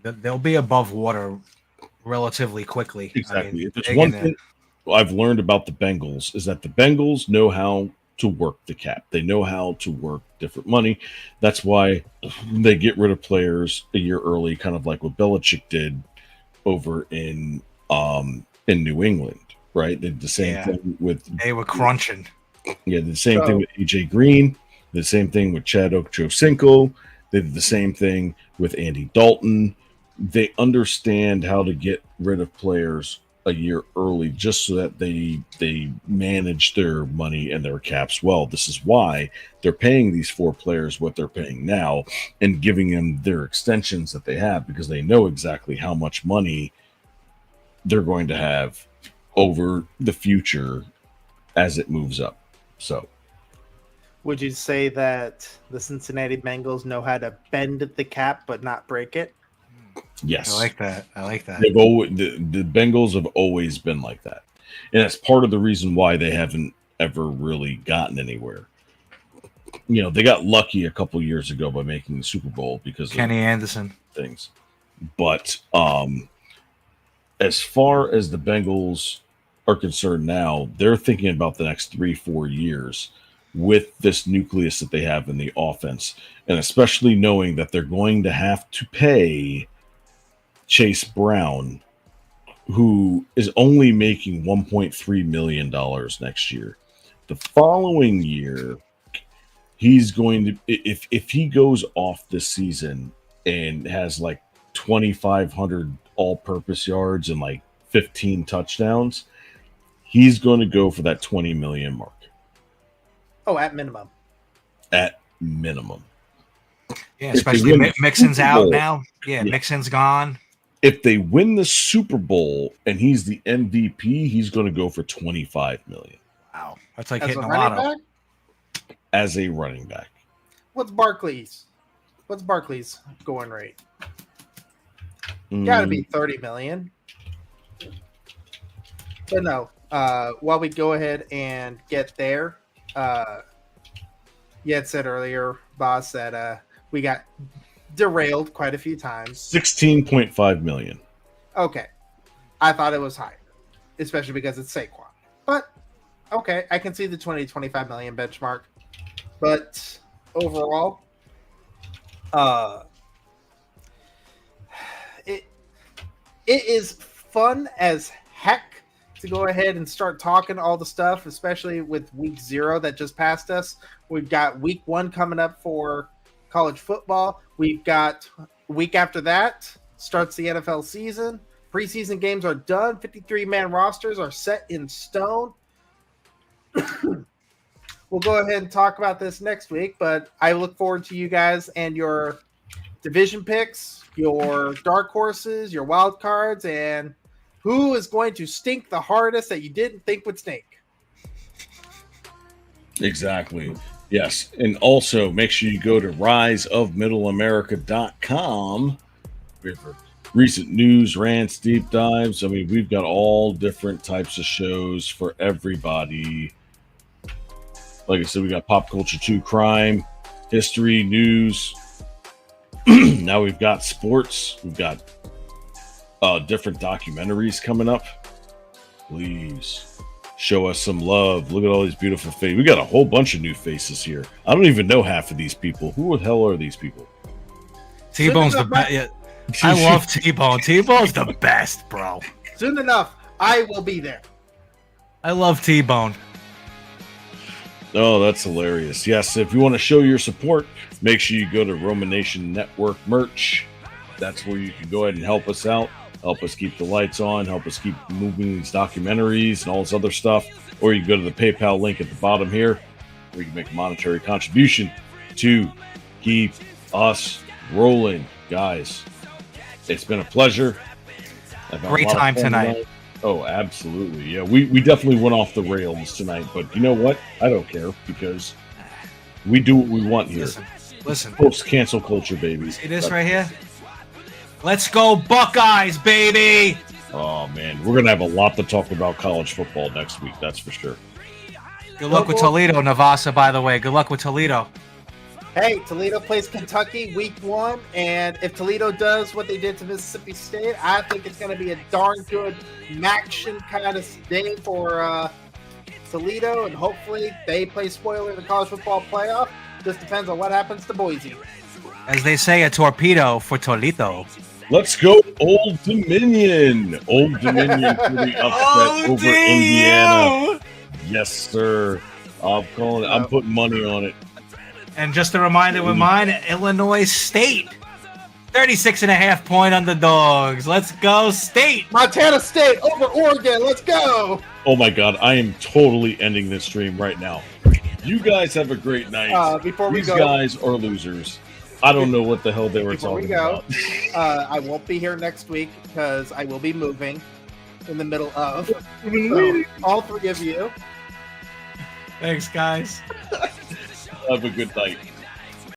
They'll be above water relatively quickly. Exactly. I mean, If there's one thing I've learned about the Bengals is that the Bengals know how to work the cap. They know how to work different money. That's why they get rid of players a year early, kind of like what Belichick did over in New England. Right, they did the same thing with. They were crunching. Yeah, the same thing with AJ Green. The same thing with Chad Ochocinco. They did the same thing with Andy Dalton. They understand how to get rid of players a year early, just so that they manage their money and their caps well. This is why they're paying these 4 players what they're paying now and giving them their extensions that they have, because they know exactly how much money they're going to have over the future as it moves up. So, would you say that the Cincinnati Bengals know how to bend the cap but not break it? Yes, I like that. They've always, the Bengals have always been like that, and that's part of the reason why they haven't ever really gotten anywhere. They got lucky a couple years ago by making the Super Bowl because Kenny Anderson things, but as far as the Bengals are concerned now, they're thinking about the next 3-4 years with this nucleus that they have in the offense, and especially knowing that they're going to have to pay Chase Brown, who is only making $1.3 million next year. The following year, he's going to, if he goes off this season and has like 2,500 all-purpose yards and like 15 touchdowns, he's going to go for that 20 million mark. Oh, at minimum. At minimum. Yeah, especially Mixon's out now. Yeah, Mixon's gone. If they win the Super Bowl and he's the MVP, he's going to go for 25 million. Wow, that's like As hitting a a running lotto. back? As a running back. What's Barkley's going rate? Got to be 30 million. But no, while we go ahead and get there, you had said earlier, boss, that we got derailed quite a few times. 16.5 million. Okay. I thought it was higher, especially because it's Saquon. But, okay, I can see the 20 to 25 million benchmark. But overall, it is fun as heck to go ahead and start talking all the stuff, especially with week 0 that just passed us. We've got week 1 coming up for college football. We've got week after that starts the NFL season. Preseason games are done. 53-man rosters are set in stone. We'll go ahead and talk about this next week, but I look forward to you guys and your division picks, your dark horses, your wild cards, and who is going to stink the hardest that you didn't think would stink. Exactly. Yes. And also make sure you go to riseofmiddleamerica.com for recent news, rants, deep dives. I mean, we've got all different types of shows for everybody. Like I said, we got pop culture, true crime, history, news. Now we've got sports. We've got different documentaries coming up. Please show us some love. Look at all these beautiful faces. We got a whole bunch of new faces here. I don't even know half of these people. Who the hell are these people? T-Bone's the best. Yeah. I love T-Bone. T-Bone's the best, bro. Soon enough, I will be there. I love T-Bone. Oh, that's hilarious. Yes, if you want to show your support, make sure you go to Roma Nation Network merch. That's where you can go ahead and help us out, help us keep the lights on, help us keep moving these documentaries and all this other stuff. Or you can go to the PayPal link at the bottom here, where you can make a monetary contribution to keep us rolling. Guys, it's been a pleasure. Great time tonight. Oh, absolutely. Yeah, we definitely went off the rails tonight, but you know what? I don't care because we do what we want here. Listen. Post-cancel culture, baby. See this right here? Let's go Buckeyes, baby! Oh, man. We're going to have a lot to talk about college football next week. That's for sure. Good luck with Toledo, Navasa, by the way. Good luck with Toledo. Hey, Toledo plays Kentucky week 1, and if Toledo does what they did to Mississippi State, I think it's going to be a darn good action kind of day for Toledo, and hopefully they play spoiler in the college football playoff. Just depends on what happens to Boise. As they say, a torpedo for Toledo. Let's go Old Dominion. Old Dominion for the upset over Indiana. Yes, sir. I'm calling it. I'm putting money on it. And just a reminder with mine, Illinois State. 36.5 point underdogs. Let's go, State. Montana State over Oregon. Let's go. Oh, my God. I am totally ending this stream right now. You guys have a great night. Before we These go, guys are losers. I don't know what the hell they were talking about. I won't be here next week because I will be moving in the middle of. So, all 3 of you. Thanks, guys. Have a good night.